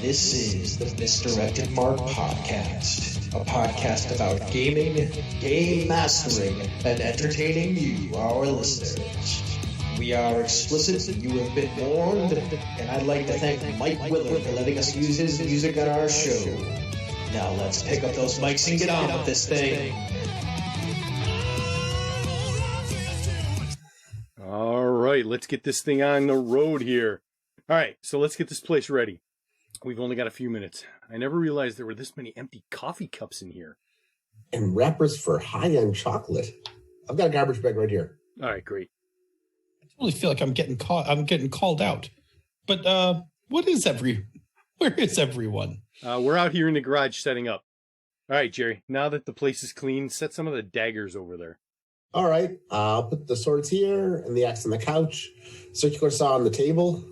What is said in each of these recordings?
This is the Misdirected Mark Podcast, a podcast about gaming, game mastering, and entertaining you, our listeners. We are explicit, you have been warned, and I'd like to thank Mike Willard for letting us use his music on our show. Now let's pick up those mics and get on with this thing. All right, let's get this thing on the road here. All right, so let's get this place ready. We've only got a few minutes. I never realized there were this many empty coffee cups in here. And wrappers for high-end chocolate. I've got a garbage bag right here. All right, great. I totally feel like I'm getting called out. But where is everyone? We're out here in the garage setting up. All right, Jerry, now that the place is clean, set some of the daggers over there. All right, I'll put the swords here and the axe on the couch. Circular saw on the table.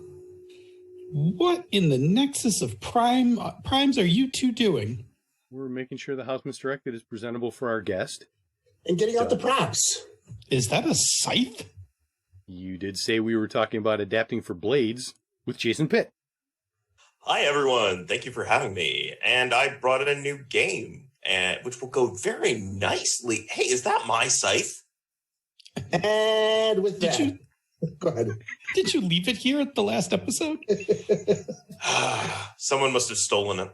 What in the nexus of primes are you two doing? We're making sure the house Misdirected is presentable for our guest. And getting out the props. Is that a scythe? You did say we were talking about adapting for blades with Jason Pitt. Hi, everyone. Thank you for having me. And I brought in a new game, which will go very nicely. Hey, is that my scythe? And with that... Go ahead. Did you leave it here at the last episode? Someone must have stolen it.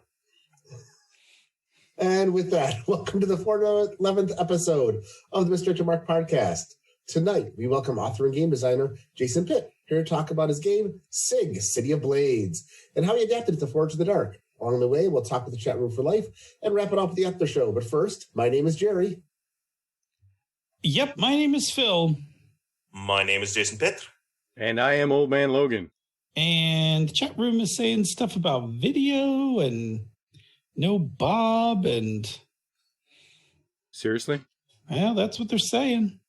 And with that, welcome to the 411th episode of the Misdirected Mark Podcast. Tonight, we welcome author and game designer Jason Pitt, here to talk about his game, SIG, City of Blades, and how he adapted it to Forge of the Dark. Along the way, we'll talk with the chat room for life and wrap it up with the after show. But first, my name is Jerry. Yep, my name is Phil. My name is Jason Pitt. And I am Old Man Logan. And the chat room is saying stuff about video and no Bob and... Seriously? Yeah, that's what they're saying.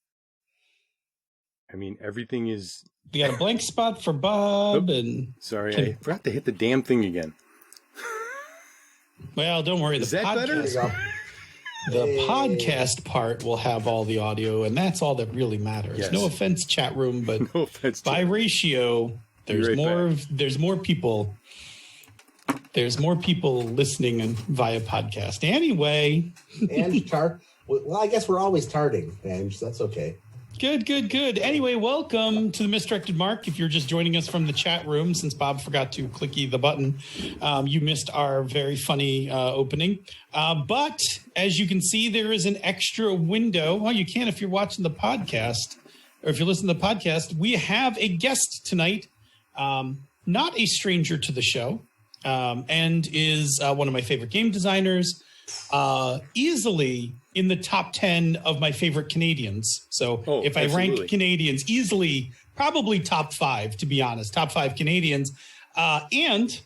I mean, everything is... We got a blank spot for Bob and... Sorry, I forgot to hit the damn thing again. Well, don't worry. Is that better? The podcast part will have all the audio, and that's all that really matters. Yes. No offense, chat room, but no offense, by ratio, there's right more. Back. There's more people. There's more people listening via podcast. Anyway, And well, I guess we're always tarding, and that's okay. Good. Anyway, welcome to the Misdirected Mark. If you're just joining us from the chat room, since Bob forgot to clicky the button, you missed our very funny opening. But as you can see, there is an extra window. Well, you can if you're watching the podcast, or if you're listening to the podcast. We have a guest tonight, not a stranger to the show, and is one of my favorite game designers, easily in the top 10 of my favorite Canadians. So if I rank Canadians, easily, probably top 5, to be honest, top 5 Canadians. And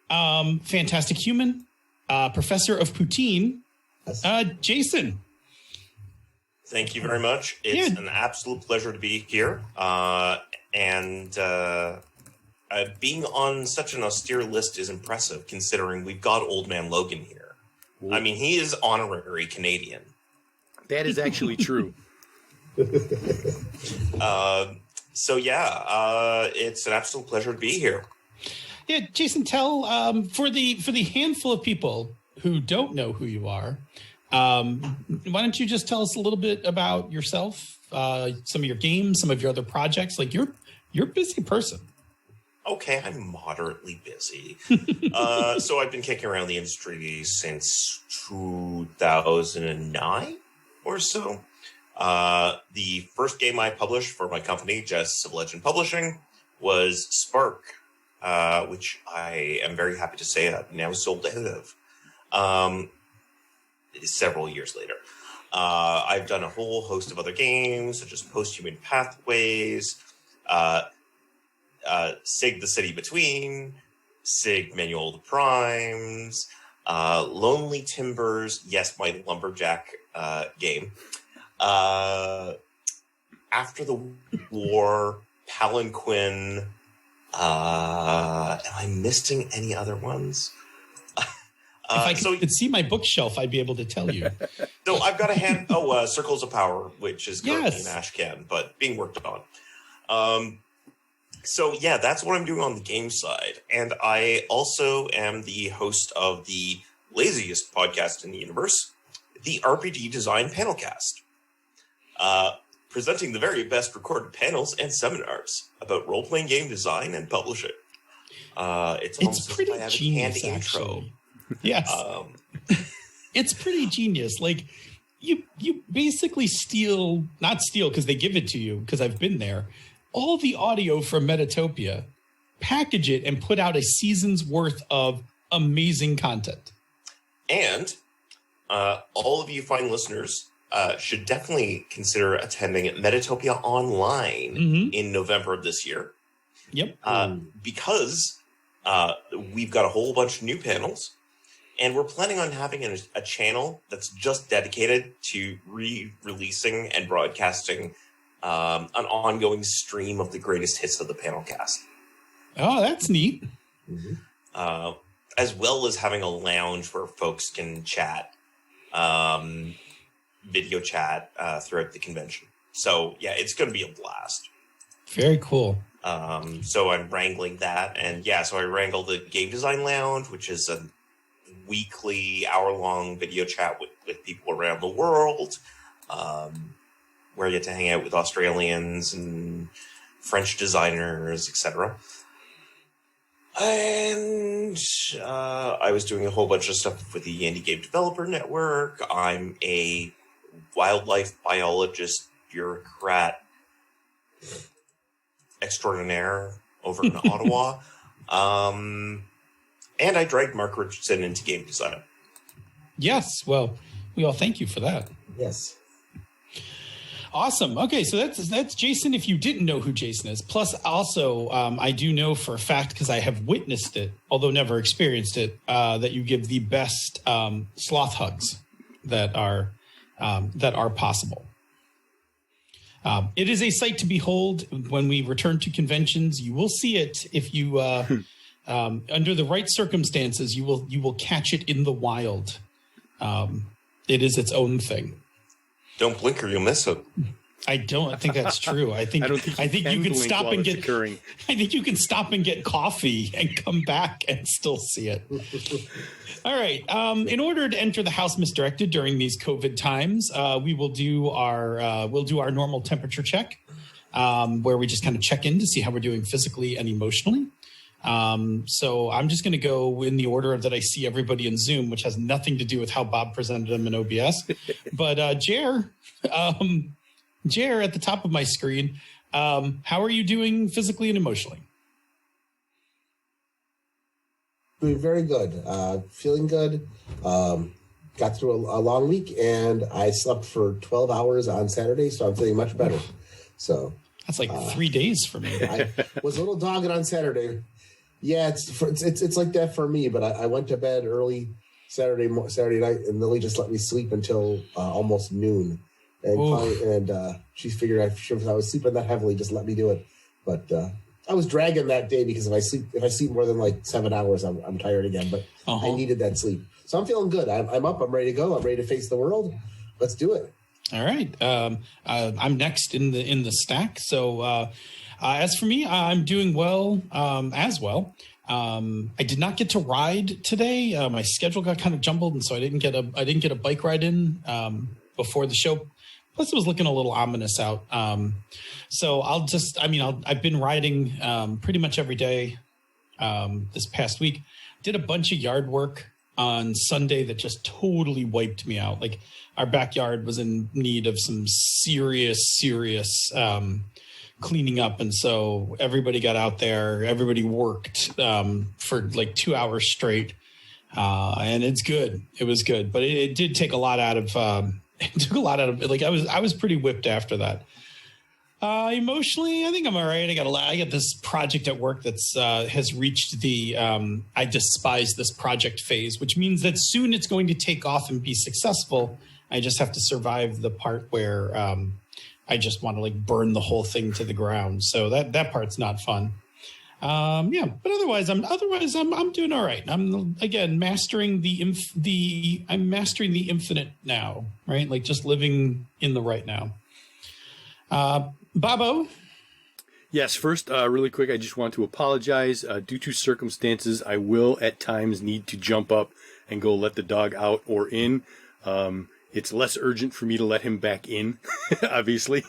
fantastic human, professor of poutine, Jason. Thank you very much. It's an absolute pleasure to be here. And being on such an austere list is impressive, considering we've got Old Man Logan here. I mean, he is honorary Canadian. That is actually true. It's an absolute pleasure to be here. Yeah, Jason, tell for the handful of people who don't know who you are, why don't you just tell us a little bit about yourself, some of your games, some of your other projects? Like you're a busy person. Okay, I'm moderately busy. So I've been kicking around the industry since 2009 or so. The first game I published for my company, Just Civil Legend Publishing, was Spark, which I am very happy to say I've now sold out of several years later. I've done a whole host of other games, such as Posthuman Pathways, SIG, the City Between, SIG, Manual of the Primes, Lonely Timbers, yes, my lumberjack game. After the War, Palanquin. Am I missing any other ones? If I could see my bookshelf, I'd be able to tell you. No, I've got a hand. Circles of Power, which is currently in Ashcan, but being worked on. So yeah, that's what I'm doing on the game side. And I also am the host of the laziest podcast in the universe, the RPG Design Panelcast. Presenting the very best recorded panels and seminars about role-playing game design and publishing. It's pretty I have genius, a canned intro. Yes. It's pretty genius. Like, you basically not steal because they give it to you, because I've been there, all the audio from Metatopia, package it, and put out a season's worth of amazing content. And all of you fine listeners should definitely consider attending Metatopia Online in November of this year. Yep. Because we've got a whole bunch of new panels, and we're planning on having a channel that's just dedicated to re-releasing and broadcasting an ongoing stream of the greatest hits of the Panelcast. Oh, that's neat. As well as having a lounge where folks can chat, video chat throughout the convention. So yeah, it's going to be a blast. Very cool. So I'm wrangling that, and yeah, so I wrangle the Game Design Lounge, which is a weekly hour-long video chat with people around the world, where I get to hang out with Australians and French designers, etc. And I was doing a whole bunch of stuff with the Indie Game Developer Network. I'm a wildlife biologist bureaucrat extraordinaire over in Ottawa. And I dragged Mark Richardson into game design. Yes. Well, we all thank you for that. Yes. Awesome. Okay, so that's Jason, if you didn't know who Jason is. Plus, also, I do know for a fact, because I have witnessed it, although never experienced it, that you give the best sloth hugs that are possible. It is a sight to behold. When we return to conventions, you will see it. If you, under the right circumstances, you will catch it in the wild. It is its own thing. Don't blink or you'll miss it. I think that's true. I think you can stop and get occurring. I think you can stop and get coffee and come back and still see it. All right. In order to enter the house misdirected during these COVID times, we will do our normal temperature check, where we just kind of check in to see how we're doing physically and emotionally. So I'm just going to go in the order that I see everybody in Zoom, which has nothing to do with how Bob presented them in OBS. But Jer, at the top of my screen, how are you doing physically and emotionally? Doing very good. Feeling good. Got through a long week, and I slept for 12 hours on Saturday, so I'm feeling much better. So that's like 3 days for me. I was a little dogged on Saturday. Yeah, it's like that for me. But I went to bed early Saturday night, and Lily just let me sleep until almost noon. And she figured if I was sleeping that heavily, just let me do it. But I was dragging that day because if I sleep more than like 7 hours, I'm tired again. But I needed that sleep, so I'm feeling good. I'm up. I'm ready to go. I'm ready to face the world. Let's do it. All right. I'm next in the stack. So as for me, I'm doing well as well. I did not get to ride today. My schedule got kind of jumbled, and so I didn't get a bike ride in before the show. Plus, it was looking a little ominous out. So I've been riding pretty much every day this past week. Did a bunch of yard work on Sunday that just totally wiped me out. Like, our backyard was in need of some serious cleaning up. And so everybody got out there, everybody worked for like 2 hours straight. And it's good. It was good, but it did take a lot out of, like I was pretty whipped after that. Emotionally, I think I'm all right. I got this project at work that's has reached the I despise this project phase, which means that soon it's going to take off and be successful. I just have to survive the part where I just want to like burn the whole thing to the ground. So that part's not fun. But otherwise I'm doing all right. I'm again mastering I'm mastering the infinite now, right? Like just living in the right now. Babbo. Yes, first, really quick, I just want to apologize. Due to circumstances, I will at times need to jump up and go let the dog out or in. It's less urgent for me to let him back in, obviously.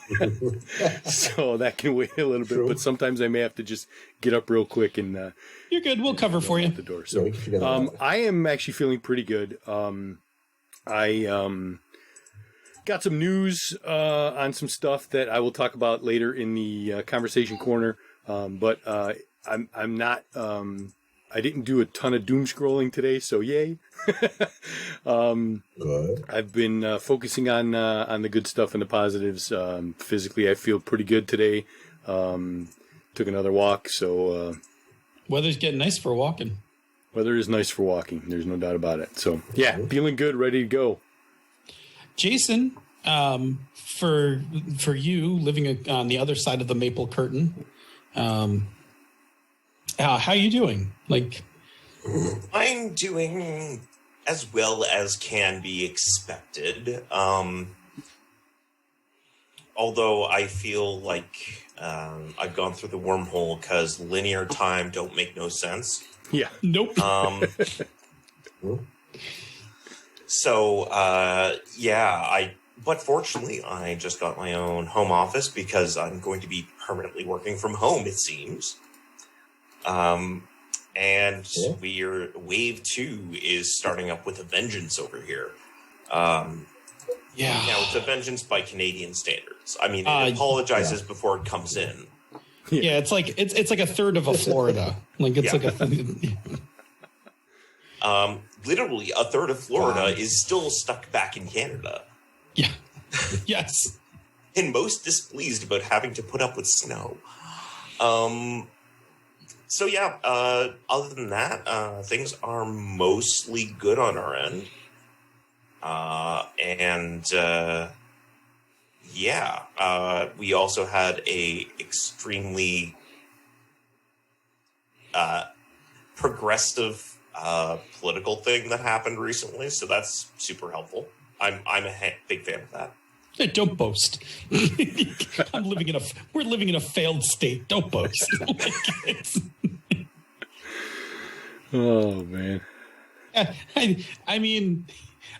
So that can wait a little bit. But sometimes I may have to just get up real quick and... You're good. We'll cover for you. Out the door. So I am actually feeling pretty good. I got some news on some stuff that I will talk about later in the conversation corner. But I'm not... I didn't do a ton of doom scrolling today, so yay. Good. I've been focusing on the good stuff and the positives. Physically, I feel pretty good today. Took another walk, so... Weather's getting nice for walking. Weather is nice for walking. There's no doubt about it. So, yeah, feeling good, ready to go. Jason, for you, living on the other side of the maple curtain, how you doing? Like, I'm doing as well as can be expected. Although I feel like I've gone through the wormhole because linear time don't make no sense. Yeah. Nope. But fortunately, I just got my own home office because I'm going to be permanently working from home, it seems. Wave 2 is starting up with a vengeance over here. Yeah. Now, it's a vengeance by Canadian standards. I mean, it apologizes before it comes in. Yeah, it's like a third of a Florida. Like it's like literally a third of Florida is still stuck back in Canada. Yeah. Yes. And most displeased about having to put up with snow. Other than that, things are mostly good on our end. We also had a extremely progressive political thing that happened recently, so that's super helpful. I'm a big fan of that. Hey, don't boast. We're living in a failed state. Don't boast. Oh man. I mean,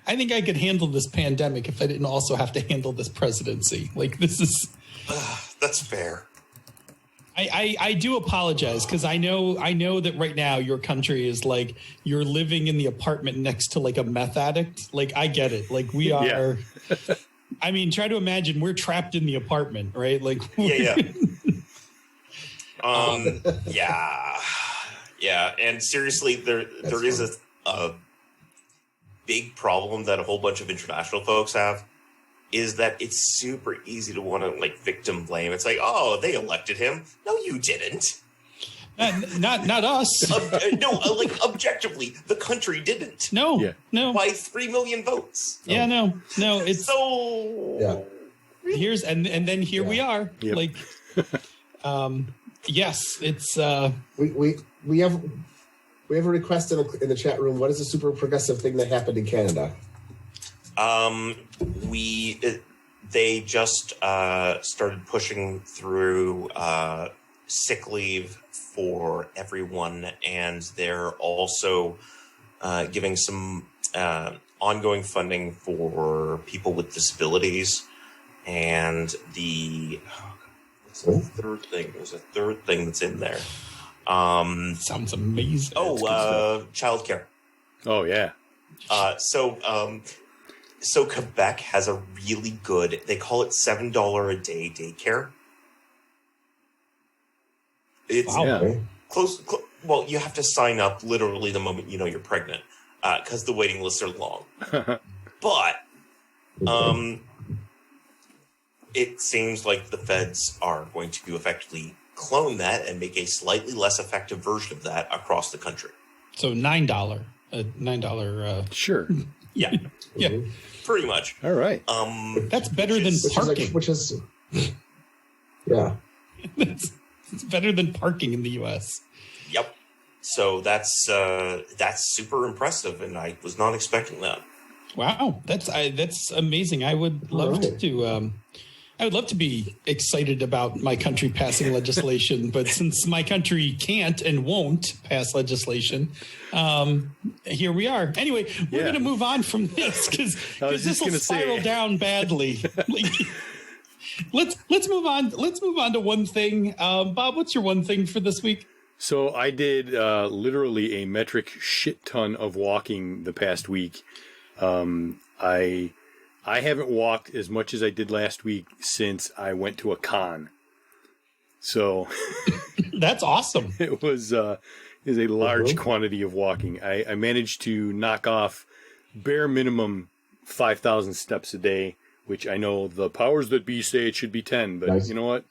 I think I could handle this pandemic if I didn't also have to handle this presidency. Like, this is... That's fair. I do apologize because I know that right now your country is like you're living in the apartment next to like a meth addict. Like, I get it. Like, we are... Yeah. I mean, try to imagine we're trapped in the apartment, right? Like... Yeah. Yeah, and seriously, there is a big problem that a whole bunch of international folks have, is that it's super easy to want to like victim blame. It's like, oh, they elected him. No, you didn't. Not us. Like objectively, the country didn't. No. By 3 million votes. Yeah, no. It's so. Yeah. Then here we are. Yep. Like, yes, it's. We have a request in the chat room. What is the super progressive thing that happened in Canada? They just started pushing through sick leave for everyone, and they're also giving some ongoing funding for people with disabilities. And what's the third thing? There's a third thing that's in there. Sounds amazing. Childcare. Oh yeah. So Quebec has a really good, they call it $7 a day daycare. It's close. Well, you have to sign up literally the moment you know you're pregnant, because the waiting lists are long. But it seems like the feds are going to effectively clone that and make a slightly less effective version of that across the country. So $9. $9. Sure. Yeah. Yeah. Pretty much. All right. That's better than parking. Yeah. It's better than parking in the U.S. Yep. So that's super impressive, and I was not expecting that. Wow, that's amazing. I would love to I would love to be excited about my country passing legislation, but since my country can't and won't pass legislation, here we are. Anyway, we're going to move on from this because this will spiral down badly. Let's move on. Let's move on to one thing. Bob, what's your one thing for this week? So I did literally a metric shit ton of walking the past week. I haven't walked as much as I did last week since I went to a con. So that's awesome. It was a large quantity of walking. I managed to knock off bare minimum 5,000 steps a day, which I know the powers that be say it should be 10, but You know what?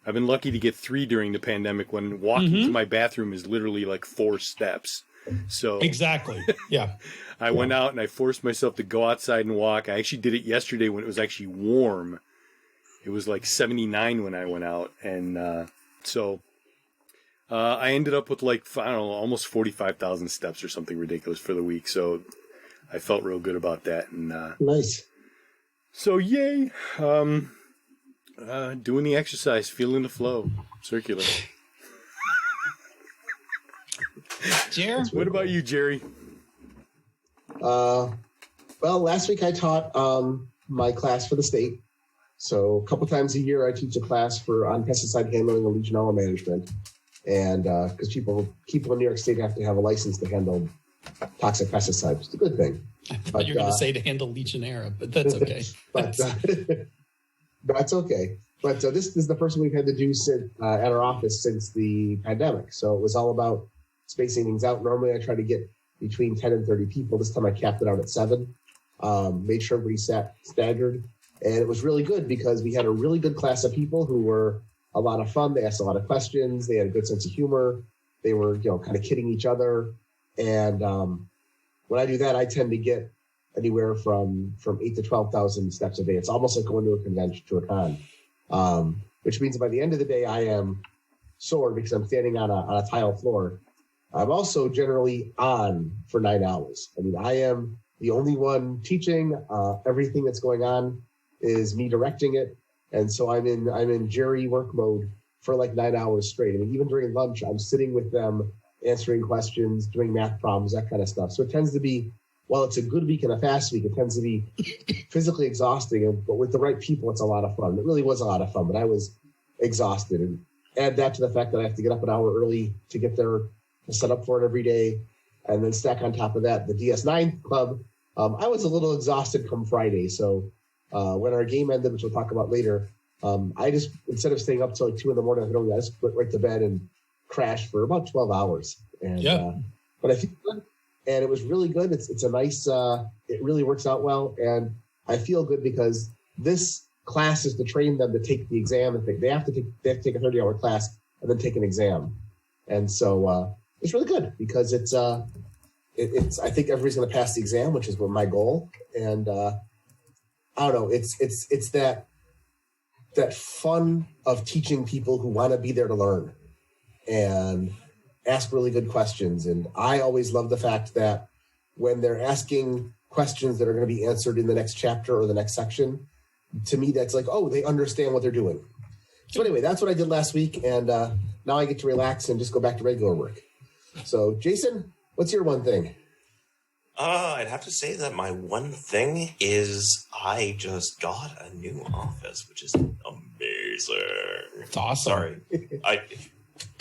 I've been lucky to get 3 during the pandemic when walking to my bathroom is literally like 4 steps. So exactly. Yeah. I went out and I forced myself to go outside and walk. I actually did it yesterday when it was actually warm. It was like 79 when I went out. And so I ended up with like, I don't know, almost 45,000 steps or something ridiculous for the week. So I felt real good about that. And nice. So yay. Doing the exercise, feeling the flow, circular. Jer? What about you, Jerry? Well, last week I taught my class for the state. So a couple times a year I teach a class on pesticide handling and Legionella management. And because people in New York State have to have a license to handle toxic pesticides. It's a good thing. I thought you were going to say to handle Legionnaire, but that's okay. But that's okay. But this is the first one we've had to do at our office since the pandemic. So it was all about spacing things out. Normally I try to get between 10 and 30 people. This time I capped it out at 7. Made sure everybody sat staggered. And it was really good because we had a really good class of people who were a lot of fun. They asked a lot of questions. They had a good sense of humor. They were, kind of kidding each other. And when I do that, I tend to get anywhere from 8 to 12,000 steps a day. It's almost like going to a convention, to a con, which means by the end of the day, I am sore because I'm standing on a tile floor. I'm also generally on for 9 hours. I mean, I am the only one teaching. Everything that's going on is me directing it. And so I'm in Jerry work mode for like 9 hours straight. I mean, even during lunch, I'm sitting with them, answering questions, doing math problems, that kind of stuff. So it tends to be, while it's a good week and a fast week, it tends to be physically exhausting. But with the right people, it's a lot of fun. It really was a lot of fun, but I was exhausted. And add that to the fact that I have to get up an hour early to get there, to set up for it every day. And then stack on top of that the DS9 club. I was a little exhausted come Friday. So when our game ended, which we'll talk about later, I just, instead of staying up till like 2 a.m, I just went right to bed and crashed for about 12 hours. And but I feel good, and it was really good. It's a nice, it really works out well. And I feel good because this class is to train them to take the exam. They have to take a 30-hour class and then take an exam. And so it's really good because it's I think everybody's going to pass the exam, which is my goal. And I don't know, it's that fun of teaching people who want to be there to learn and ask really good questions. And I always love the fact that when they're asking questions that are going to be answered in the next chapter or the next section, to me, that's like, oh, they understand what they're doing. So anyway, that's what I did last week. And now I get to relax and just go back to regular work. So Jason, what's your one thing? I'd have to say that my one thing is I just got a new office, which is amazing. It's awesome. Sorry.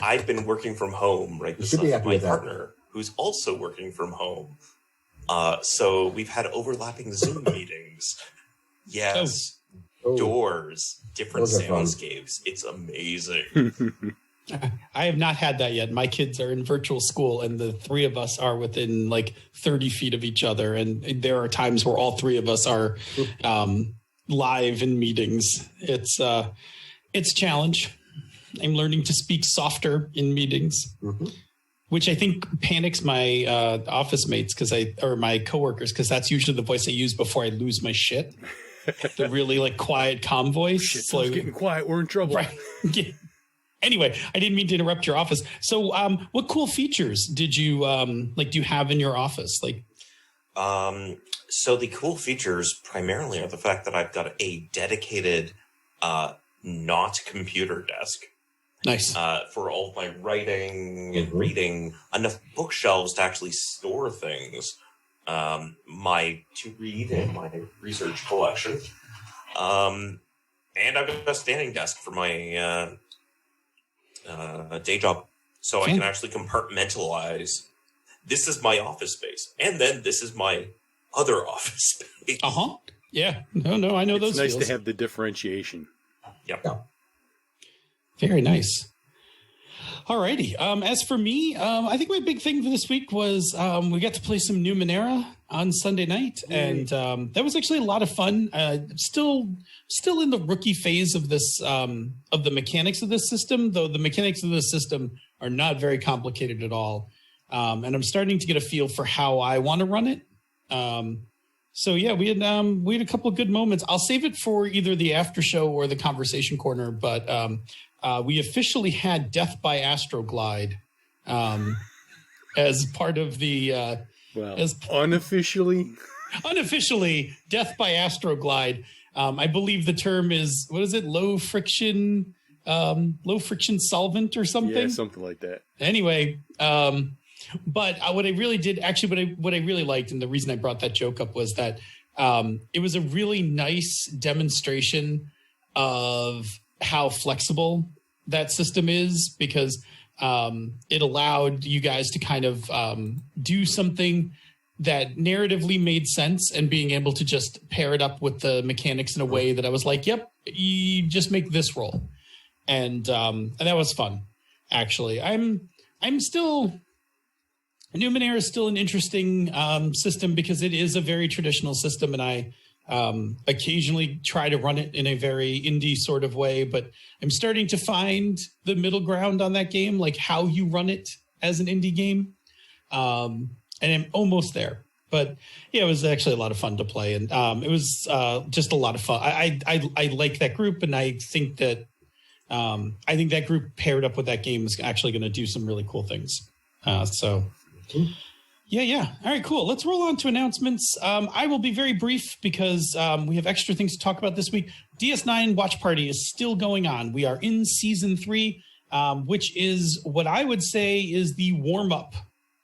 I've been working from home right beside my partner, who's also working from home. So we've had overlapping Zoom meetings. Yes. Doors, different soundscapes. It's amazing. I have not had that yet. My kids are in virtual school, and the 3 of us are within like 30 feet of each other. And there are times where all 3 of us are live in meetings. It's a challenge. I'm learning to speak softer in meetings, which I think panics my office mates or my coworkers, because that's usually the voice I use before I lose my shit. The really like quiet, calm voice. Shit's like, getting quiet. We're in trouble. Right. Anyway, I didn't mean to interrupt your office. So what cool features did you do you have in your office? So the cool features primarily are the fact that I've got a dedicated not computer desk. Nice. For all of my writing and reading, enough bookshelves to actually store things. To read and my research collection. And I've got a standing desk for my day job. So I can actually compartmentalize. This is my office space. And then this is my other office space. Uh-huh. Yeah. No, I know those It's nice feels. to have the differentiation. Yep. Yeah. Very nice. Alrighty. As for me, I think my big thing for this week was we got to play some Numenera on Sunday night, and that was actually a lot of fun. Still in the rookie phase of this of the mechanics of this system, though the mechanics of this system are not very complicated at all. And I'm starting to get a feel for how I want to run it. So yeah, we had a couple of good moments. I'll save it for either the after show or the conversation corner, but we officially had Death by Astroglide as part of the unofficially Death by Astroglide. I believe the term is, what is it? Low friction solvent or something. Yeah, something like that. Anyway, but what I really did, actually, what I really liked, and the reason I brought that joke up was that it was a really nice demonstration of how flexible that system is, because it allowed you guys to kind of do something that narratively made sense, and being able to just pair it up with the mechanics in a way that I was like, yep, you just make this roll. And that was fun, actually. I'm still... Numenera is still an interesting system because it is a very traditional system, and I occasionally try to run it in a very indie sort of way, but I'm starting to find the middle ground on that game, like how you run it as an indie game. And I'm almost there. But yeah, it was actually a lot of fun to play, and it was just a lot of fun. I like that group, and I think that group paired up with that game is actually going to do some really cool things. Yeah. All right, cool. Let's roll on to announcements. I will be very brief because we have extra things to talk about this week. DS9 Watch Party is still going on. We are in season 3, which is what I would say is the warm up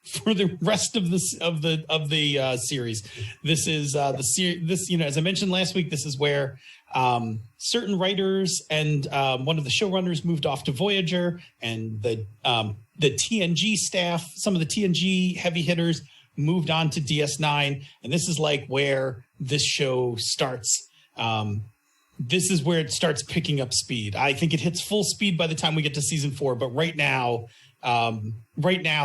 for the rest of the series. This is this, as I mentioned last week, this is where certain writers and one of the showrunners moved off to Voyager, and the TNG staff, some of the TNG heavy hitters, moved on to DS9, and this is like where this show starts. This is where it starts picking up speed. I think it hits full speed by the time we get to season 4, but right now,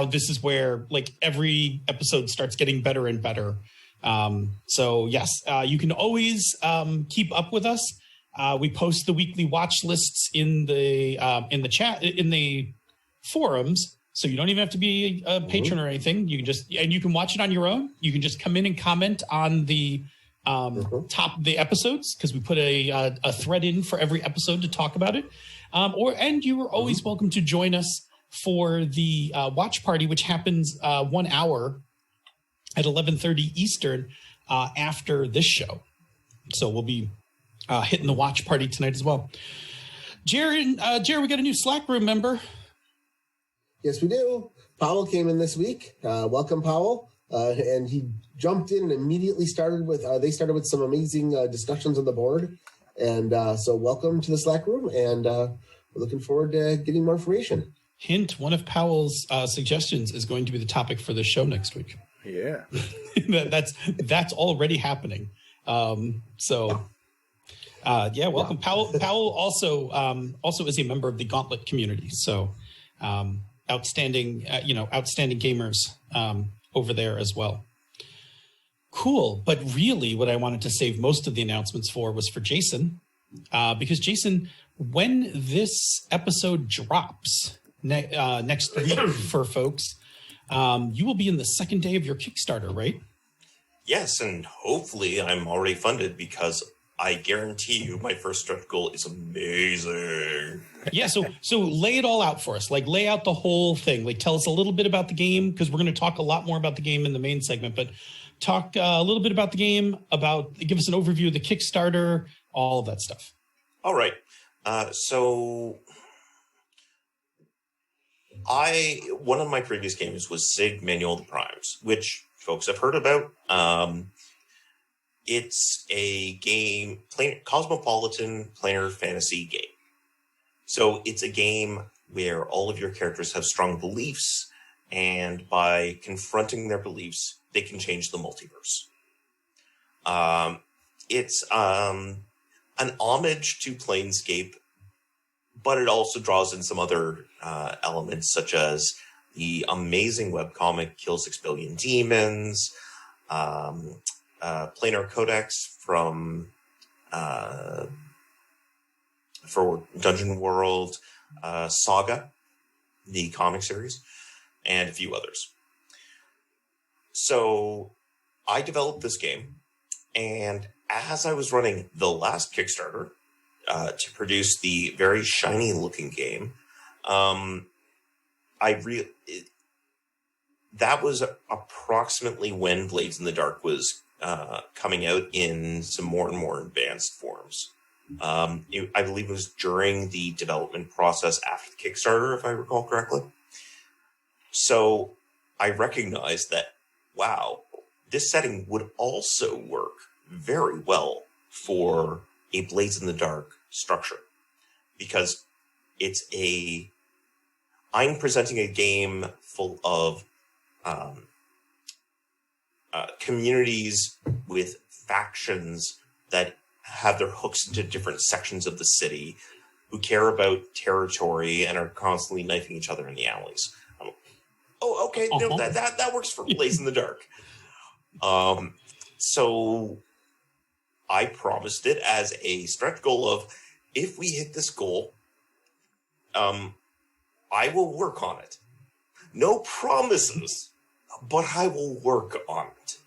this is where like every episode starts getting better and better. So yes, you can always keep up with us. We post the weekly watch lists in the chat, in the forums, so you don't even have to be a patron or anything. You can you can watch it on your own. You can just come in and comment on the top of the episodes, because we put a thread in for every episode to talk about it. And you are always welcome to join us for the watch party, which happens 1 hour at 11:30 Eastern after this show. So we'll be hitting the watch party tonight as well. Jared, we got a new Slack room member. Yes, we do. Powell came in this week. Welcome, Powell. And he jumped in and immediately started with some amazing discussions on the board. And so welcome to the Slack room. And we're looking forward to getting more information. Hint, one of Powell's suggestions is going to be the topic for the show next week. Yeah. that's already happening. Welcome. Yeah. Powell also is a member of the Gauntlet community. So outstanding gamers over there as well. Cool. But really what I wanted to save most of the announcements for was for Jason, because Jason, when this episode drops next week for folks, you will be in the second day of your Kickstarter, right? Yes, and hopefully I'm already funded, because I guarantee you my first stretch goal is amazing. Yeah, so lay it all out for us. Like, lay out the whole thing. Like, tell us a little bit about the game, because we're going to talk a lot more about the game in the main segment, but talk a little bit about the game, give us an overview of the Kickstarter, all of that stuff. All right. So one of my previous games was Sig Manual of the Primes, which folks have heard about. It's a game, cosmopolitan planar fantasy game. So it's a game where all of your characters have strong beliefs, and by confronting their beliefs, they can change the multiverse. It's an homage to Planescape, but it also draws in some other elements, such as the amazing webcomic Kill 6 Billion Demons, Planar Codex for Dungeon World, Saga, the comic series, and a few others. So I developed this game, and as I was running the last Kickstarter to produce the very shiny looking game, that was approximately when Blades in the Dark was coming out in some more and more advanced forms. I believe it was during the development process after the Kickstarter, if I recall correctly. So I recognized that, wow, this setting would also work very well for a Blades in the Dark structure, because I'm presenting a game full of communities with factions that have their hooks into different sections of the city, who care about territory and are constantly knifing each other in the alleys. Oh, okay, no, that works for Blades in the Dark. So I promised it as a stretch goal of, if we hit this goal, I will work on it. No promises, but I will work on it.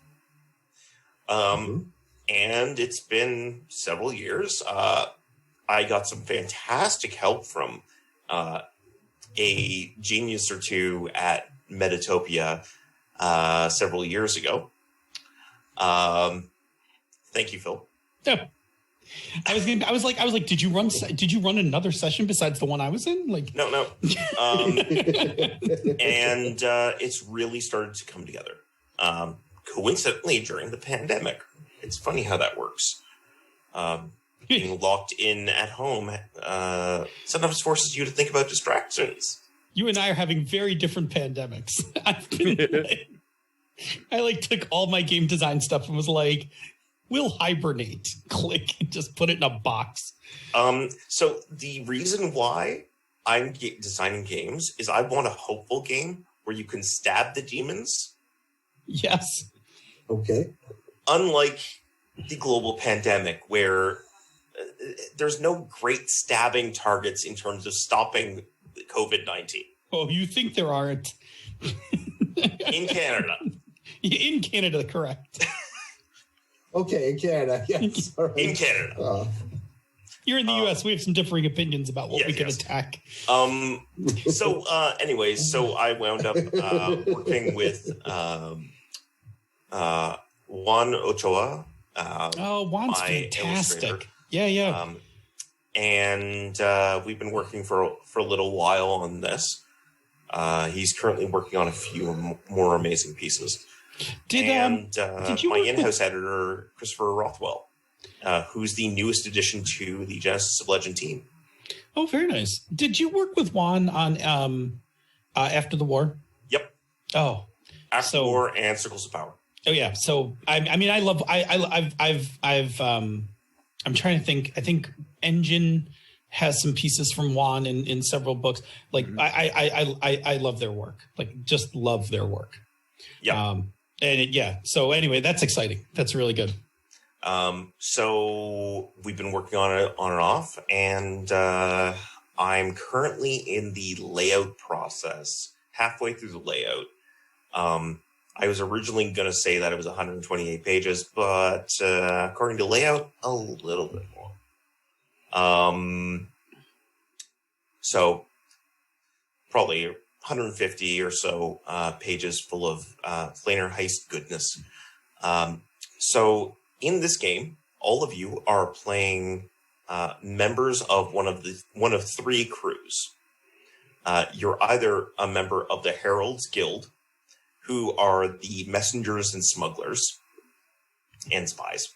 And it's been several years. I got some fantastic help from a genius or two at Metatopia several years ago. Thank you, Phil. Yeah. I was like, did you run another session besides the one I was in? Like, no. And it's really started to come together. Coincidentally, during the pandemic. It's funny how that works. Being locked in at home sometimes forces you to think about distractions. You and I are having very different pandemics. I took all my game design stuff and was like, we'll hibernate. Click, and just put it in a box. So the reason why I'm designing games is I want a hopeful game where you can stab the demons. Yes. Okay. Unlike the global pandemic, where there's no great stabbing targets in terms of stopping COVID-19. Oh, you think there aren't? In Canada. In Canada, correct. Okay, in Canada, yes. All right. In Canada. You're in the U.S. We have some differing opinions about what we can attack. Anyways, so I wound up working with Juan Ochoa. Juan's fantastic. Yeah. And we've been working for a little while on this. He's currently working on a few more amazing pieces. Did you my in-house editor, Christopher Rothwell, who's the newest addition to the Genesis of Legend team. Oh, very nice. Did you work with Juan on After the War? Yep. Oh, After the War and Circles of Power. Oh yeah. So I'm trying to think. I think Engine has some pieces from Juan in several books. Like I love their work. Like just love their work. Yeah. So anyway, that's exciting. That's really good. So we've been working on it on and off, and I'm currently in the layout process, halfway through the layout. I was originally going to say that it was 128 pages, but according to layout, a little bit more. So probably 150 or so pages full of planar heist goodness. So in this game, all of you are playing members of one of three crews. You're either a member of the Heralds Guild, who are the messengers and smugglers and spies.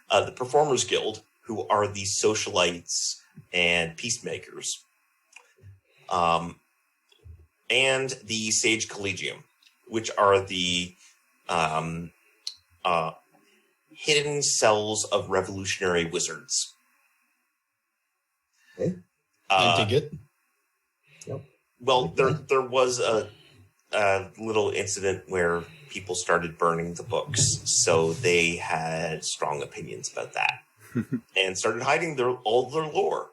The Performers Guild, who are the socialites and peacemakers. And the Sage Collegium, which are the hidden cells of revolutionary wizards. Okay. I dig it. Yep. Well, there was a little incident where people started burning the books, so they had strong opinions about that and started hiding all their lore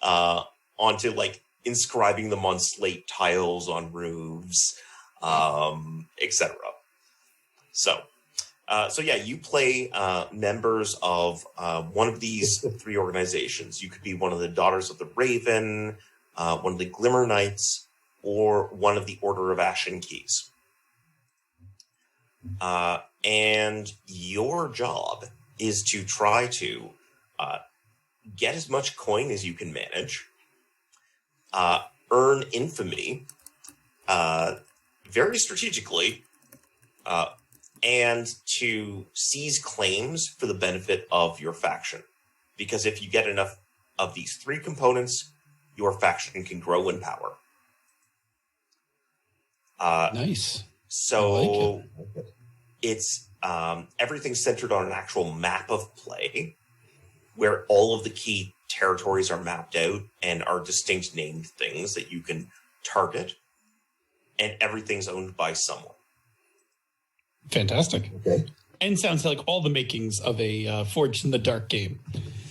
onto like inscribing them on slate tiles on roofs, etc. So yeah, you play members of one of these three organizations. You could be one of the Daughters of the Raven, one of the Glimmer Knights, or one of the Order of Ashen Keys. And your job is to try to get as much coin as you can manage, earn infamy very strategically, and to seize claims for the benefit of your faction. Because if you get enough of these three components, your faction can grow in power. Nice. So I like it. It's everything's centered on an actual map of play where all of the key territories are mapped out and are distinct named things that you can target, and everything's owned by someone. Fantastic. Okay. And sounds like all the makings of a Forged in the Dark game.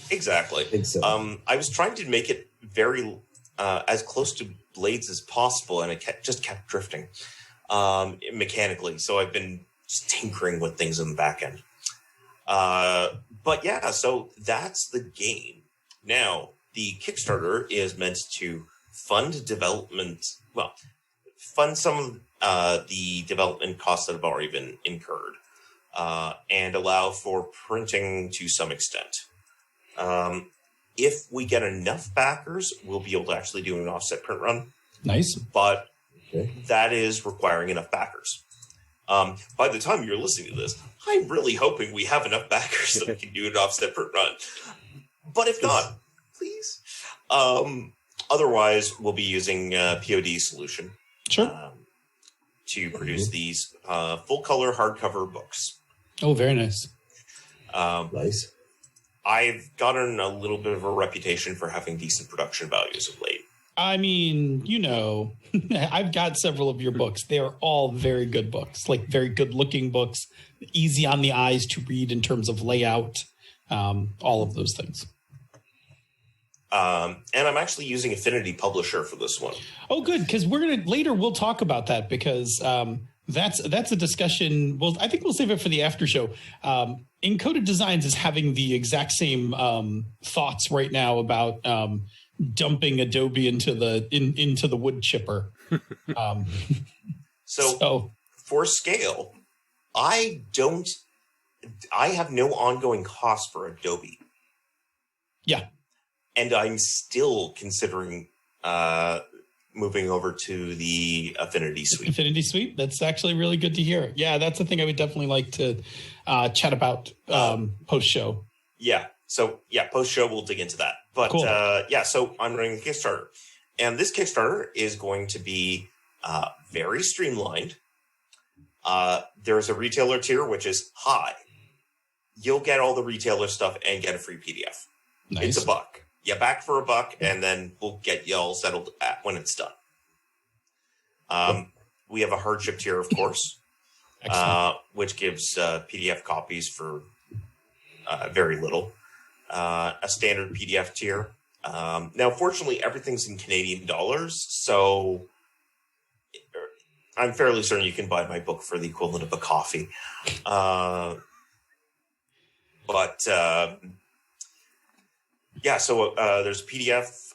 Exactly. I think so. I was trying to make it very as close to Blades as possible, and it just kept drifting mechanically. So I've been tinkering with things in the back end. But yeah, so that's the game. Now, the Kickstarter is meant to fund some of the development costs that have already been incurred, and allow for printing to some extent. If we get enough backers, we'll be able to actually do an offset print run. Nice. But Okay. that is requiring enough backers. By the time you're listening to this, I'm really hoping we have enough backers that we can do an offset print run. But if not, please. Otherwise, we'll be using POD solution Sure. to produce these full-color hardcover books. Oh, very nice. Nice. I've gotten a little bit of a reputation for having decent production values of late. I mean, I've got several of your books. They are all very good books, like very good looking books, easy on the eyes to read in terms of layout, all of those things. And I'm actually using Affinity Publisher for this one. Oh, good, because we'll talk about that, because that's a discussion. Well, I think we'll save it for the after show. Encoded Designs is having the exact same thoughts right now about dumping Adobe into the wood chipper. So for scale, I have no ongoing cost for Adobe. Yeah. And I'm still considering moving over to the Affinity Suite. Affinity Suite. That's actually really good to hear. Yeah, that's the thing I would definitely like to chat about post-show. Yeah. So, yeah, post-show, we'll dig into that. But, Cool. So I'm running the Kickstarter. And this Kickstarter is going to be very streamlined. There's a retailer tier, which is high. You'll get all the retailer stuff and get a free PDF. Nice. It's $1. You back for $1, and then we'll get you all settled when it's done. We have a hardship tier, of course, which gives PDF copies for very little. A standard PDF tier. Now, fortunately, everything's in Canadian dollars, so I'm fairly certain you can buy my book for the equivalent of a coffee. So there's a PDF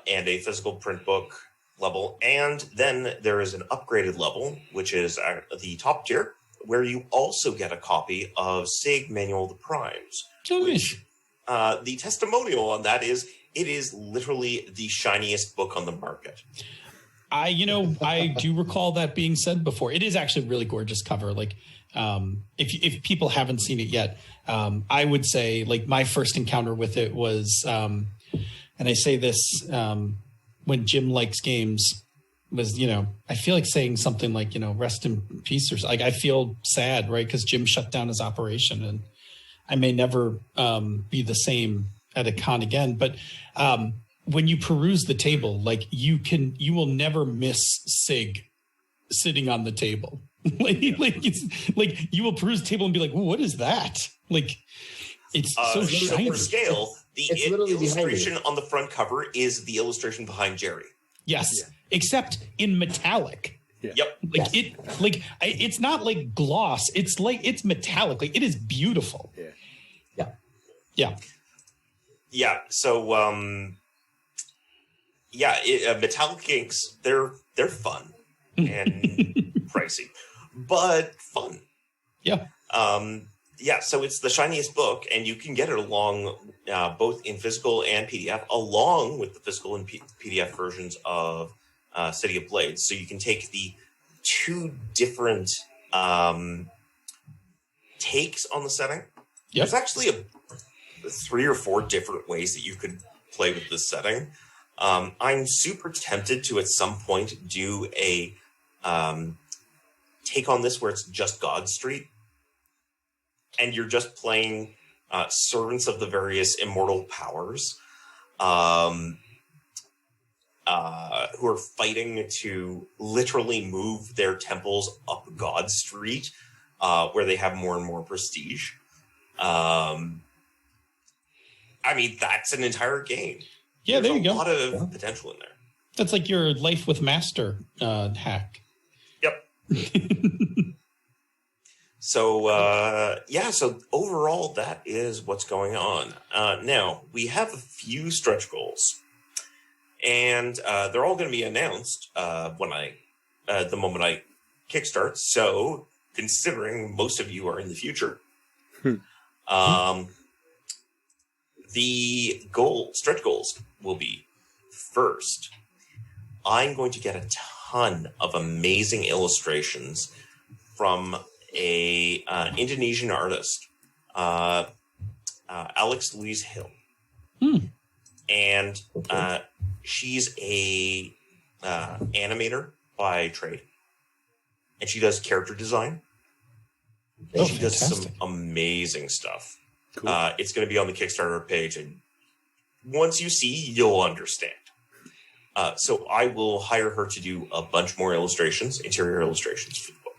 and a physical print book level, and then there is an upgraded level, which is the top tier, where you also get a copy of SIG Manual of the Primes, Oh, nice. which the testimonial on that is it is literally the shiniest book on the market. I do recall that being said before. It is actually a really gorgeous cover. Like, if people haven't seen it yet, I would say like my first encounter with it was, and I say this when Jim Likes Games was, I feel like saying something like, rest in peace, or like I feel sad, right? Because Jim shut down his operation, and I may never be the same at a con again. But when you peruse the table, like you will never miss Sig sitting on the table. like you will peruse the table and be like, what is that? Like, it's so shiny. So for scale, the illustration on the front cover is the illustration behind Jerry. Yes, except in metallic. Yeah. Yep. It's not like gloss. It's metallic. Like, it is beautiful. Yeah. So metallic inks, they're fun and pricey, but fun. Yeah. So it's the shiniest book, and you can get it along both in physical and PDF, along with the physical and PDF versions of City of Blades. So you can take the two different takes on the setting. Yep. There's actually 3 or 4 different ways that you could play with this setting. I'm super tempted to at some point do a take on this where it's just God Street, and you're just playing servants of the various immortal powers who are fighting to literally move their temples up God Street, where they have more and more prestige. That's an entire game. Yeah, There's there you go. a lot of potential in there. That's like your Life with Master hack. Yep. So overall, that is what's going on. Now, we have a few stretch goals, and they're all going to be announced the moment I kickstart. So, considering most of you are in the future, the stretch goals will be, first, I'm going to get a ton of amazing illustrations from a Indonesian artist, Alex Louise Hill. And she's a animator by trade, and she does character design. And she does some amazing stuff. Cool. It's going to be on the Kickstarter page, and once you see, you'll understand. So I will hire her to do a bunch more illustrations, interior illustrations for the book.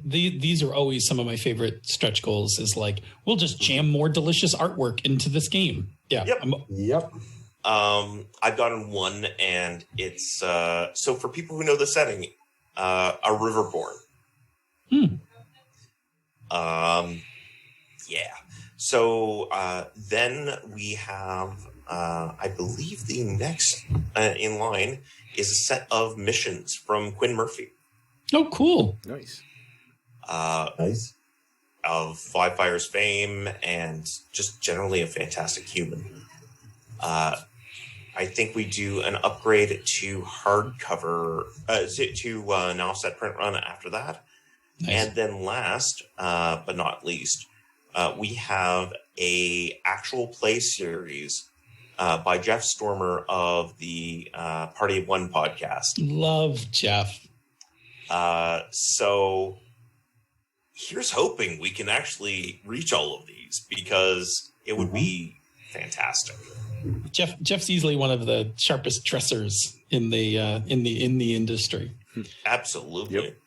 These are always some of my favorite stretch goals, is like, we'll just jam more delicious artwork into this game. Yeah. Yep. I've gotten one, and it's so for people who know the setting, a Riverborn. So then we have, I believe the next in line is a set of missions from Quinn Murphy. Oh, cool. Nice. Nice. Of Five Fires fame, and just generally a fantastic human. I think we do an upgrade to hardcover, to an offset print run after that. Nice. And then last, but not least, we have a actual play series by Jeff Stormer of the Party of One podcast. Love Jeff. So here's hoping we can actually reach all of these, because it would be fantastic. Jeff's easily one of the sharpest dressers in the industry. Absolutely. Yep.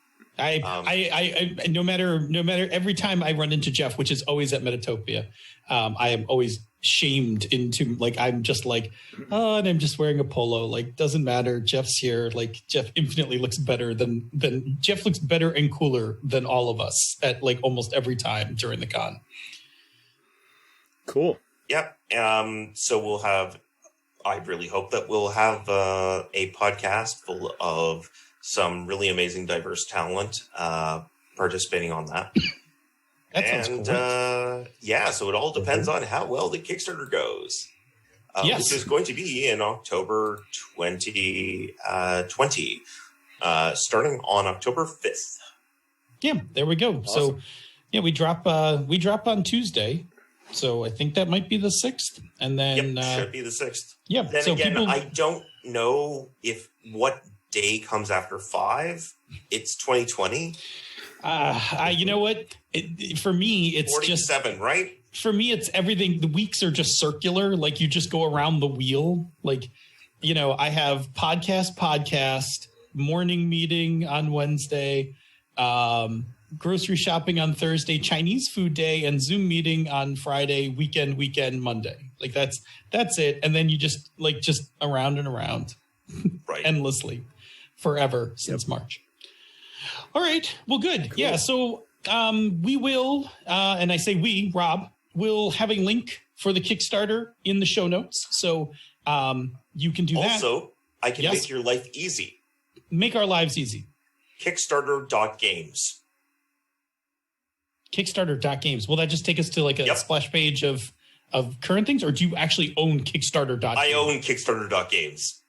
I no matter every time I run into Jeff, which is always at Metatopia, I am always shamed into, like, I'm just like, and I'm just wearing a polo, like, doesn't matter, Jeff's here. Like, Jeff infinitely looks better than Jeff looks better and cooler than all of us at, like, almost every time during the con. Cool. Yep. So I really hope that we'll have a podcast full of some really amazing, diverse talent participating on that. That sounds great. So it all depends on how well the Kickstarter goes. Yes. Which is going to be in October 2020, starting on October 5th. Yeah, there we go. Awesome. So, yeah, we drop on Tuesday. So I think that might be the 6th. And then should be the 6th. Yeah. Then so again, I don't know if what day comes after 5. It's 2020. You know what? For me, it's 47, just right? For me, it's everything. The weeks are just circular. Like you just go around the wheel. Like, I have podcast, morning meeting on Wednesday, grocery shopping on Thursday, Chinese food day, and Zoom meeting on Friday, weekend, Monday. Like that's it. And then you just around and around Right. endlessly forever since March. All right. Well, good. Cool. Yeah. So we will, and I say we, Rob, will have a link for the Kickstarter in the show notes. So you can do that. Also, I can make your life easy. Make our lives easy. Kickstarter.games. Kickstarter.games. Will that just take us to like a splash page of current things, or do you actually own Kickstarter.games? I own Kickstarter.games.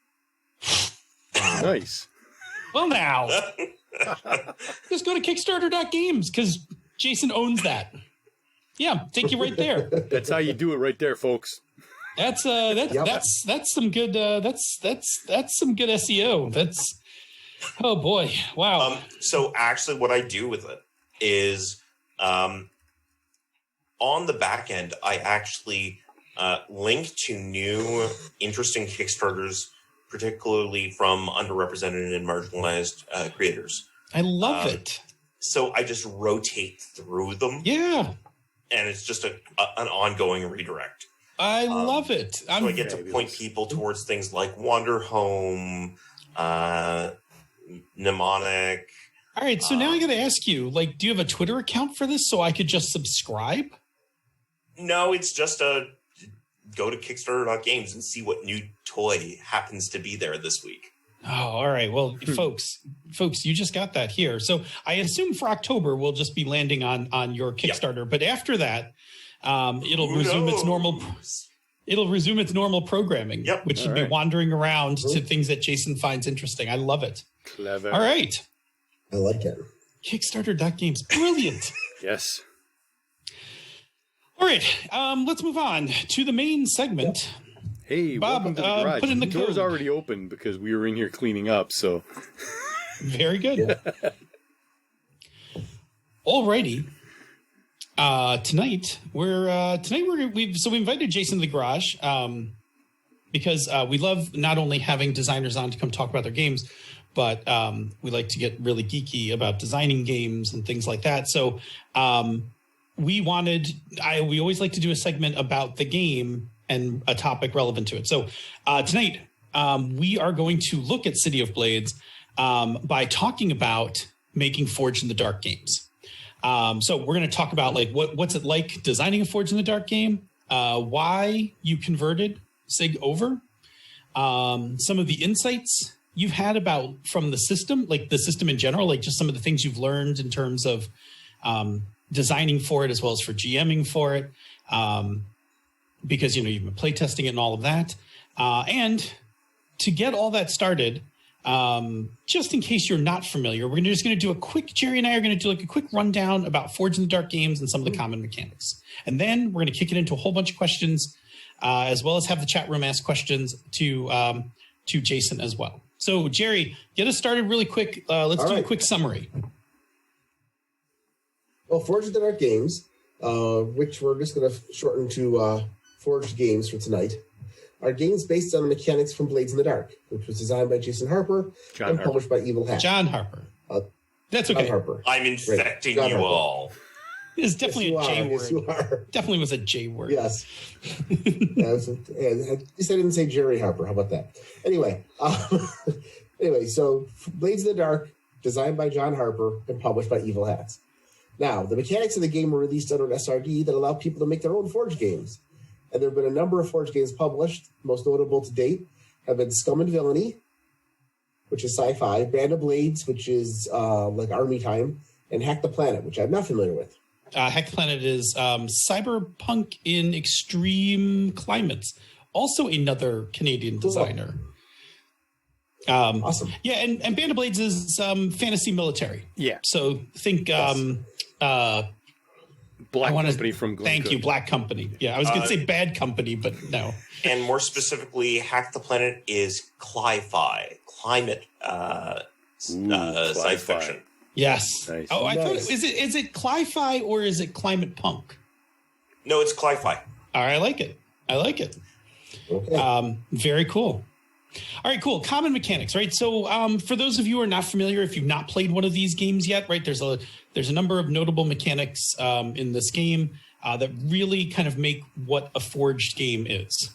Nice. Well, now just go to Kickstarter.games because Jason owns that. Yeah, take you right there. That's how you do it, right there, folks. That's some good that's some good SEO. That's oh boy, wow. So actually, what I do with it is, on the back end, I actually link to new, interesting Kickstarters, particularly from underrepresented and marginalized creators. I love it. So I just rotate through them. Yeah. And it's just an ongoing redirect. I love it. So I get to point people towards things like Wander Home, Mnemonic. All right, so now I got to ask you, like, do you have a Twitter account for this so I could just subscribe? No, it's just go to Kickstarter.games and see what new toy happens to be there this week. Oh, all right. Well, folks, you just got that here. So I assume for October we'll just be landing on your Kickstarter, but after that, it'll resume its normal. It'll resume its normal programming, which should be wandering around to things that Jason finds interesting. I love it. Clever. All right. I like it. Kickstarter.games. Brilliant. Yes. All right. Let's move on to the main segment. Hey, Bob, welcome to the garage. put in the door's code. already open because we were in here cleaning up, so. Very good. Alrighty. Tonight we invited Jason to the garage because we love not only having designers on to come talk about their games, but we like to get really geeky about designing games and things like that. So we always like to do a segment about the game and a topic relevant to it. So tonight we are going to look at City of Blades by talking about making Forged in the Dark games. So we're going to talk about like what's it like designing a Forged in the Dark game, why you converted SIG over, some of the insights you've had from the system, like the system in general, like just some of the things you've learned in terms of designing for it as well as for GMing for it, because you've been playtesting it and all of that, and to get all that started. Just in case you're not familiar, we're just going to do Jerry and I are going to do like a quick rundown about Forged in the Dark games and some of the common mechanics. And then we're going to kick it into a whole bunch of questions, as well as have the chat room ask questions to Jason as well. So Jerry, get us started really quick. Let's do a quick summary. Well, Forged in the Dark games, which we're just going to shorten to Forged games for tonight, are games based on the mechanics from Blades in the Dark, which was designed by Jason Harper published by Evil Hat. John Harper. That's okay. John Harper. I'm infecting you all. It's definitely a J word. Yes, you are. Definitely was a J word. Yes. At least I didn't say Jerry Harper. How about that? Anyway, so Blades in the Dark, designed by John Harper and published by Evil Hats. Now, the mechanics of the game were released under an SRD that allowed people to make their own Forge games. And there have been a number of Forge games published. Most notable to date have been Scum and Villainy, which is sci-fi, Band of Blades, which is like Army Time, and Hack the Planet, which I'm not familiar with. Hack the Planet is Cyberpunk in Extreme Climates. Also another Canadian designer. Awesome. Yeah, and Band of Blades is fantasy military. Yeah. So think Black Company from Glen Thank Cook. you, Black Company. Yeah, I was going to say Bad Company, but no. And more specifically, Hack the Planet is climate science fiction. Yes. Nice. Oh, I thought Nice. is it cli-fi or is it climate punk? No, it's cli-fi. All right, I like it. Okay. Very cool. All right, cool. Common mechanics, right? So for those of you who are not familiar, if you've not played one of these games yet, right, there's a number of notable mechanics in this game that really kind of make what a forged game is.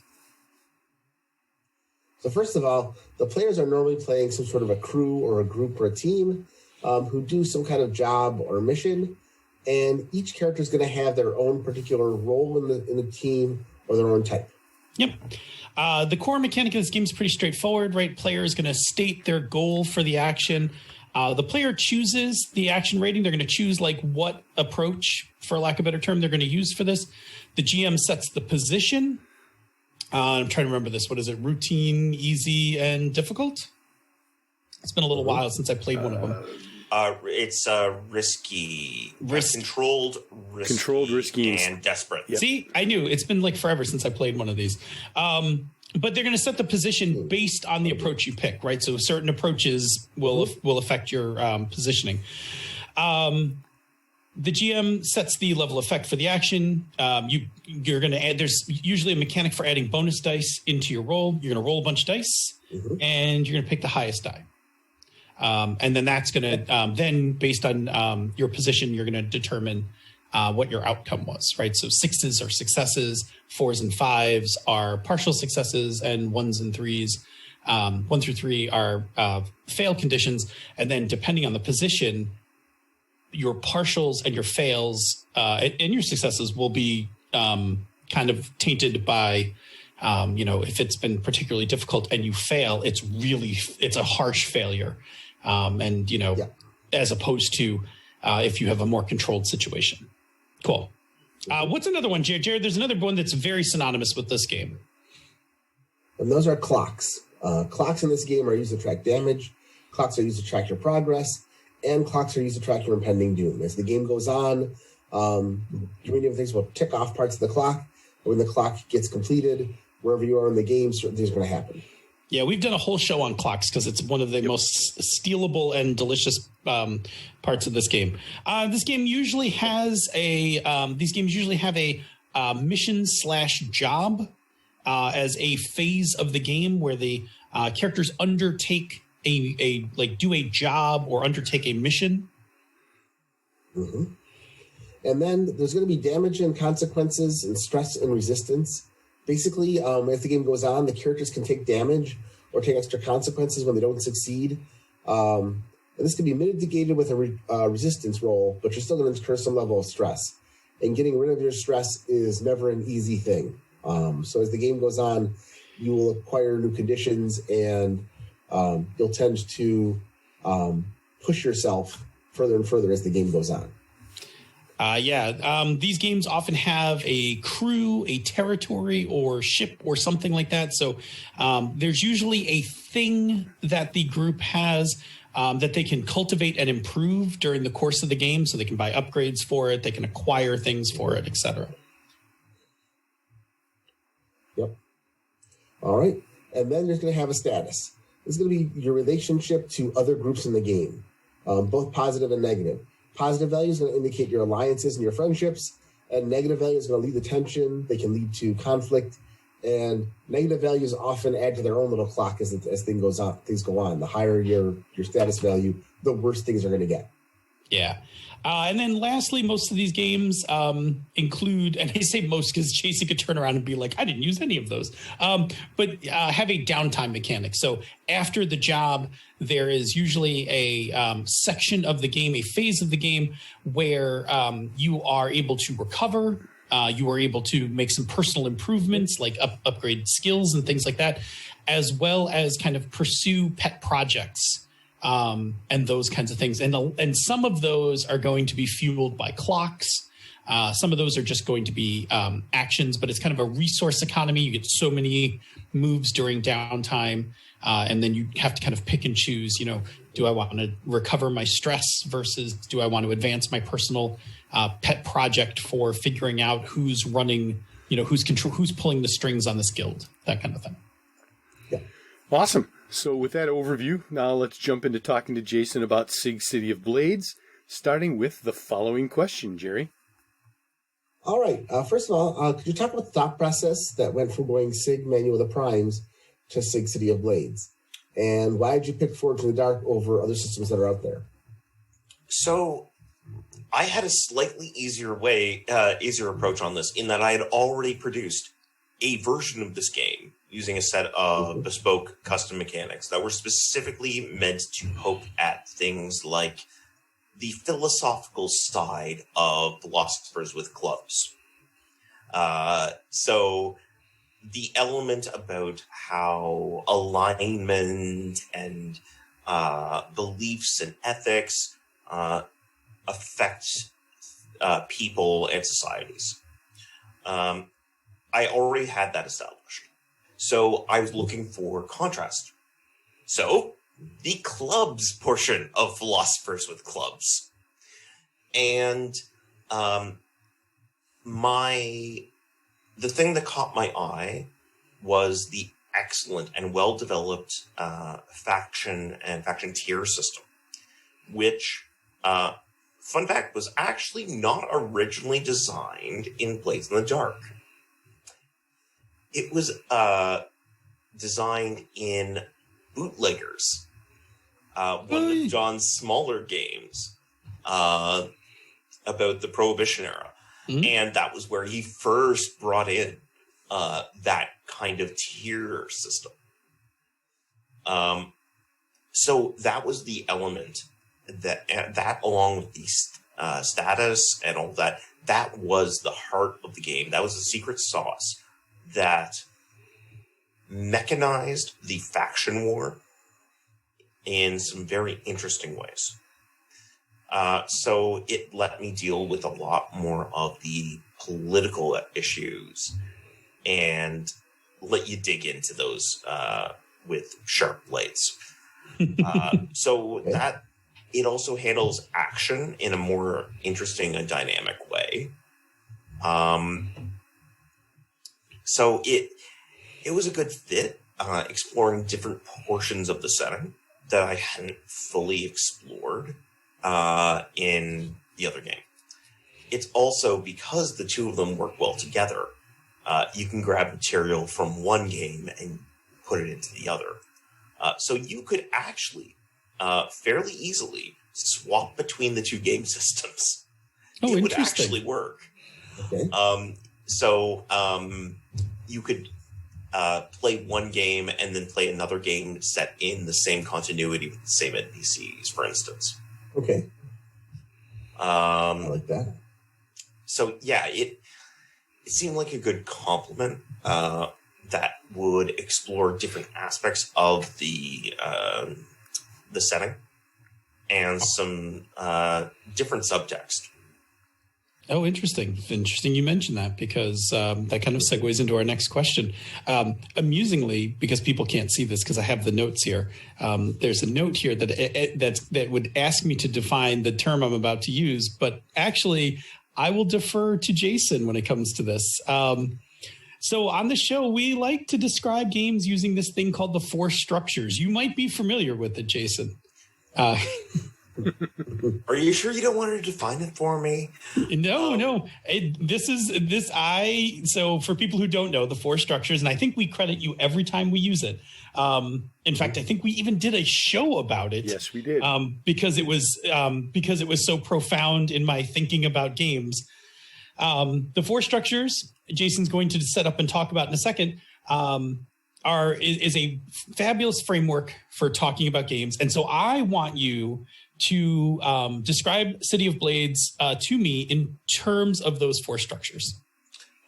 So first of all, the players are normally playing some sort of a crew or a group or a team who do some kind of job or mission, and each character is going to have their own particular role in the team or their own type. Yep. The core mechanic of this game is pretty straightforward, right? Player is going to state their goal for the action. The player chooses the action rating. They're going to choose like what approach, for lack of a better term, they're going to use for this. The GM sets the position. I'm trying to remember this. What is it? Routine, easy, and difficult? It's been a little while since I played one of them. It's risky, controlled, risky, and desperate. Yep. See, I knew it's been like forever since I played one of these. But they're going to set the position based on the approach you pick, right? So certain approaches will affect your positioning. The GM sets the level effect for the action. You're going to add. There's usually a mechanic for adding bonus dice into your roll. You're going to roll a bunch of dice, and you're going to pick the highest die. And then that's going to then, based on your position, you're going to determine what your outcome was, right? So 6s are successes, 4s and 5s are partial successes, and 1s and 3s, 1 through 3 are fail conditions. And then depending on the position, your partials and your fails and your successes will be kind of tainted by, if it's been particularly difficult and you fail, it's a harsh failure. As opposed to if you have a more controlled situation. Cool. What's another one, Jared? There's another one that's very synonymous with this game. And those are clocks. Clocks in this game are used to track damage. Clocks are used to track your progress. And clocks are used to track your impending doom. As the game goes on, many of things will tick off parts of the clock. When the clock gets completed, wherever you are in the game, certain things are going to happen. Yeah, we've done a whole show on clocks because it's one of the most stealable and delicious parts of this game. This game usually has these games usually have a mission/job as a phase of the game where the characters undertake do a job or undertake a mission. Mm-hmm. And then there's going to be damage and consequences and stress and resistance. Basically, as the game goes on, the characters can take damage or take extra consequences when they don't succeed. And this can be mitigated with a resistance roll, but you're still going to incur some level of stress. And getting rid of your stress is never an easy thing. So as the game goes on, you will acquire new conditions and you'll tend to push yourself further and further as the game goes on. These games often have a crew, a territory, or ship, or something like that. So there's usually a thing that the group has that they can cultivate and improve during the course of the game. So they can buy upgrades for it, they can acquire things for it, etc. Yep. All right. And then you're going to have a status. It's going to be your relationship to other groups in the game, both positive and negative. Positive value is going to indicate your alliances and your friendships, and negative value is going to lead to tension. They can lead to conflict, and negative values often add to their own little clock as things go on. The higher your status value, the worse things are going to get. Yeah. And then lastly, most of these games include, and I say most because Jason could turn around and be like, I didn't use any of those, but have a downtime mechanic. So after the job, there is usually a section of the game, a phase of the game where you are able to recover. You are able to make some personal improvements like upgrade skills and things like that, as well as kind of pursue pet projects. And those kinds of things. And some of those are going to be fueled by clocks. Some of those are just going to be actions, but it's kind of a resource economy. You get so many moves during downtime, and then you have to kind of pick and choose, do I want to recover my stress versus do I want to advance my personal pet project for figuring out who's running, who's pulling the strings on this guild, that kind of thing. Yeah. Awesome. So with that overview, now let's jump into talking to Jason about SIG City of Blades, starting with the following question, Jerry. All right. First of all, could you talk about the thought process that went from going SIG Manual of the Primes to SIG City of Blades? And why did you pick Forge in the Dark over other systems that are out there? So I had a slightly easier approach on this in that I had already produced a version of this game using a set of bespoke custom mechanics that were specifically meant to poke at things like the philosophical side of philosophers with clubs. So the element about how alignment and beliefs and ethics affect people and societies. I already had that established. So I was looking for contrast. So the clubs portion of Philosophers with Clubs. And the thing that caught my eye was the excellent and well-developed faction and faction tier system, which, fun fact, was actually not originally designed in Blades in the Dark. It was designed in Bootleggers, one of John's smaller games about the Prohibition era. Mm-hmm. And that was where he first brought in that kind of tier system. So that was the element that along with the status and all that was the heart of the game. That was the secret sauce that mechanized the faction war in some very interesting ways. So it let me deal with a lot more of the political issues and let you dig into those with sharp blades. So that it also handles action in a more interesting and dynamic way. So it was a good fit, exploring different portions of the setting that I hadn't fully explored in the other game. It's also because the two of them work well together. You can grab material from one game and put it into the other. So you could actually fairly easily swap between the two game systems. It would actually work. Okay. You could play one game and then play another game set in the same continuity with the same NPCs, for instance. Okay. I like that. So yeah, it seemed like a good complement that would explore different aspects of the setting and some different subtext. Oh, interesting. Interesting you mentioned that because that kind of segues into our next question. Amusingly, because people can't see this because I have the notes here, there's a note here that would ask me to define the term I'm about to use, but actually I will defer to Jason when it comes to this. So on the show, we like to describe games using this thing called the four structures. You might be familiar with it, Jason. Are you sure you don't want to define it for me? No. So for people who don't know, the four structures, and I think we credit you every time we use it. In fact, I think we even did a show about it. Yes, we did. Because it was so profound in my thinking about games. The four structures Jason's going to set up and talk about in a second is a fabulous framework for talking about games. And so I want you to describe City of Blades to me in terms of those four structures.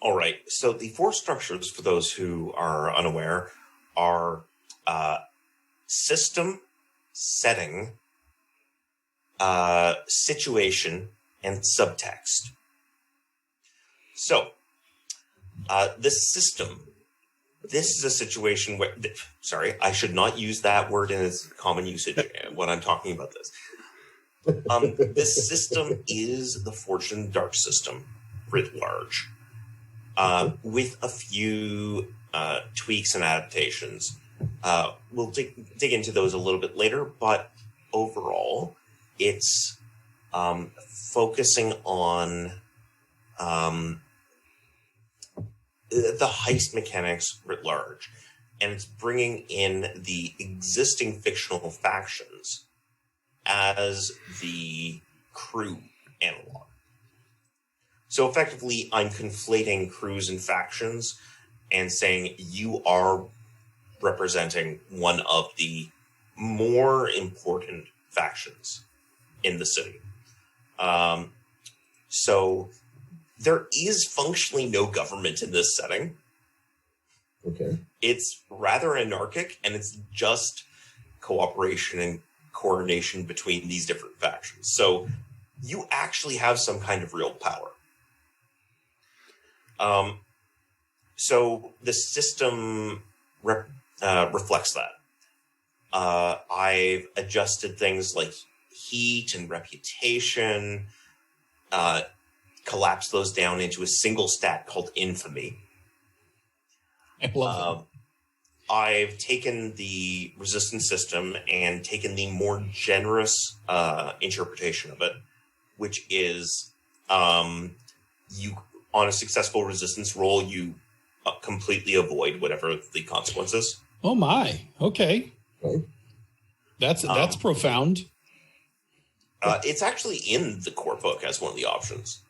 All right. So the four structures, for those who are unaware, are system, setting, situation, and subtext. So, this system, this is a situation where, sorry, I should not use that word in its common usage when I'm talking about this. This system is the Fortune Dark system, writ large, with a few tweaks and adaptations. We'll dig into those a little bit later, but overall, it's focusing on the heist mechanics writ large, and it's bringing in the existing fictional factions as the crew analog. So effectively, I'm conflating crews and factions and saying you are representing one of the more important factions in the city. So there is functionally no government in this setting. Okay. It's rather anarchic, and it's just cooperation and coordination between these different factions. So you actually have some kind of real power. So the system reflects that. I've adjusted things like heat and reputation, collapsed those down into a single stat called infamy. I love it. I've taken the resistance system and taken the more generous interpretation of it, which is you, on a successful resistance roll, you completely avoid whatever the consequences. Oh my. Okay. Okay. That's profound. It's actually in the core book as one of the options.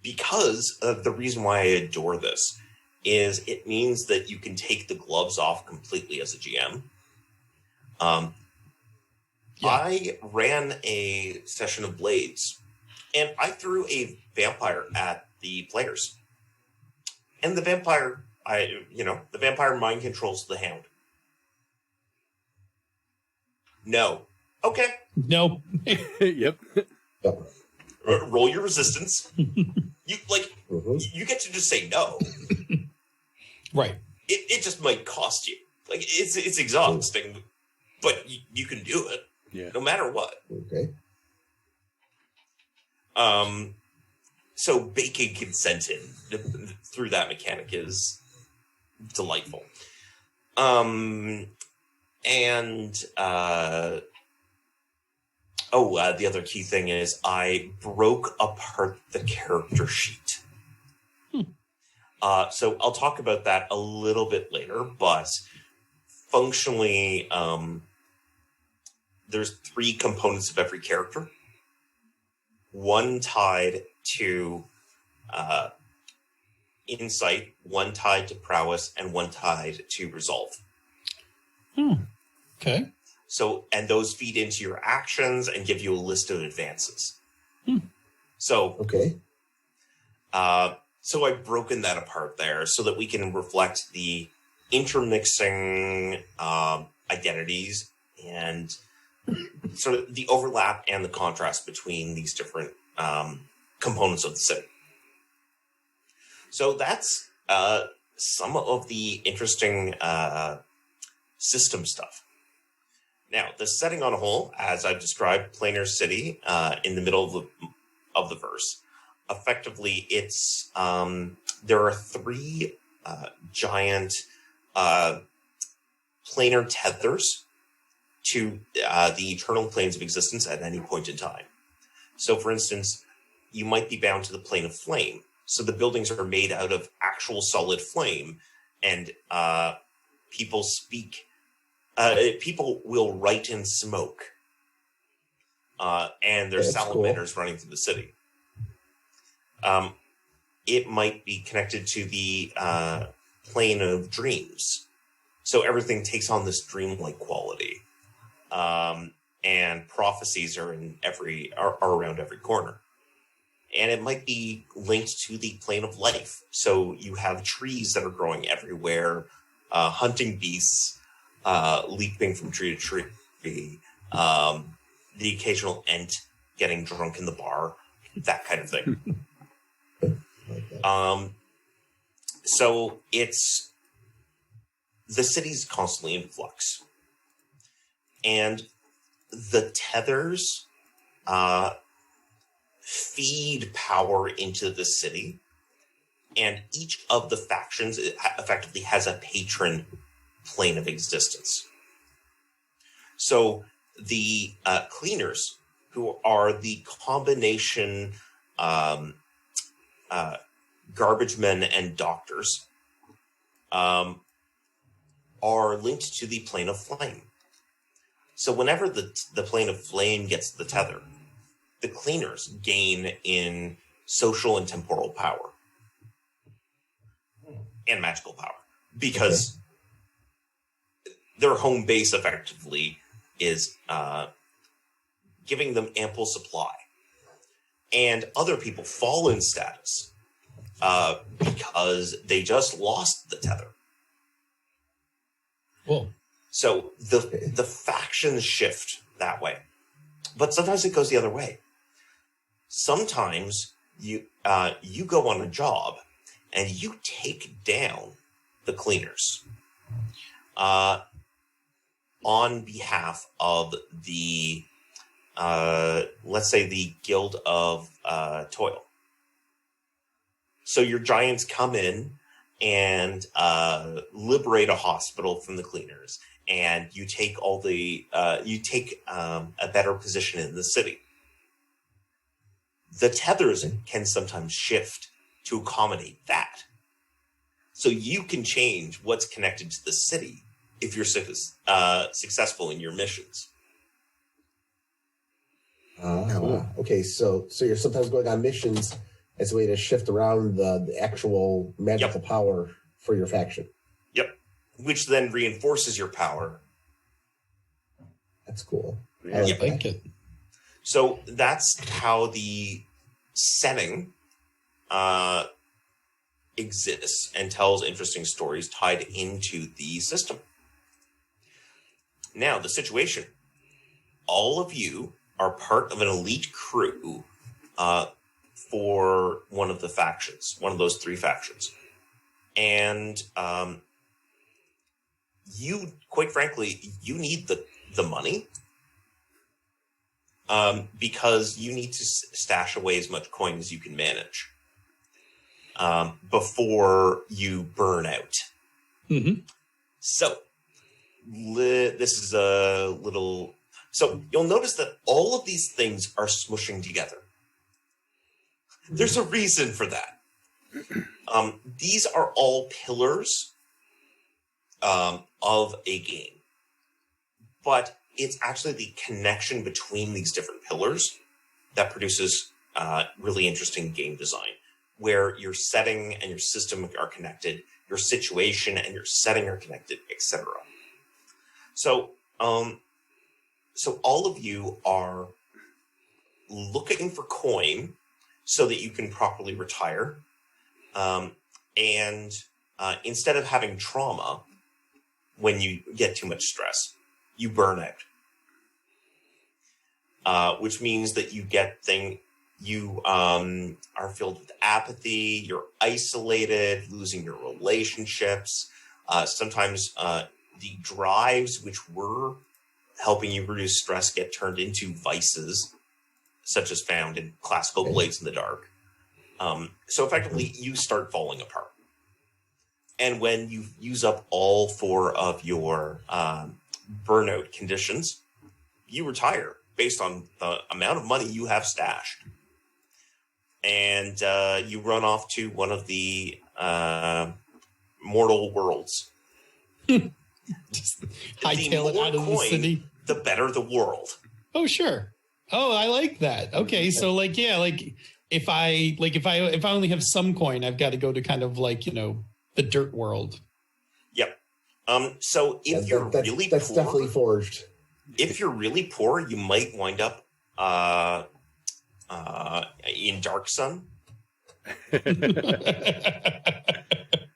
Because the reason why I adore this is it means that you can take the gloves off completely as a GM. I ran a session of Blades, and I threw a vampire at the players. And the vampire, the vampire mind controls the hound. No. Okay. No. Yep. Roll your resistance. You get to just say no. Right. It just might cost you. Like it's exhausting, but you can do it. Yeah. No matter what. Okay. So baking consent in through that mechanic is delightful. The other key thing is I broke apart the character sheet. So I'll talk about that a little bit later, but functionally, there's 3 components of every character. One tied to insight, one tied to prowess, and one tied to resolve. Okay. So, and those feed into your actions and give you a list of advances. So, okay. So I've broken that apart there so that we can reflect the intermixing identities and sort of the overlap and the contrast between these different components of the city. So that's some of the interesting system stuff. Now, the setting on a whole, as I've described, planar city in the middle of the verse. Effectively, it's there are 3 giant planar tethers to the eternal planes of existence at any point in time. So, for instance, you might be bound to the plane of flame. So the buildings are made out of actual solid flame, and people speak. People will write in smoke, and there's salamanders running through the city. It might be connected to the plane of dreams, so everything takes on this dreamlike quality, and prophecies are are around every corner. And it might be linked to the plane of life, so you have trees that are growing everywhere, hunting beasts. Leaping from tree to tree, the occasional ent getting drunk in the bar, that kind of thing. like that. So it's the city's constantly in flux, and the tethers feed power into the city, and each of the factions effectively has a patron plane of existence. So the cleaners, who are the combination garbage men and doctors, are linked to the plane of flame. So whenever the plane of flame gets the tether, the cleaners gain in social and temporal power and magical power, because their home base effectively is giving them ample supply. And other people fall in status because they just lost the tether. Cool. So the factions shift that way, but sometimes it goes the other way. Sometimes you go on a job and you take down the cleaners on behalf of the let's say the Guild of Toil. So your giants come in and liberate a hospital from the cleaners, and you take all the a better position in the city. The tethers can sometimes shift to accommodate that, so you can change what's connected to the city if you're successful in your missions. Okay, so you're sometimes going on missions as a way to shift around the actual magical power for your faction. Yep. Which then reinforces your power. That's cool. I like it. So that's how the setting exists and tells interesting stories tied into the system. Now, the situation. All of you are part of an elite crew for one of the factions, one of those three factions. And you, quite frankly, you need the money because you need to stash away as much coin as you can manage before you burn out. Mm-hmm. So this is a little... So you'll notice that all of these things are smushing together. There's a reason for that. These are all pillars of a game. But it's actually the connection between these different pillars that produces really interesting game design, where your setting and your system are connected, your situation and your setting are connected, etc. So all of you are looking for coin so that you can properly retire. And instead of having trauma when you get too much stress, you burn out. Which means that you are filled with apathy, you're isolated, losing your relationships. Sometimes the drives which were helping you reduce stress get turned into vices, such as found in classical Blades in the Dark. So effectively, you start falling apart. And when you use up all 4 of your burnout conditions, you retire based on the amount of money you have stashed. And you run off to one of the mortal worlds. Hightail it out of the city. The better the world. Oh, sure. Oh, I like that. Okay, so if I only have some coin, I've got to go to kind of the dirt world. Yep. So if you're really poor, that's definitely forged. If you're really poor, you might wind up in Dark Sun.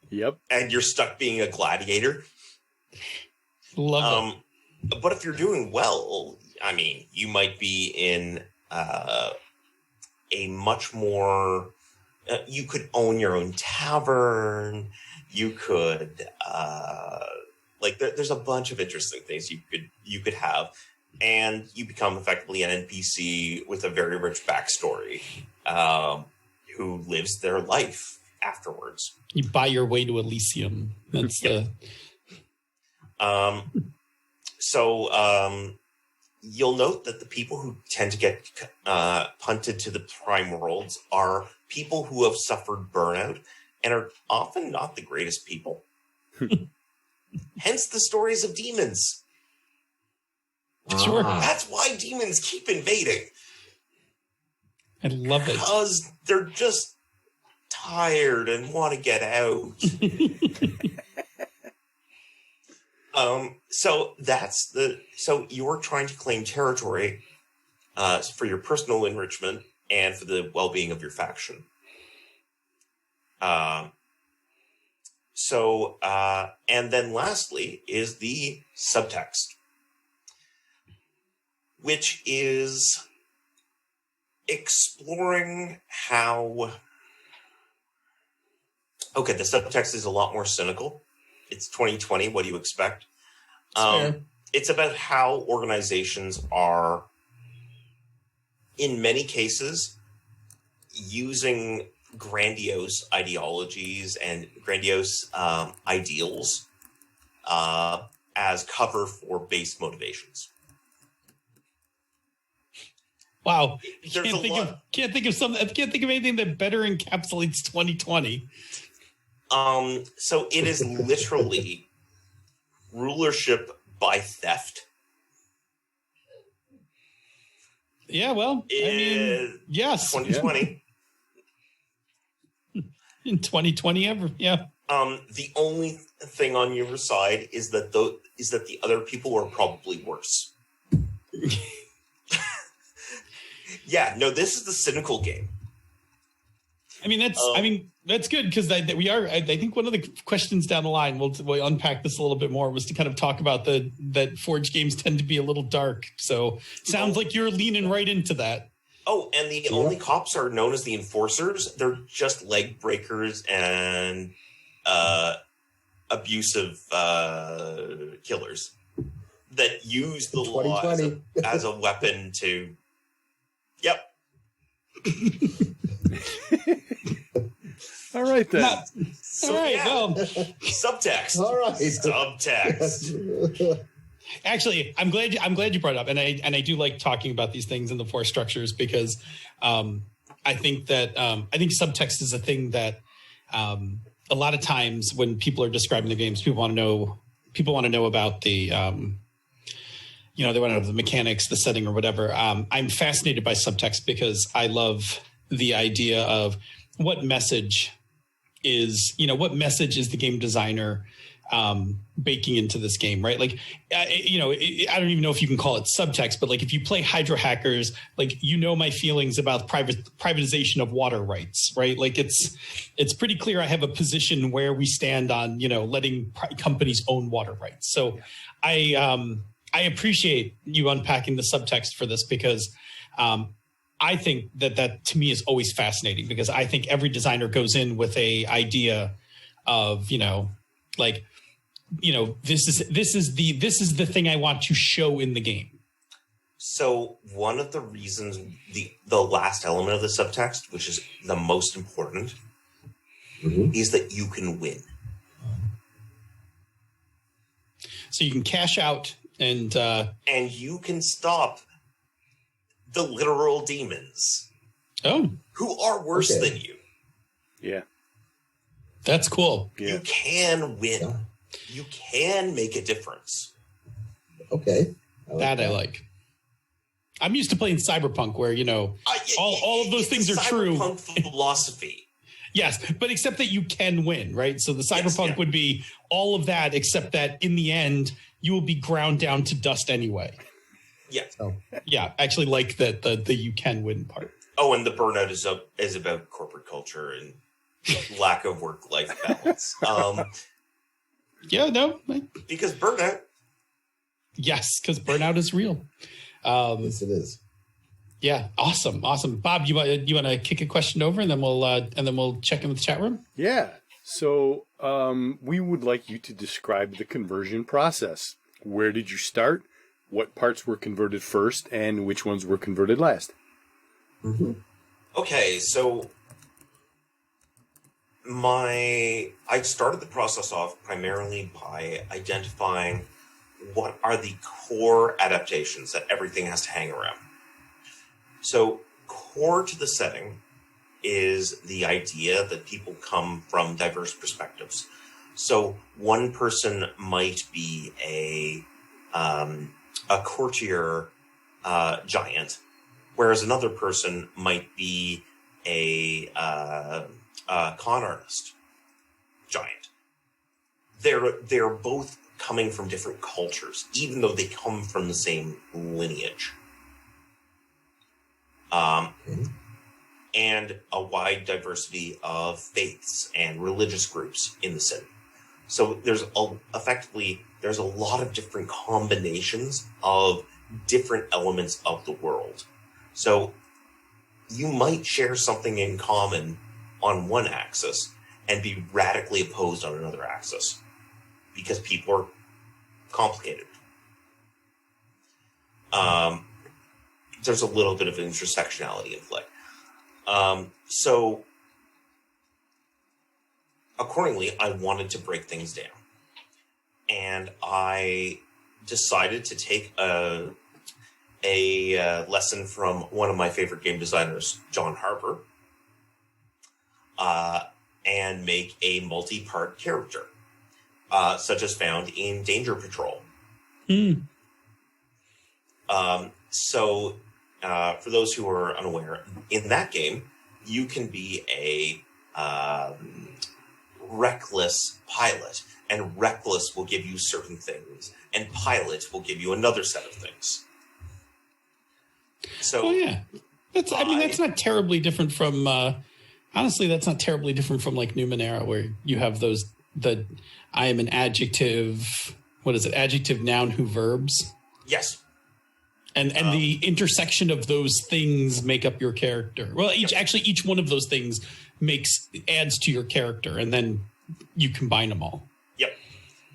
Yep. And you're stuck being a gladiator. Love it. But if you're doing well, I mean, you might be in a much more you could own your own tavern. You could there's a bunch of interesting things you could have, and you become effectively an NPC with a very rich backstory, who lives their life afterwards. You buy your way to Elysium. That's you'll note that the people who tend to get punted to the prime worlds are people who have suffered burnout and are often not the greatest people. Hence the stories of demons. Sure. That's why demons keep invading. I love it. Because they're just tired and want to get out. So you're trying to claim territory for your personal enrichment and for the well-being of your faction. And then lastly is the subtext, which is exploring how... Okay, the subtext is a lot more cynical. It's 2020. What do you expect? It's about how organizations are, in many cases, using grandiose ideologies and grandiose ideals as cover for base motivations. Wow. Can't think of anything that better encapsulates 2020. So it is literally rulership by theft. Yeah, well, yes. 2020. Yeah. In 2020 yeah. The only thing on your side is that the other people are probably worse. Yeah, no, this is the cynical game. That's good, because I think one of the questions down the line, we'll unpack this a little bit more, was to kind of talk about that Forge games tend to be a little dark. So sounds like you're leaning right into that. Oh, and the only cops are known as the enforcers. They're just leg breakers and abusive killers that use the law as a weapon to... Yep. All right, then. Subtext. All right. Subtext. Actually, I'm glad you brought it up, and I do like talking about these things in the force structures, because I think subtext is a thing that a lot of times when people are describing the games, people want to know about the they want to know the mechanics, the setting, or whatever. I'm fascinated by subtext because I love the idea of what message is the game designer baking into this game, right? Like, I don't even know if you can call it subtext, but like if you play Hydro Hackers, like, my feelings about privatization of water rights, right? Like it's pretty clear I have a position where we stand on, letting companies own water rights. So I appreciate you unpacking the subtext for this, because I think that to me is always fascinating, because I think every designer goes in with a idea of, this is the thing I want to show in the game. So one of the reasons, the last element of the subtext, which is the most important, is that you can win. So you can cash out and you can stop the literal demons. Oh. Who are worse than you. Yeah. That's cool. Yeah. You can win. Yeah. You can make a difference. Okay. I like. I'm used to playing Cyberpunk where, all of those things are true. Cyberpunk philosophy. Yes, but except that you can win, right? So the Cyberpunk would be all of that, except that in the end, you will be ground down to dust anyway. Yeah. Oh. Yeah, I actually like the you can win part. Oh, and the burnout is about corporate culture and lack of work-life balance. Because burnout. Yes, because burnout is real. Yes, it is. Yeah, awesome. Bob, you want to kick a question over, and then we'll check in with the chat room. Yeah. So we would like you to describe the conversion process. Where did you start? What parts were converted first, and which ones were converted last? Mm-hmm. Okay, so I started the process off primarily by identifying what are the core adaptations that everything has to hang around. So core to the setting is the idea that people come from diverse perspectives. So one person might be a courtier giant, whereas another person might be a con artist giant. They're both coming from different cultures, even though they come from the same lineage. And a wide diversity of faiths and religious groups in the city. So there's a lot of different combinations of different elements of the world. So you might share something in common on one axis and be radically opposed on another axis because people are complicated. There's a little bit of intersectionality in play. So accordingly, I wanted to break things down. And I decided to take a lesson from one of my favorite game designers, John Harper, and make a multi-part character, such as found in Danger Patrol. So for those who are unaware, in that game, you can be a reckless pilot, and reckless will give you certain things, and pilot will give you another set of things. So, that's not terribly different from. Honestly, that's not terribly different from like Numenera, where you have the I am an adjective. What is it? Adjective, noun, who, verbs. Yes. And the intersection of those things make up your character. Well, each one of those things adds to your character, and then you combine them all. Yep.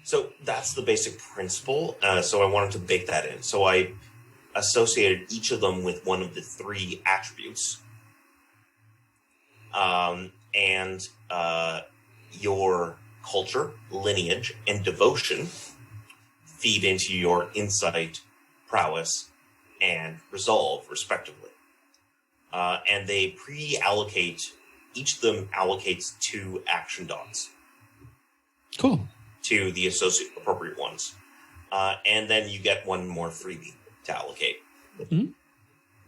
So that's the basic principle. So I wanted to bake that in. So I associated each of them with one of the three attributes. And your culture, lineage, and devotion feed into your insight, prowess, and resolve, respectively. And they pre-allocate, each of them allocates 2 action dots. Cool. To the appropriate ones. And then you get one more freebie to allocate. Mm-hmm.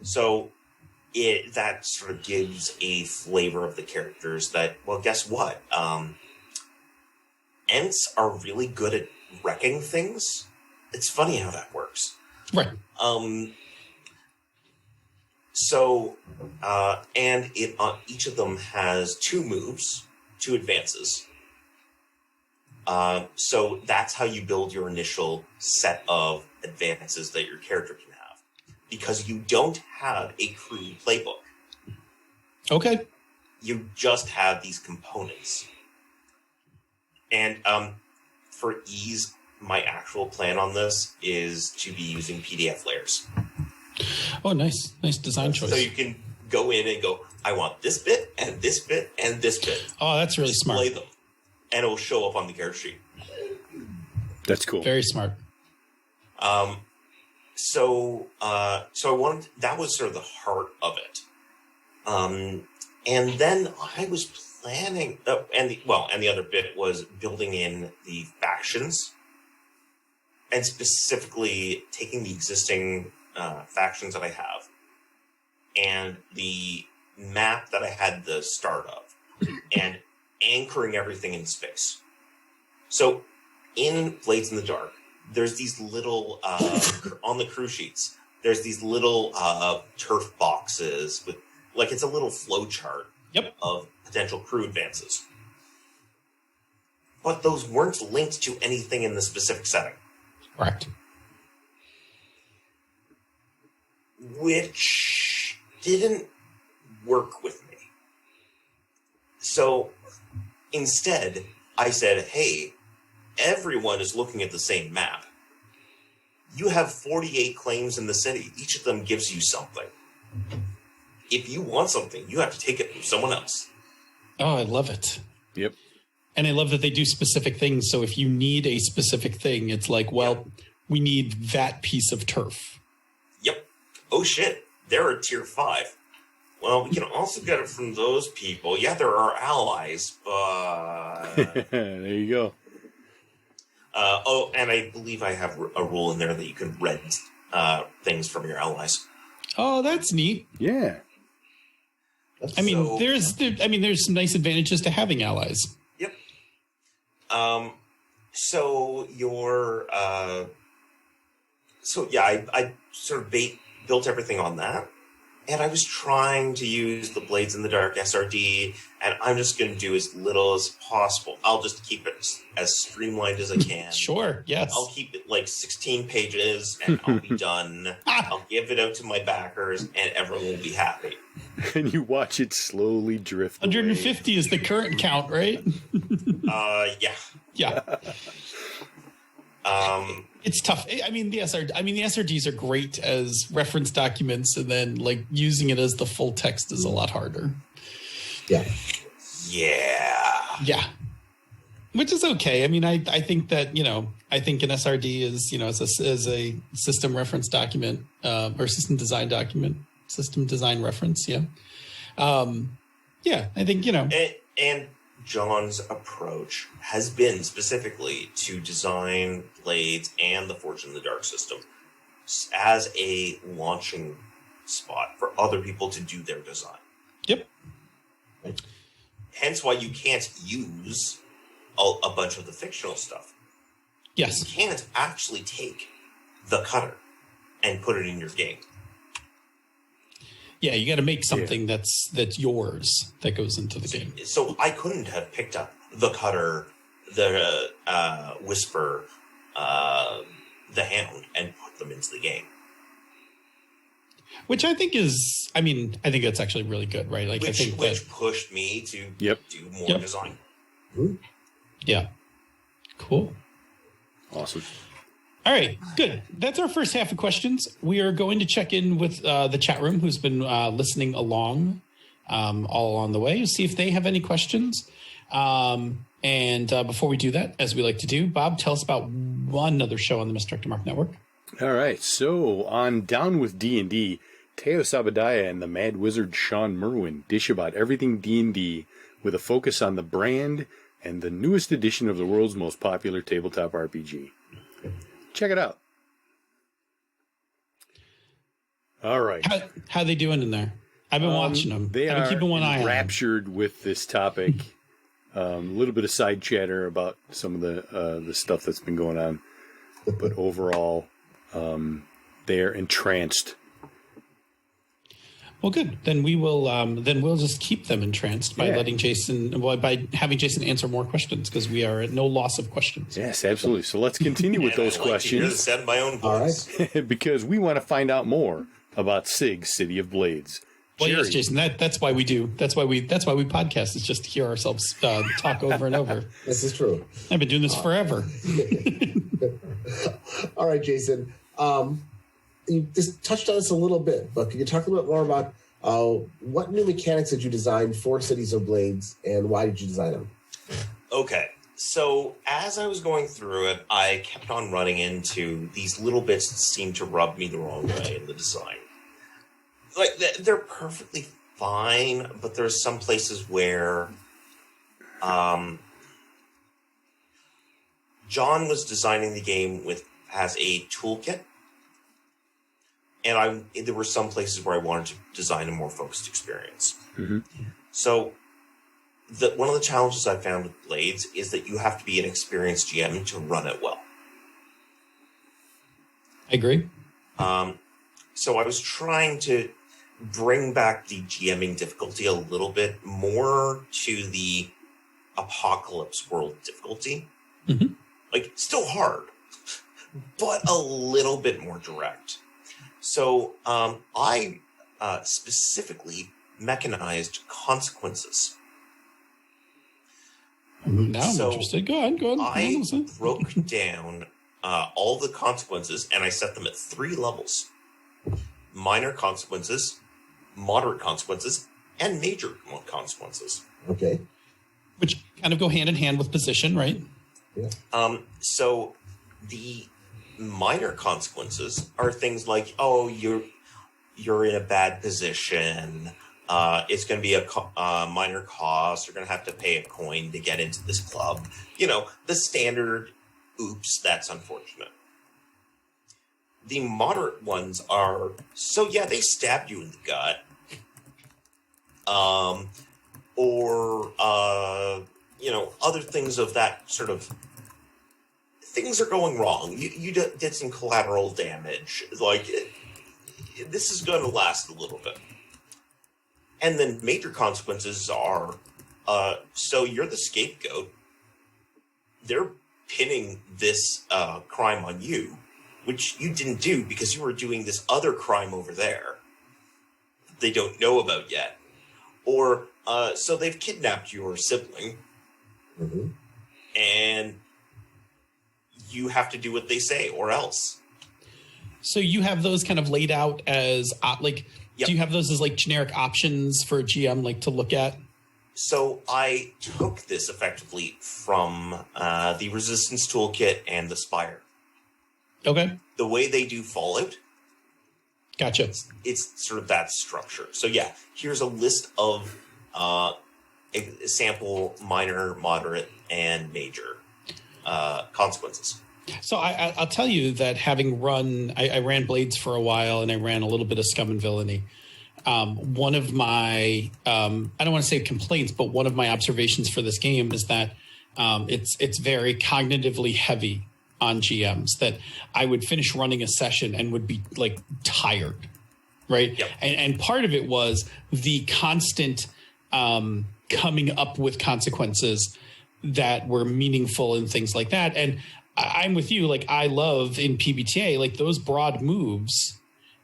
So that sort of gives a flavor of the characters that, well, guess what? Ents are really good at wrecking things. It's funny how that works. Right. And each of them has 2 moves, 2 advances. So that's how you build your initial set of advances that your character can have. Because you don't have a crew playbook. Okay. You just have these components. And for ease, my actual plan on this is to be using PDF layers. Oh, nice. Nice design choice. So you can go in and go, I want this bit, and this bit, and this bit. Oh, that's really smart. Display them. And it will show up on the character sheet. That's cool. Very smart. So I wanted, that was sort of the heart of it. And then I was planning, and the other bit was building in the factions, and specifically taking the existing factions that I have and the map that I had the start of and anchoring everything in space. So in Blades in the Dark, there's these little, on the crew sheets, there's these little turf boxes with, like, it's a little flow chart of potential crew advances. But those weren't linked to anything in the specific setting. Correct. Which didn't work with me. So instead, I said, hey, everyone is looking at the same map. You have 48 claims in the city. Each of them gives you something. If you want something, you have to take it from someone else. Oh, I love it. Yep. And I love that they do specific things. So if you need a specific thing, it's like, well, we need that piece of turf. Yep. Oh, shit. They're a tier 5. Well, we can also get it from those people. Yeah, they're our allies, but... There you go. And I believe I have a rule in there that you can rent things from your allies. Oh, that's neat. Yeah. I mean, there's some nice advantages to having allies. Yep. So your I sort of built everything on that, and I was trying to use the Blades in the Dark SRD, and I'm just going to do as little as possible. I'll just keep it as streamlined as I can. Sure. Yes. I'll keep it like 16 pages, and I'll be done. I'll give it out to my backers, and everyone will be happy. And you watch it slowly drift 150 away. is the current count, right? Yeah. Yeah. It's tough. I mean, the SRDs are great as reference documents, and then like using it as the full text is a lot harder. Yeah. Yeah. Which is okay. I mean, I think that, I think an SRD is, as a system reference document, or system design document, system design reference. Yeah. I think, And John's approach has been specifically to design Blades and the Forge in the Dark system as a launching spot for other people to do their design. Yep. Hence why you can't use a bunch of the fictional stuff. Yes. You can't actually take the cutter and put it in your game. Yeah, you got to make something that's yours that goes into the game. So I couldn't have picked up the cutter, the whisper, the hound, and put them into the game. Which I think is, I think that's actually really good, right? Like, Which pushed me to do more design. Yeah. Cool. Awesome. All right, good. That's our first half of questions. We are going to check in with the chat room, who's been listening along all along the way, see if they have any questions. And before we do that, as we like to do, Bob, tell us about one other show on the Misdirected Mark Network. All right, so on Down with D&D, Teo Sabadaya and the Mad Wizard Sean Merwin dish about everything D&D with a focus on the brand and the newest edition of the world's most popular tabletop RPG. Check it out. All right. How they doing in there? I've been watching them. I've been keeping one eye on them. Raptured with this topic. A little bit of side chatter about some of the stuff that's been going on, but overall, they're entranced. Well, good. Then we will. Then we'll just keep them entranced by having Jason answer more questions, because we are at no loss of questions. Yes, absolutely. So let's continue with those questions. To hear my own voice. All right. Because we want to find out more about SIG, City of Blades. Well, Jerry. yes, Jason. That's why we do. That's why we podcast. Is just to hear ourselves talk over and over. This is true. I've been doing this forever. All right, Jason. You just touched on this a little bit, but can you talk a little bit more about what new mechanics did you design for Cities of Blades, and why did you design them? Okay, so as I was going through it, I kept on running into these little bits that seemed to rub me the wrong way in the design. Like, they're perfectly fine, but there's some places where John was designing the game as a toolkit. And there were some places where I wanted to design a more focused experience. Mm-hmm. So one of the challenges I found with Blades is that you have to be an experienced GM to run it well. I agree. So I was trying to bring back the GMing difficulty a little bit more to the apocalypse world difficulty. Mm-hmm. Like, still hard, but a little bit more direct. So I specifically mechanized consequences. Now I'm So interested. Go on. I broke down all the consequences, and I set them at 3 levels: minor consequences, moderate consequences, and major consequences. Okay. Which kind of go hand in hand with position, right? Yeah. So the minor consequences are things like, oh, you're in a bad position. It's going to be a minor cost. You're going to have to pay a coin to get into this club. You know, the standard, oops, that's unfortunate. The moderate ones are, so yeah, they stabbed you in the gut. Or other things of that sort of, things are going wrong. You did some collateral damage. Like, this is going to last a little bit. And then major consequences are, so you're the scapegoat. They're pinning this crime on you, which you didn't do because you were doing this other crime over there that they don't know about yet. Or, so they've kidnapped your sibling, and you have to do what they say or else. So you have those kind of laid out as, Yep. Do you have those as like generic options for a GM like to look at? So I took this effectively from the Resistance Toolkit and the Spire. Okay. The way they do Fallout, Gotcha. it's sort of that structure. So yeah, here's a list of sample minor, moderate, and major consequences. So I'll tell you that having run, I ran Blades for a while, and I ran a little bit of Scum and Villainy. One of my, I don't want to say complaints, but one of my observations for this game is that it's very cognitively heavy on GMs, that I would finish running a session and would be like tired, right? Yep. And part of it was the constant coming up with consequences that were meaningful and things like that. And I'm with you. Like, I love in PBTA, like those broad moves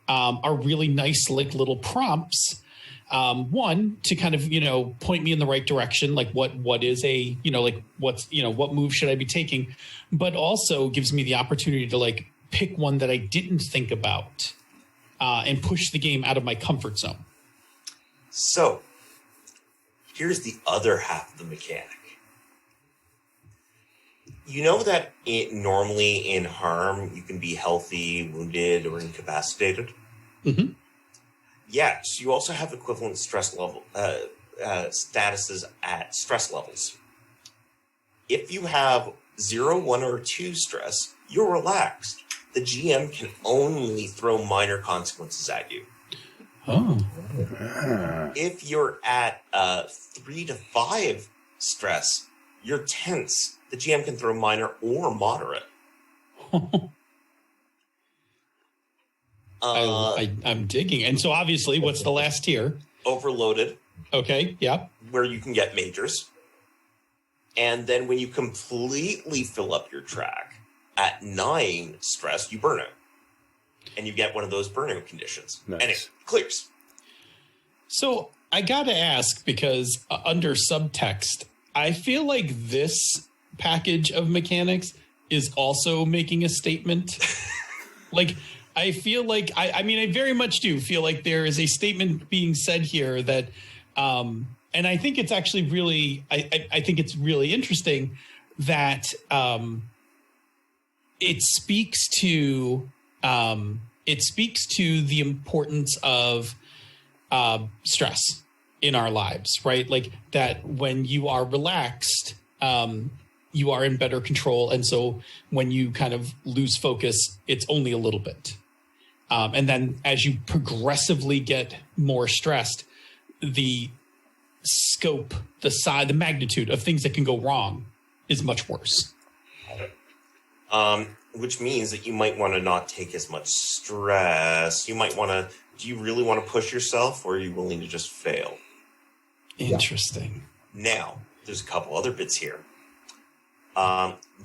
are really nice, like little prompts. One, to kind of, point me in the right direction. Like what is a, what move should I be taking? But also gives me the opportunity to like pick one that I didn't think about and push the game out of my comfort zone. So here's the other half of the mechanic. You know that normally in harm, you can be healthy, wounded, or incapacitated? Mm-hmm. Yes, you also have equivalent stress level statuses at stress levels. If you have 0, 1, or 2 stress, you're relaxed. The GM can only throw minor consequences at you. Oh. If you're at 3 to 5 stress, you're tense. The GM can throw minor or moderate. I'm digging. And so obviously, what's the last tier? Overloaded. Okay, yeah. Where you can get majors. And then when you completely fill up your track at 9 stress, you burn out. And you get one of those burnout conditions. Nice. And it clears. So I got to ask, because under subtext, I feel like this package of mechanics is also making a statement. Like, I feel like, I mean, I very much do feel like there is a statement being said here that, and I think it's actually really, I think it's really interesting that it speaks to the importance of stress in our lives, right? Like that when you are relaxed, you are in better control. And so when you kind of lose focus, it's only a little bit. And then as you progressively get more stressed, the scope, the size, the magnitude of things that can go wrong is much worse. Which means that you might want to not take as much stress. You might want to, do you really want to push yourself, or are you willing to just fail? Interesting. Now, there's a couple other bits here.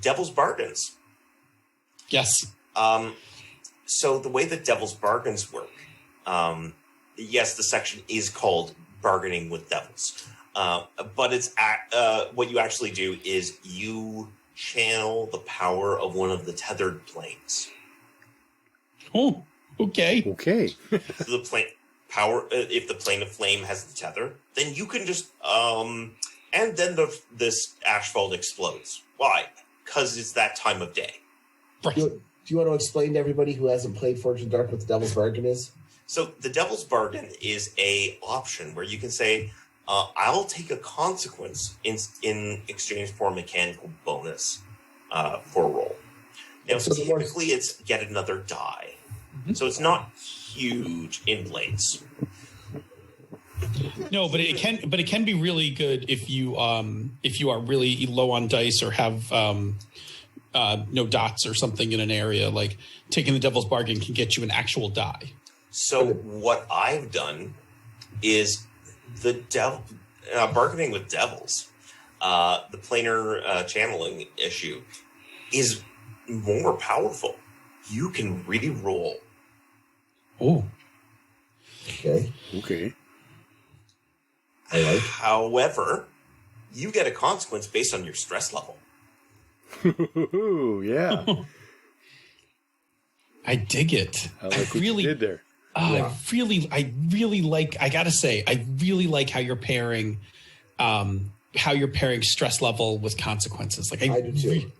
Devil's bargains. Yes. So the way that Devil's bargains work yes, the section is called Bargaining with Devils. But it's what you actually do is you channel the power of one of the tethered planes. Oh, okay. Okay. The plane power. If the plane of flame has the tether, then you can just and then this asphalt explodes. Why? Because it's that time of day. Right. Do you want to explain to everybody who hasn't played Forged in Dark what the Devil's Bargain is? So the Devil's Bargain is a option where you can say, I'll take a consequence in exchange for a mechanical bonus for a roll. Now, So typically it's get another die. Mm-hmm. So it's not huge in blades. No, but it can be really good if you are really low on dice or have no dots or something in an area. Like taking the Devil's Bargain can get you an actual die. So what I've done is bargaining with devils, the planar channeling issue is more powerful. You can re-roll. Oh, Okay. I like. However, you get a consequence based on your stress level. Yeah. I dig it. I like what you did there. Yeah. I really like. I gotta say, I really like how you're pairing, stress level with consequences. Like I do too.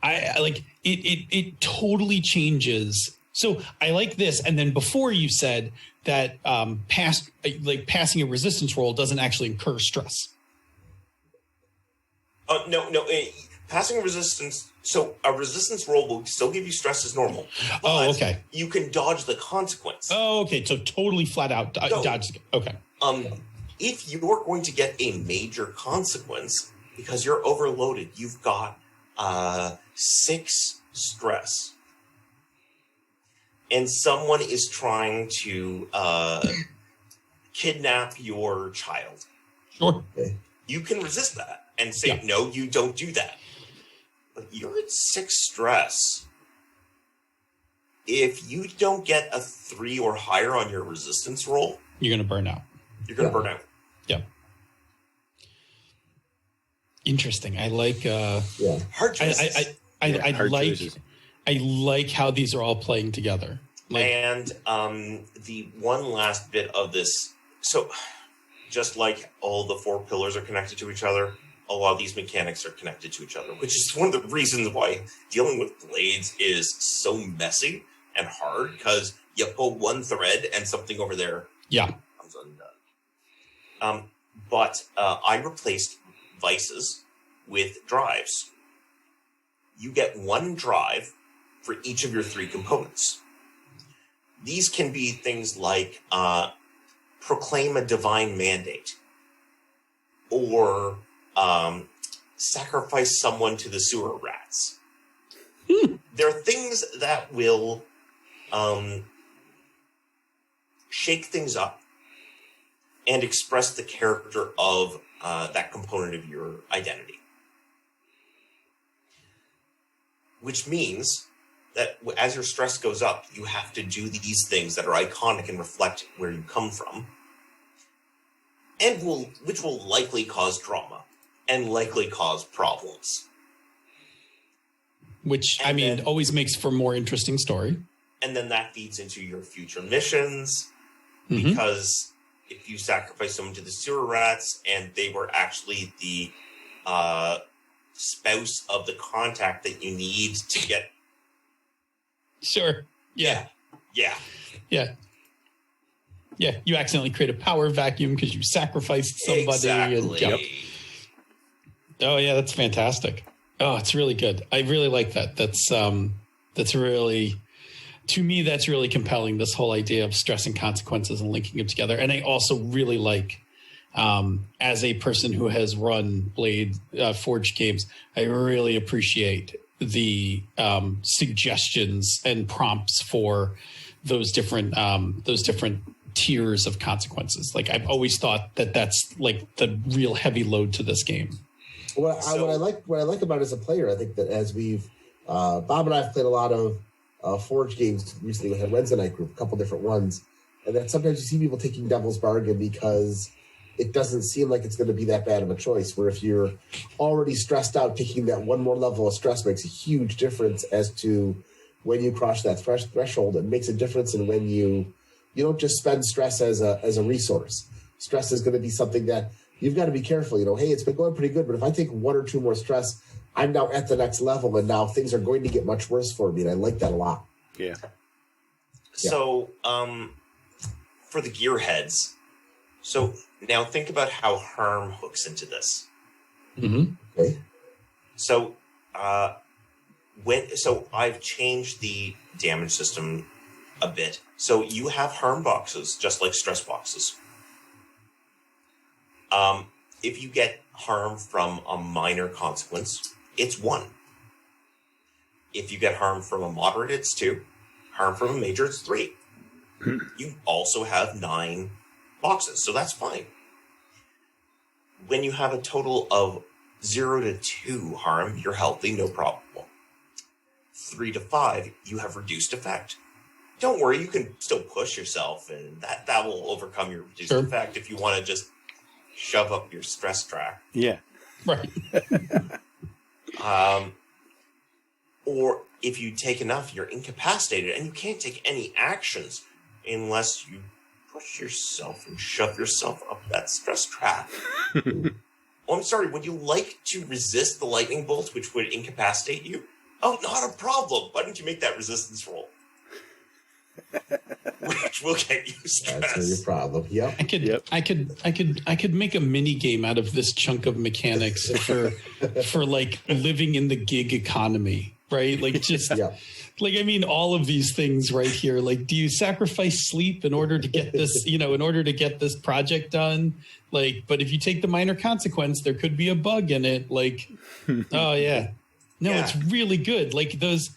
I like it. It totally changes. So I like this. And then before you said that passing a resistance roll doesn't actually incur stress. No. Passing a resistance. So a resistance roll will still give you stress as normal. Oh, okay. You can dodge the consequence. Oh, okay. So totally flat out dodge. Okay. If you're going to get a major consequence because you're overloaded, you've got 6 stress, and someone is trying to kidnap your child. Sure. You can resist that and say, no, you don't do that. But you're at 6 stress. If you don't get a 3 or higher on your resistance roll, you're going to burn out. You're going to burn out. Yeah. Interesting. I like. Hard choices. I like how these are all playing together. And the one last bit of this, so just like all the 4 pillars are connected to each other, a lot of these mechanics are connected to each other, which is one of the reasons why dealing with blades is so messy and hard, because you pull one thread and something over there comes undone. But I replaced vices with drives. You get 1 drive for each of your 3 components. These can be things like proclaim a divine mandate, or sacrifice someone to the sewer rats. There are things that will shake things up and express the character of that component of your identity. Which means that as your stress goes up, you have to do these things that are iconic and reflect where you come from, and which will likely cause drama and likely cause problems. Which, always makes for a more interesting story. And then that feeds into your future missions, because if you sacrifice someone to the sewer rats and they were actually the spouse of the contact that you need to get. Sure. Yeah. Yeah. You accidentally create a power vacuum because you sacrificed somebody. Exactly. Oh yeah, that's fantastic. Oh, it's really good. I really like that. That's really, to me, that's really compelling. This whole idea of stress and consequences and linking them together. And I also really like, as a person who has run Blade Forge games, I really appreciate the suggestions and prompts for those different tiers of consequences. Like I've always thought that that's like the real heavy load to this game. What I like about it as a player, I think that as we've Bob and I have played a lot of Forge games recently with our Wednesday night group, a couple different ones. And that sometimes you see people taking devil's bargain because it doesn't seem like it's going to be that bad of a choice, where if you're already stressed out, taking that one more level of stress makes a huge difference as to when you cross that threshold. It makes a difference in when you don't just spend stress as a resource. Stress is going to be something that you've got to be careful. Hey, it's been going pretty good, but if I take 1 or 2 more stress, I'm now at the next level, and now things are going to get much worse for me, and I like that a lot. Yeah. So, for the gearheads, so now think about how harm hooks into this. Mm-hmm. Okay. So, I've changed the damage system a bit. So you have harm boxes, just like stress boxes. If you get harm from a minor consequence, it's 1. If you get harm from a moderate, it's 2. Harm from a major, it's 3. You also have 9 boxes, so that's fine. When you have a total of 0 to 2 harm, you're healthy, no problem. 3 to 5, you have reduced effect. Don't worry, you can still push yourself, and that will overcome your reduced effect if you want to just shove up your stress track. Yeah. Right. Or if you take enough, you're incapacitated, and you can't take any actions unless you push yourself and shove yourself up that stress track. Oh, I'm sorry, would you like to resist the lightning bolt, which would incapacitate you? Oh, not a problem. Why don't you make that resistance roll? Which will get you stress. That's your problem. Yep. I could make a mini game out of this chunk of mechanics for like living in the gig economy, right? Like just like, I mean, all of these things right here. Like, do you sacrifice sleep in order to get this, in order to get this project done? Like, but if you take the minor consequence, there could be a bug in it. Like, oh yeah. No, it's really good. Like those,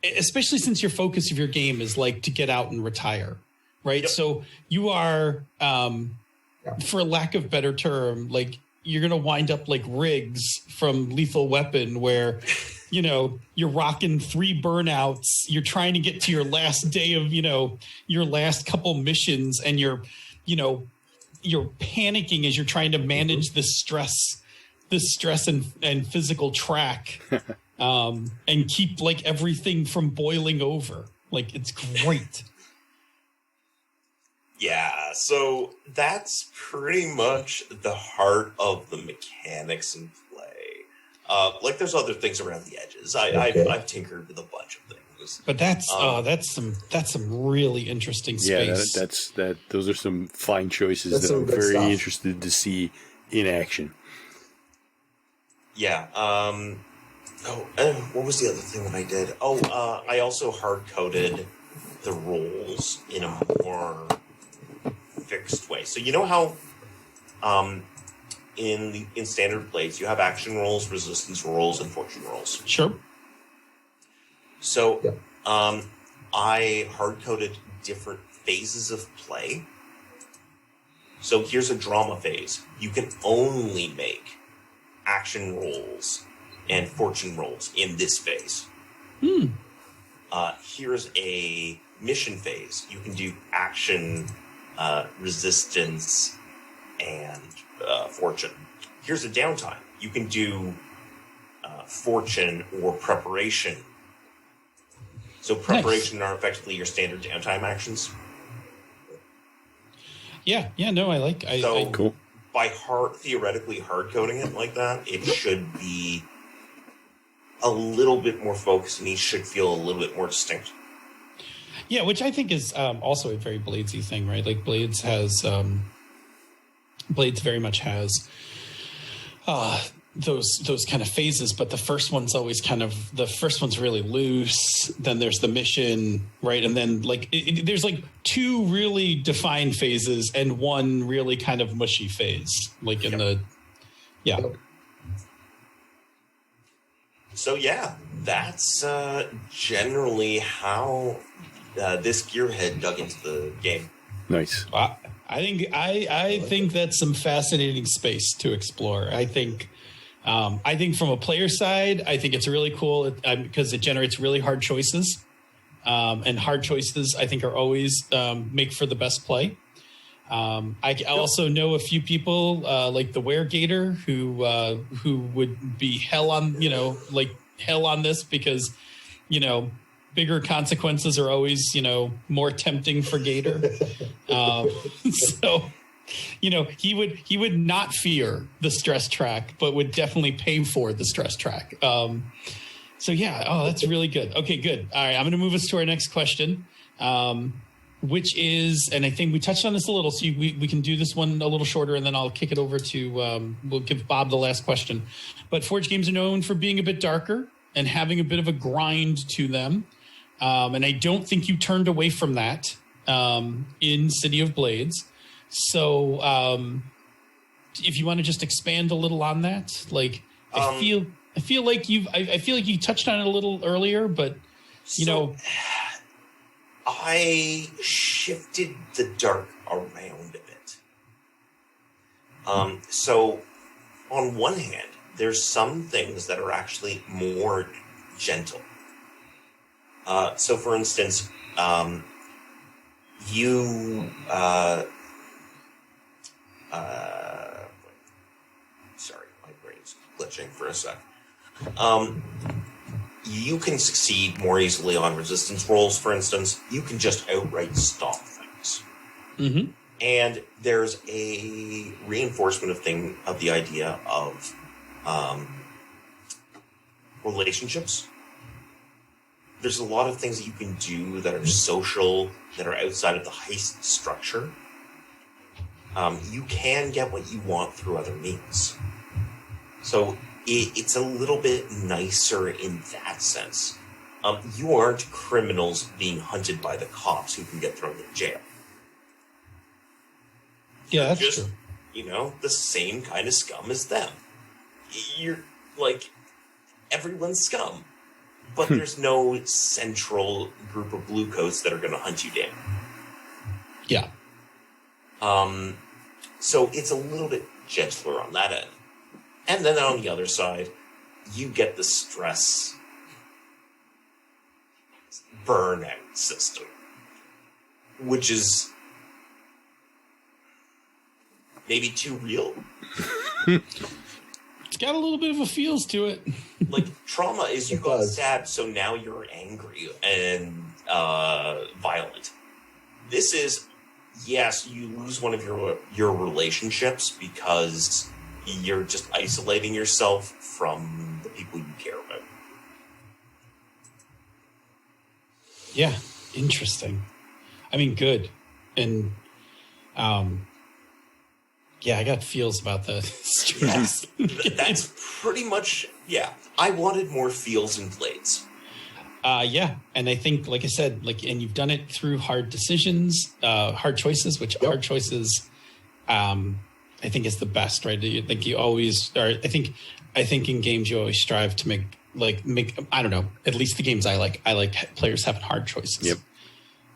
especially since your focus of your game is like to get out and retire, right? Yep. So you are, for lack of better term, like you're going to wind up like Riggs from Lethal Weapon, where, you're rocking 3 burnouts. You're trying to get to your last day of, your last couple missions, and you're panicking as you're trying to manage this stress and physical track, and keep like everything from boiling over. Like, it's great. Yeah, so that's pretty much the heart of the mechanics in play. Like, there's other things around the edges. I've tinkered with a bunch of things. But that's some really interesting space. Yeah, those are some fine choices that I'm very interested to see in action. Yeah. What was the other thing that I did? I also hard-coded the roles in a more fixed way. So you know how in standard Blades you have action rolls, resistance rolls, and fortune rolls? Sure. So I hard-coded different phases of play. So here's a drama phase. You can only make action rolls and fortune rolls in this phase. Here's a mission phase. You can do action, resistance, and fortune. Here's a downtime. You can do fortune or preparation. So preparation are effectively your standard downtime actions. Yeah, no, I like. Cool. By theoretically hard coding it like that, it should be a little bit more focused, and each should feel a little bit more distinct. Yeah, which I think is also a very Bladesy thing, right? Like Blades very much has those kind of phases, but the first one's really loose. Then there's the mission, right? And then like there's like 2 really defined phases and 1 really kind of mushy phase, like in So yeah, that's generally how this gearhead dug into the game. Nice. I think that's some fascinating space to explore. I think from a player side, I think it's really cool because it generates really hard choices. And hard choices, I think, are always make for the best play. I also know a few people like the Weregator who would be hell on this because, bigger consequences are always, more tempting for Gator. So, he would not fear the stress track, but would definitely pay for the stress track. So yeah, that's really good. Okay, good. All right, I'm going to move us to our next question, which is, and I think we touched on this a little, so we can do this one a little shorter, and then I'll kick it over to, we'll give Bob the last question. But Forge games are known for being a bit darker and having a bit of a grind to them. And I don't think you turned away from that in City of Blades. So if you want to just expand a little on that, like I feel like you touched on it a little earlier, but I shifted the dark around a bit. So on one hand, there's some things that are actually more gentle. So for instance, sorry, my brain's glitching for a sec. You can succeed more easily on resistance rolls, for instance. You can just outright stop things. Mm-hmm. And there's a reinforcement of the idea of relationships. There's a lot of things that you can do that are social, that are outside of the heist structure. You can get what you want through other means. So it's a little bit nicer in that sense. You aren't criminals being hunted by the cops who can get thrown in jail. Yeah, that's just, true. The same kind of scum as them. You're like, everyone's scum. But there's no central group of blue coats that are going to hunt you down. Yeah. So it's a little bit gentler on that end. And then on the other side, you get the stress burnout system, which is maybe too real. It's got a little bit of a feels to it. Like, trauma is you got stabbed, so now you're angry and violent. This is, yes, you lose one of your relationships because you're just isolating yourself from the people you care about. Yeah, interesting. I mean, good. And, yeah, I got feels about the stress. That's pretty much, yeah. I wanted more feels in Blades. Yeah, and I think, like I said, and you've done it through hard decisions, hard choices, which hard choices, I think is the best, right? I think you always, or I think in games you always strive to make, I don't know, at least the games I like players having hard choices. Yep.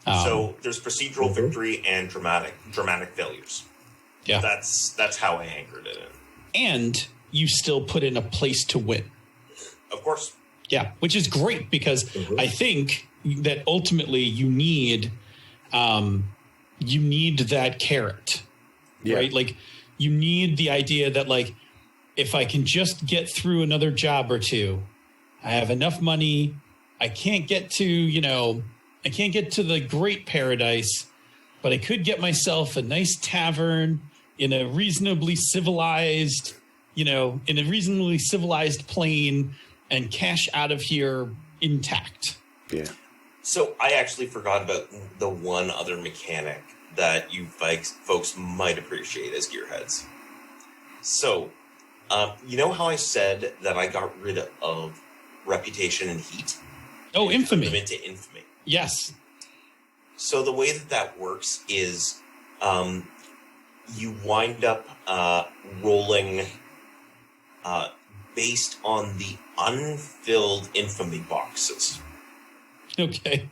So there's procedural victory and dramatic failures. Yeah. That's how I anchored it in. And you still put in a place to win. Of course. Yeah, which is great because I think that ultimately you need that carrot, right? Like you need the idea that if I can just get through another job or two, I have enough money. I can't get to the great paradise, but I could get myself a nice tavern in a reasonably civilized, plane and cash out of here intact. Yeah. So I actually forgot about the one other mechanic that you folks might appreciate as gearheads. So, you know how I said that I got rid of reputation and heat? Oh, infamy. Into infamy. Yes. So the way that works is you wind up rolling based on the unfilled infamy boxes. Okay.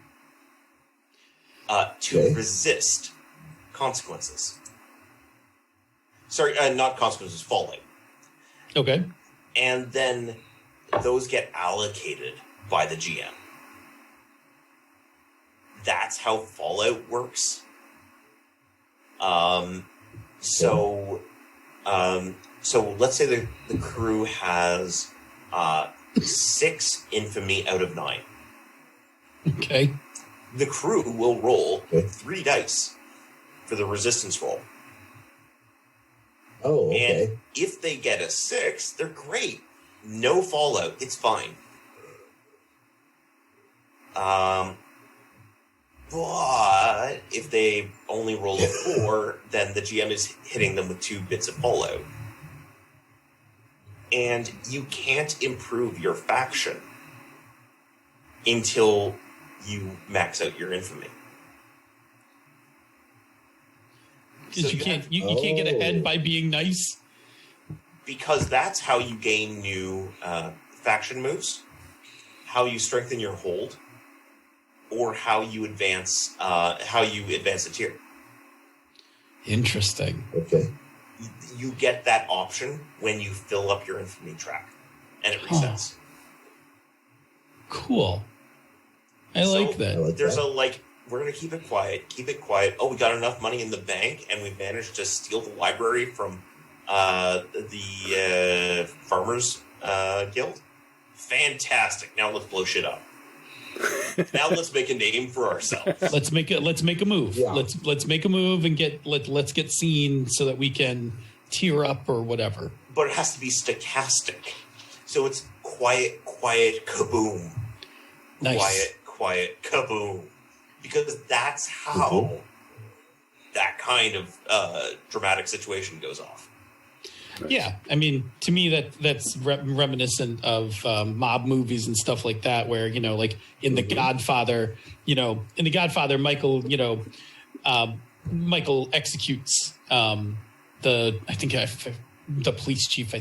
To resist consequences. Sorry, not consequences, falling. Okay. And then those get allocated by the GM. that's how Fallout works. So let's say the crew has 6 infamy out of 9. Okay. The crew will roll 3 dice for the resistance roll. Oh, okay. And if they get a 6, they're great. No fallout. It's fine. But if they only roll a 4, then the GM is hitting them with 2 bits of fallout. And you can't improve your faction until you max out your infamy. Because you can't get ahead by being nice. Because that's how you gain new faction moves, how you strengthen your hold, or how you advance a tier. Interesting. Okay. You get that option when you fill up your infamy track, and it resets. Cool. I like that. There's we're going to keep it quiet. Oh, we got enough money in the bank, and we managed to steal the library from the Farmers Guild. Fantastic. Now let's blow shit up. Now let's make a name for ourselves. Let's make a move. Yeah. Let's make a move and let's get seen so that we can tier up or whatever. But it has to be stochastic. So it's quiet, kaboom. Nice. Quiet, kaboom. Because that's how that kind of dramatic situation goes off. Yeah, I mean, to me, that's reminiscent of mob movies and stuff like that, where, like in The Godfather, Michael executes the police chief. I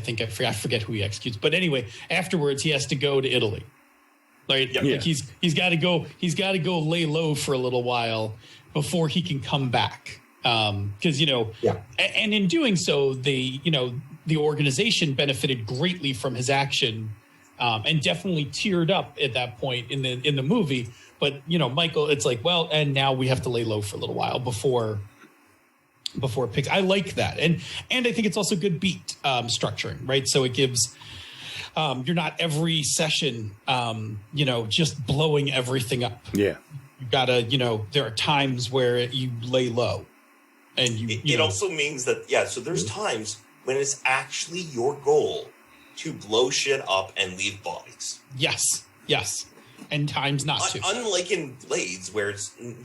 forget who he executes, but anyway, afterwards he has to go to Italy. Right? Yep. Like he's got to go lay low for a little while before he can come back. Because and in doing so, the organization benefited greatly from his action, and definitely teared up at that point in the movie. But Michael, it's like, well, and now we have to lay low for a little while before it picks. I like that, and I think it's also good beat structuring, right? So it gives. You're not every session, just blowing everything up. Yeah, you gotta, there are times where you lay low. And it also means that, so there's times when it's actually your goal to blow shit up and leave bodies. Yes. And times not to. Unlike in Blades, where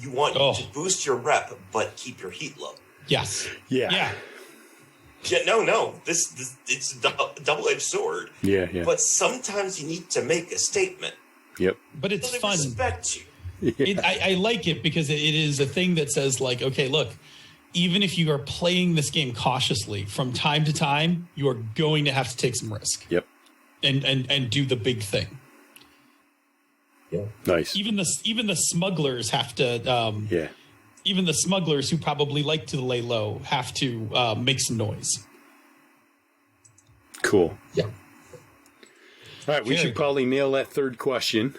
you want to boost your rep, but keep your heat low. Yes. Yeah. Yeah, no. This it's a double-edged sword. Yeah. But sometimes you need to make a statement. Yep. But it's They fun. respect you. Yeah. I like it because it is a thing that says, like, okay, look, even if you are playing this game cautiously, from time to time, you are going to have to take some risk. Yep. And do the big thing. Yeah. Nice. Even the smugglers have to. Even the smugglers who probably like to lay low have to make some noise. Cool. Yeah. All right, we should probably nail that third question,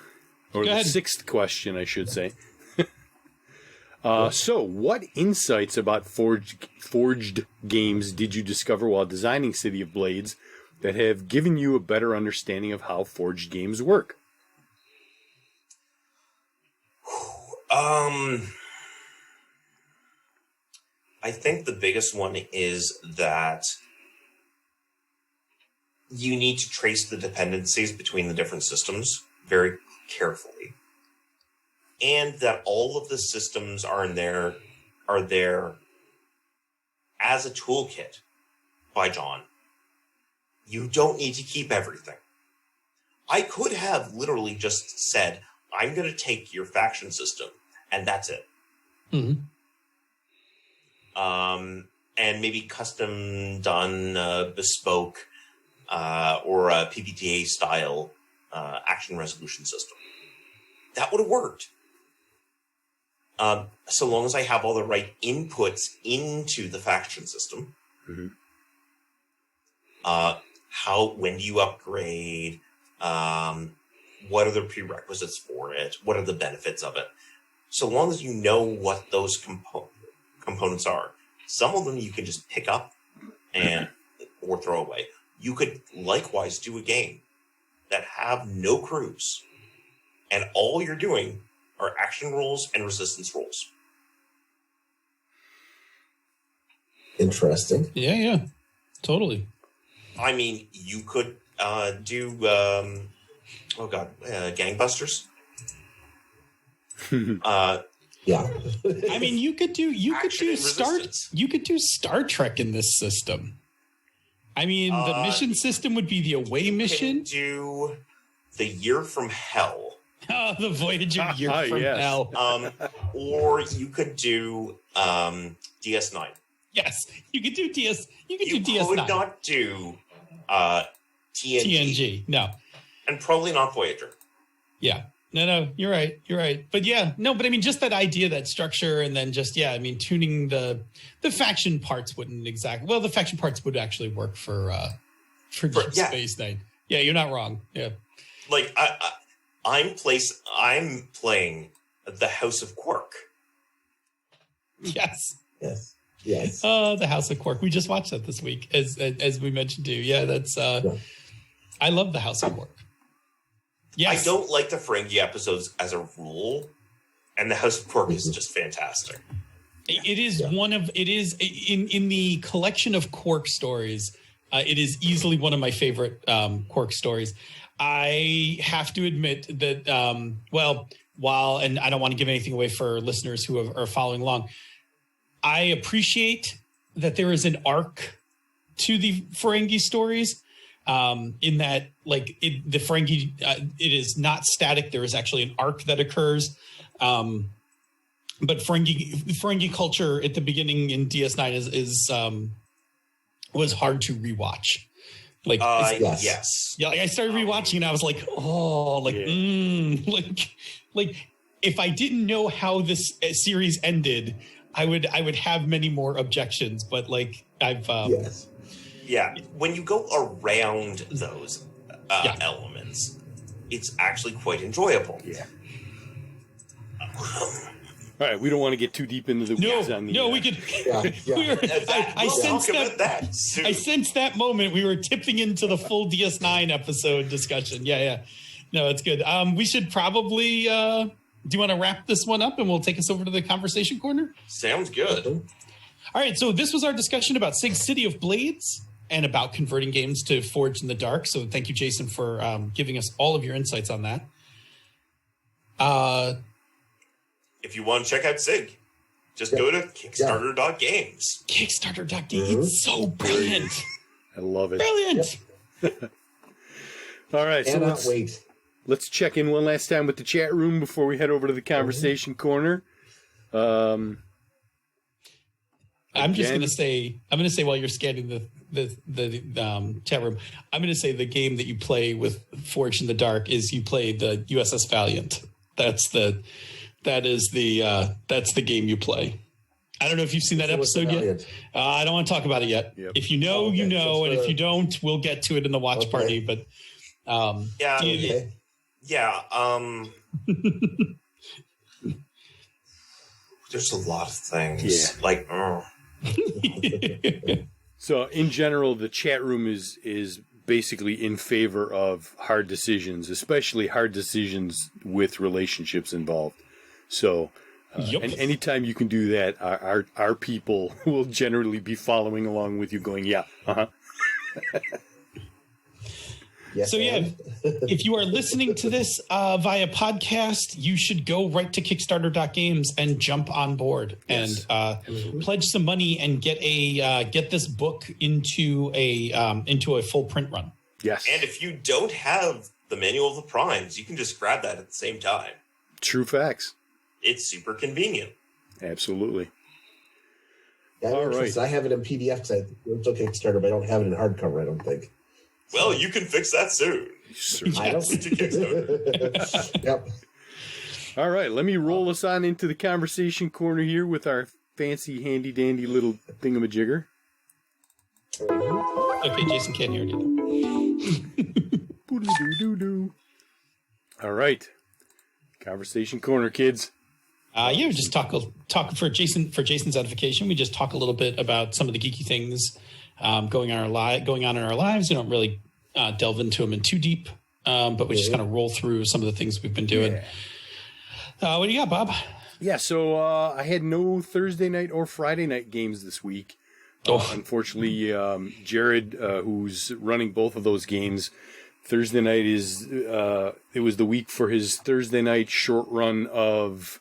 or the sixth question, I should say. So, what insights about forged games did you discover while designing City of Blades that have given you a better understanding of how forged games work? I think the biggest one is that you need to trace the dependencies between the different systems very carefully. And that all of the systems are there as a toolkit by John. You don't need to keep everything. I could have literally just said, I'm going to take your faction system, and that's it. Mm-hmm. And maybe custom done, bespoke, or a PBTA style action resolution system. That would have worked. So long as I have all the right inputs into the faction system. Mm-hmm. When do you upgrade? What are the prerequisites for it? What are the benefits of it? so long as you know what those components are. Some of them you can just pick up or throw away. You could likewise do a game that have no crews, and all you're doing are action rolls and resistance rolls. Interesting. Yeah, totally. I mean, you could do gangbusters. Yeah. I mean, you could do Star Trek in this system. I mean, the mission system would be the away mission. Do the Year from Hell. Oh, the Voyager Year from Hell. Or you could do DS9. Yes, you could do DS. You could do DS9. You could not do TNG. No, and probably not Voyager. Yeah. No, you're right. But yeah, no, but I mean, just that idea, that structure, and then just, I mean, tuning the faction parts wouldn't exactly, well, the faction parts would actually work for Deep Space Nine. Yeah, you're not wrong. Yeah. Like, I'm playing the House of Quark. Yes. The House of Quark. We just watched that this week, as we mentioned too. Yeah, that's, I love the House of Quark. Yes. I don't like the Ferengi episodes as a rule, and the House of Quark is just fantastic. It is in the collection of Quark stories. It is easily one of my favorite Quark stories. I have to admit that, and I don't want to give anything away for listeners who are following along, I appreciate that there is an arc to the Ferengi stories. In that, like, the Ferengi, it is not static. There is actually an arc that occurs. But Ferengi culture at the beginning in DS9 was hard to rewatch. Like, yes. Yeah, like I started rewatching and I was like, like if I didn't know how this series ended, I would have many more objections. But like Yeah, when you go around those elements, it's actually quite enjoyable. Yeah. All right, we don't want to get too deep into the weeds on the... No, we could... I sensed that moment. We were tipping into the full DS9 episode discussion. Yeah. No, it's good. We should probably... do you want to wrap this one up and we'll take us over to the conversation corner? Sounds good. All right, so this was our discussion about SIG's City of Blades and about converting games to Forged in the Dark. So thank you, Jason, for giving us all of your insights on that. If you want to check out SIG, just go to kickstarter.games. Kickstarter.games. It's so brilliant. I love it. Brilliant. Yep. All right, so let's check in one last time with the chat room before we head over to the conversation corner. I'm just going to say while you're scanning the chat room, I'm going to say the game that you play with Forged in the Dark is you play the USS Valiant. That's the game you play. I don't know if you've seen that episode yet. I don't want to talk about it yet. Yep. If you know, you know, and if you don't, we'll get to it in the watch party. But there's a lot of things So in general, the chat room is basically in favor of hard decisions, especially hard decisions with relationships involved. So and anytime you can do that, our people will generally be following along with you going, Yes, so if you are listening to this via podcast, you should go right to kickstarter.games and jump on board and pledge some money and get this book into a full print run. Yes. And if you don't have the Manual of the Primes, you can just grab that at the same time. True facts. It's super convenient. Absolutely. Yeah, all right. I have it in PDF because it's on Kickstarter, but I don't have it in hardcover, I don't think. Well, you can fix that soon. I don't. Yep. All right, let me roll us on into the conversation corner here with our fancy, handy-dandy little thingamajigger. Okay, Jason can't hear you. All right. Conversation corner, kids. We just talk for Jason's edification. We just talk a little bit about some of the geeky things going on in our lives. We don't really delve into them in too deep, but we just kind of roll through some of the things we've been doing. Yeah. What do you got, Bob? Yeah, so I had no Thursday night or Friday night games this week. Unfortunately, Jared, who's running both of those games, Thursday night it was the week for his Thursday night short run of,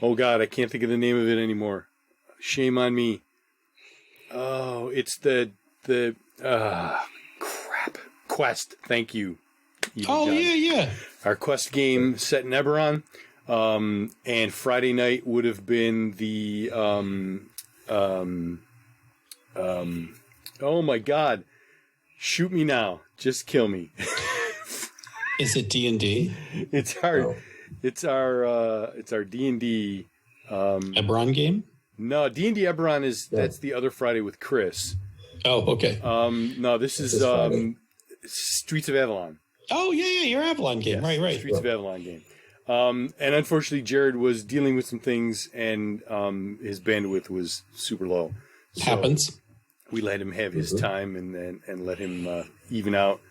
oh God, I can't think of the name of it anymore. Shame on me. Oh, it's the Quest. Thank you. Yeah. Our Quest game set in Eberron. And Friday night would have been the, oh my God, shoot me now. Just kill me. Is it D&D? It's our D&D, Eberron game? No, D&D Eberron that's the other Friday with Chris. Oh, okay. No, this is, Streets of Avalon. Oh yeah, your Avalon game. Yes, Right. Streets of Avalon game. And unfortunately, Jared was dealing with some things, and his bandwidth was super low. So happens. We let him have his time and let him even out.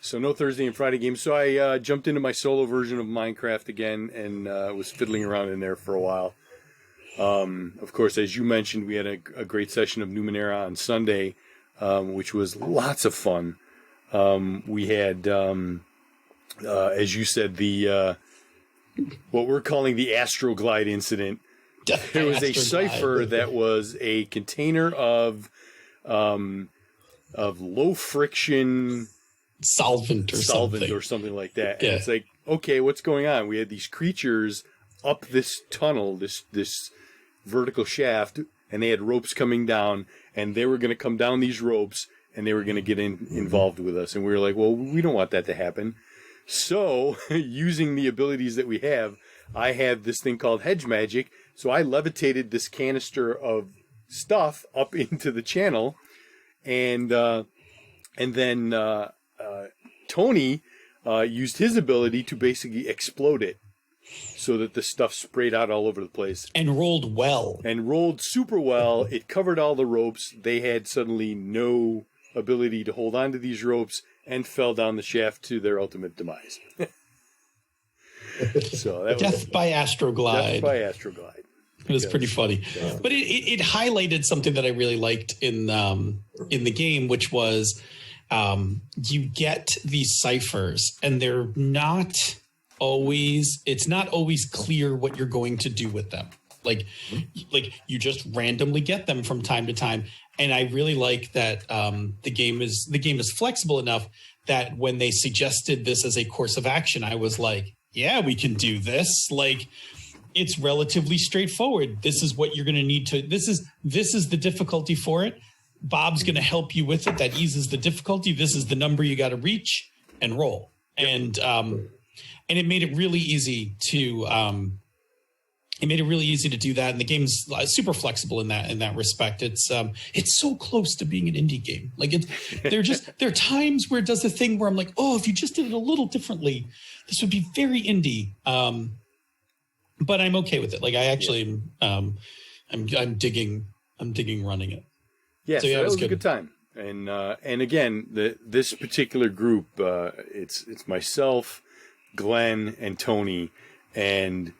So no Thursday and Friday games. So I jumped into my solo version of Minecraft again and was fiddling around in there for a while. Of course, as you mentioned, we had a great session of Numenera on Sunday, which was lots of fun. We had, as you said, the what we're calling the Astroglide incident. There was a cipher that was a container of low friction solvent or something like that. Yeah. And it's like, okay, what's going on? We had these creatures up this tunnel, this vertical shaft, and they had ropes coming down, and they were going to come down these ropes, and they were going to get involved with us. And we were like, well, we don't want that to happen. So, using the abilities that we have, I have this thing called hedge magic. So I levitated this canister of stuff up into the channel, and then Tony used his ability to basically explode it, so that the stuff sprayed out all over the place. And rolled well. And rolled super well. It covered all the ropes. They had suddenly no ability to hold on to these ropes and fell down the shaft to their ultimate demise. So that Death by Astroglide. Death by Astroglide. It was pretty funny. But it highlighted something that I really liked in the game, which was you get these ciphers, and they're not always, it's not always clear what you're going to do with them. Like you just randomly get them from time to time. And I really like that the game is flexible enough that when they suggested this as a course of action, I was like, yeah, we can do this. Like, it's relatively straightforward. This is what you're going to need to, this is the difficulty for it. Bob's going to help you with it. That eases the difficulty. This is the number you got to reach and roll. And it made it really easy to, do that. And the game's super flexible in that respect. It's so close to being an indie game. Like there are times where it does a thing where I'm like, oh, if you just did it a little differently, this would be very indie. But I'm okay with it. Like I actually, I'm digging running it. Yeah, so that was a good time. And again, this particular group, it's myself, Glenn, and Tony, and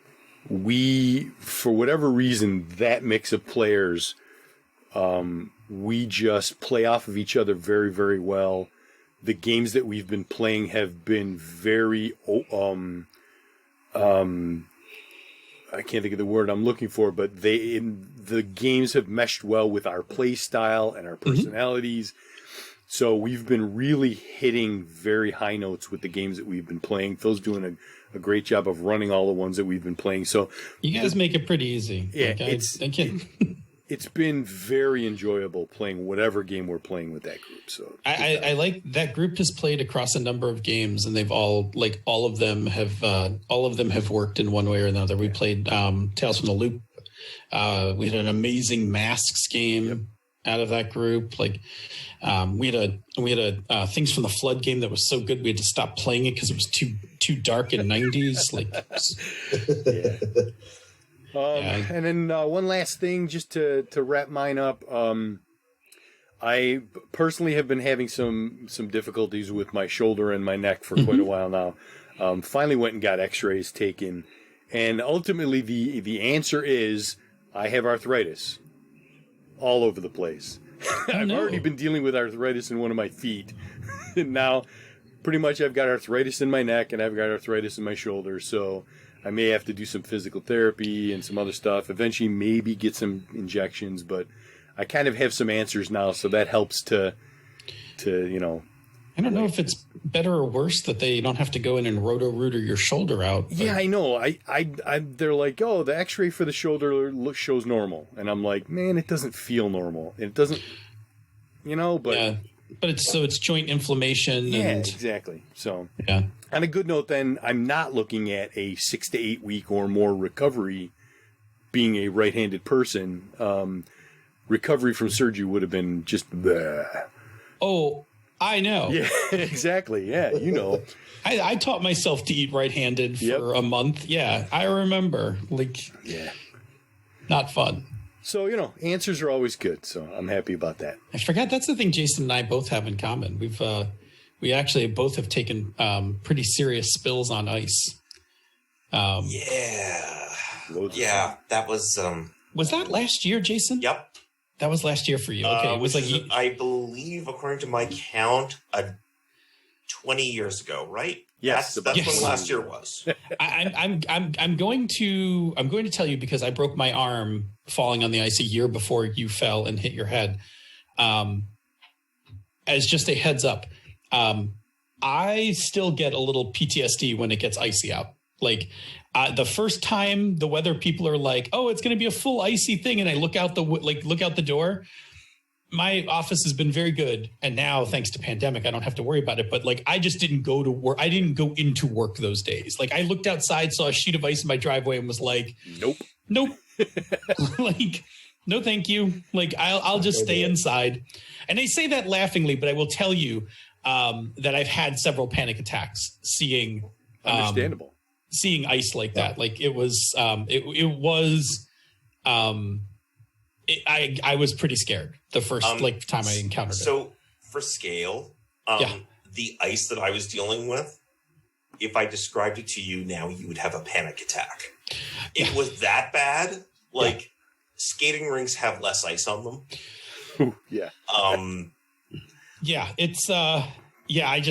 we, for whatever reason, that mix of players, we just play off of each other very, very well. The games that we've been playing have been very, I can't think of the word I'm looking for, but the games have meshed well with our play style and our personalities. So we've been really hitting very high notes with the games that we've been playing. Phil's doing a great job of running all the ones that we've been playing. So you guys make it pretty easy. Yeah, it's been very enjoyable playing whatever game we're playing with that group. So I like that group has played across a number of games, and they've all of them have worked in one way or another. We played Tales from the Loop. We had an amazing Masks game out of that group. Like we had a Things from the Flood game that was so good we had to stop playing it because it was too dark in 90s. Like And then one last thing, just to wrap mine up. I personally have been having some difficulties with my shoulder and my neck for quite a while now. Finally went and got x-rays taken. And ultimately the answer is I have arthritis all over the place. I've already been dealing with arthritis in one of my feet. And now pretty much I've got arthritis in my neck and I've got arthritis in my shoulder. So I may have to do some physical therapy and some other stuff. Eventually maybe get some injections, but I kind of have some answers now, so that helps to I don't know if it's better or worse that they don't have to go in and roto-rooter your shoulder out. But... Yeah, I know. They're like, oh, the X-ray for the shoulder shows normal, and I'm like, man, it doesn't feel normal. It doesn't, but yeah, but it's joint inflammation. Yeah, and... exactly. So yeah. On a good note, then I'm not looking at a 6 to 8 week or more recovery. Being a right-handed person. Recovery from surgery would have been just bleh. Oh, I know. Yeah, exactly. Yeah, I taught myself to eat right-handed for a month. Yeah, I remember. Not fun. So, answers are always good. So I'm happy about that. I forgot that's the thing Jason and I both have in common. We actually both have taken pretty serious spills on ice. That was... Was that last year, Jason? Yep. That was last year for you. Okay, it was I believe, according to my count, 20 years ago, right? Yes, that's when last year was. I'm going to tell you because I broke my arm falling on the ice a year before you fell and hit your head. As just a heads up, I still get a little PTSD when it gets icy out. Like the first time the weather people are like, "Oh, it's going to be a full icy thing," and I look out the door. My office has been very good, and now thanks to pandemic, I don't have to worry about it. But I just didn't go to work. I didn't go into work those days. I looked outside, saw a sheet of ice in my driveway, and was like, "Nope, no, thank you. I'll just stay inside." And I say that laughingly, but I will tell you that I've had several panic attacks seeing understandable. Seeing ice like that. I was pretty scared the first time I encountered it. So for scale, the ice that I was dealing with, if I described it to you now, you would have a panic attack. It was that bad. Skating rinks have less ice on them. Ooh, yeah. It's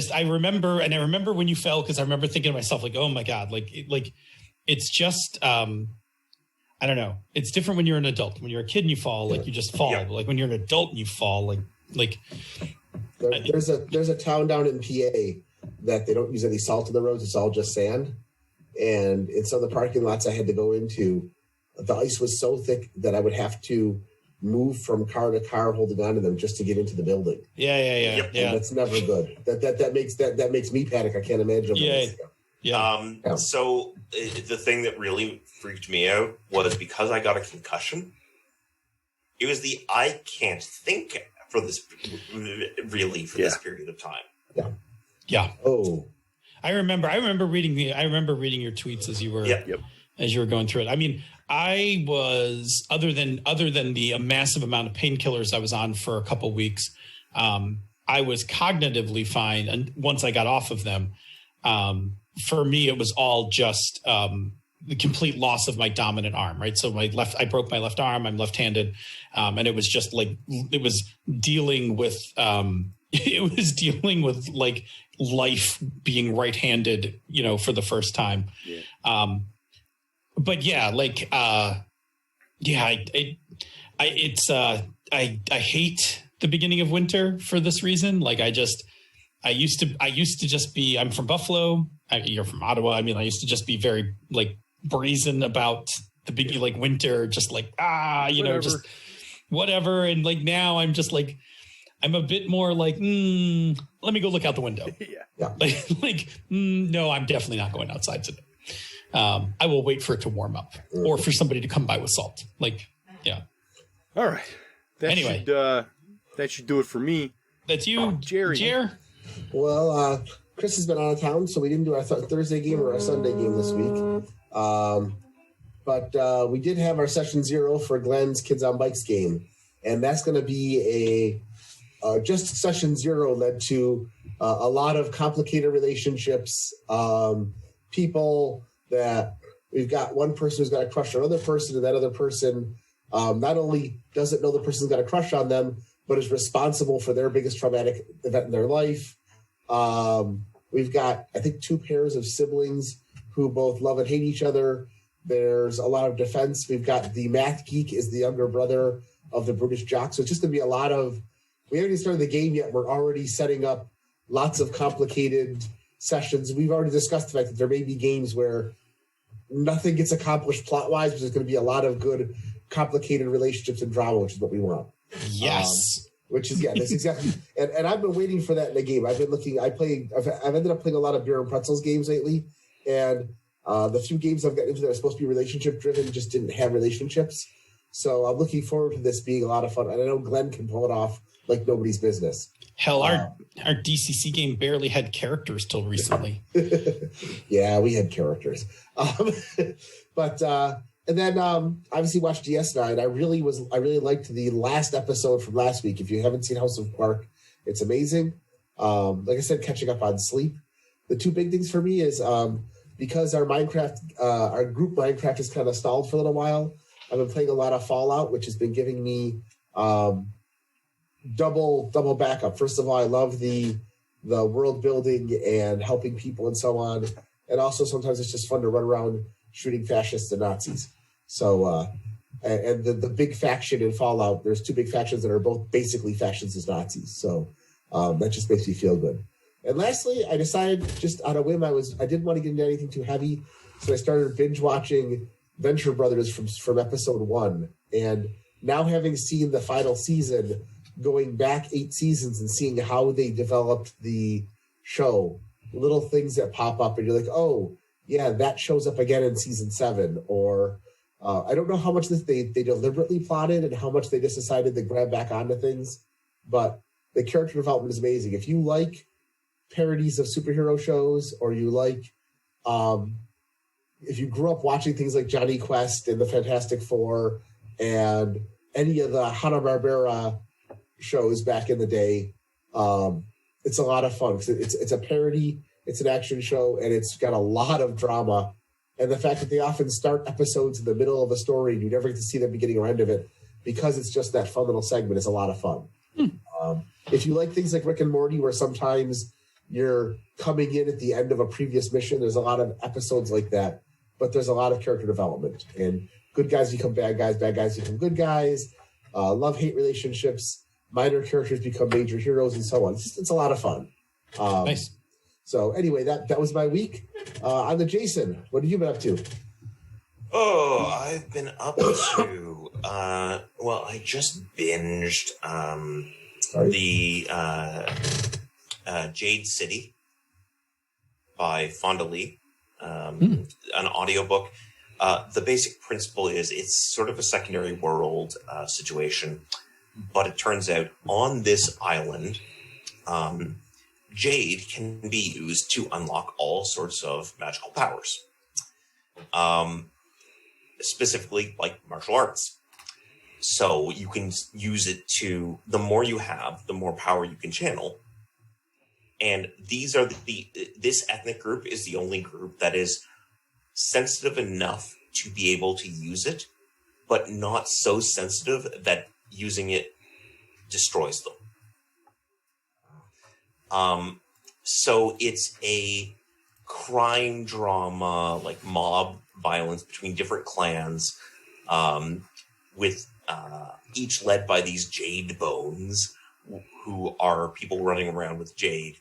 I remember when you fell, because I remember thinking to myself, oh my God, it's just, I don't know. It's different when you're an adult. When you're a kid and you fall, you just fall. Yeah. But when you're an adult and you fall, there's a town down in PA that they don't use any salt in the roads. It's all just sand. And in some of the parking lots I had to go into, the ice was so thick that I would have to move from car to car holding on to them just to get into the building. Yeah. And that's never good. That makes me panic. I can't imagine. So the thing that really freaked me out was because I got a concussion. It was I can't think for this period of time. Yeah. Oh, I remember reading your tweets as you were going through it. I mean, I was other than the massive amount of painkillers I was on for a couple of weeks, I was cognitively fine, and once I got off of them, for me it was all just the complete loss of my dominant arm. Right, so I broke my left arm. I'm left-handed, and it was just it was dealing with life being right-handed, for the first time. Yeah. But I hate the beginning of winter for this reason. I used to just be, I'm from Buffalo. You're from Ottawa. I mean, I used to just be very brazen about the beginning, winter, just whatever. just whatever. And now I'm just I'm a bit more let me go look out the window. No, I'm definitely not going outside today. I will wait for it to warm up or for somebody to come by with salt. All right. That should do it for me. That's you, Jerry. Well, Chris has been out of town, so we didn't do our Thursday game or our Sunday game this week. But we did have our session 0 for Glenn's Kids on Bikes game, and that's going to be just session 0 led to a lot of complicated relationships. People that we've got one person who's got a crush on another person, and that other person not only doesn't know the person's got a crush on them, but is responsible for their biggest traumatic event in their life. We've got, I think, 2 pairs of siblings who both love and hate each other. There's a lot of defense. We've got the math geek is the younger brother of the British jock. So it's just going to be a lot of, we haven't even started the game yet. We're already setting up lots of complicated sessions. We've already discussed the fact that there may be games where nothing gets accomplished plot-wise, but there's going to be a lot of good, complicated relationships and drama, which is what we want. Yes. Which is, yeah, that's exactly. And I've been waiting for that in the game. I've been looking, I've ended up playing a lot of Beer and Pretzels games lately. And the few games I've gotten into that are supposed to be relationship driven just didn't have relationships. So I'm looking forward to this being a lot of fun. And I know Glenn can pull it off like nobody's business. Hell, our DCC game barely had characters till recently. Yeah, we had characters. And then obviously watched DS9. I really liked the last episode from last week. If you haven't seen House of Quark, it's amazing. Like I said, catching up on sleep. The 2 big things for me is because our group Minecraft has kind of stalled for a little while. I've been playing a lot of Fallout, which has been giving me double backup. First of all, I love the world building and helping people and so on. And also sometimes it's just fun to run around shooting fascists and Nazis. So, and the big faction in Fallout, there's 2 big factions that are both basically factions as Nazis. So that just makes me feel good. And lastly, I decided just on a whim, I didn't want to get into anything too heavy. So I started binge watching Venture Brothers from episode 1. And now having seen the final season, going back 8 seasons and seeing how they developed the show, little things that pop up and you're like, oh, yeah, that shows up again in season 7. Or I don't know how much they deliberately plotted and how much they just decided to grab back onto things. But the character development is amazing. If you like parodies of superhero shows, or you like, if you grew up watching things like Johnny Quest and the Fantastic Four and any of the Hanna-Barbera shows back in the day, it's a lot of fun because it's a parody, it's an action show, and it's got a lot of drama. And the fact that they often start episodes in the middle of a story and you never get to see the beginning or end of it because it's just that fun little segment is a lot of fun. If you like things like Rick and Morty, where sometimes you're coming in at the end of a previous mission, there's a lot of episodes like that, but there's a lot of character development. And good guys become bad guys become good guys, love-hate relationships, minor characters become major heroes, and so on. It's a lot of fun. Nice. So anyway, that was my week. On the Jason, what have you been up to? Oh, I've been up to, I just binged the Jade City by Fonda Lee, an audiobook. The basic principle is it's sort of a secondary world situation, but it turns out on this island, Jade can be used to unlock all sorts of magical powers. Specifically like martial arts. So you can use it to, the more you have, the more power you can channel. And these are this ethnic group is the only group that is sensitive enough to be able to use it, but not so sensitive that using it destroys them. So it's a crime drama, like mob violence between different clans, with each led by these jade bones, who are people running around with jade,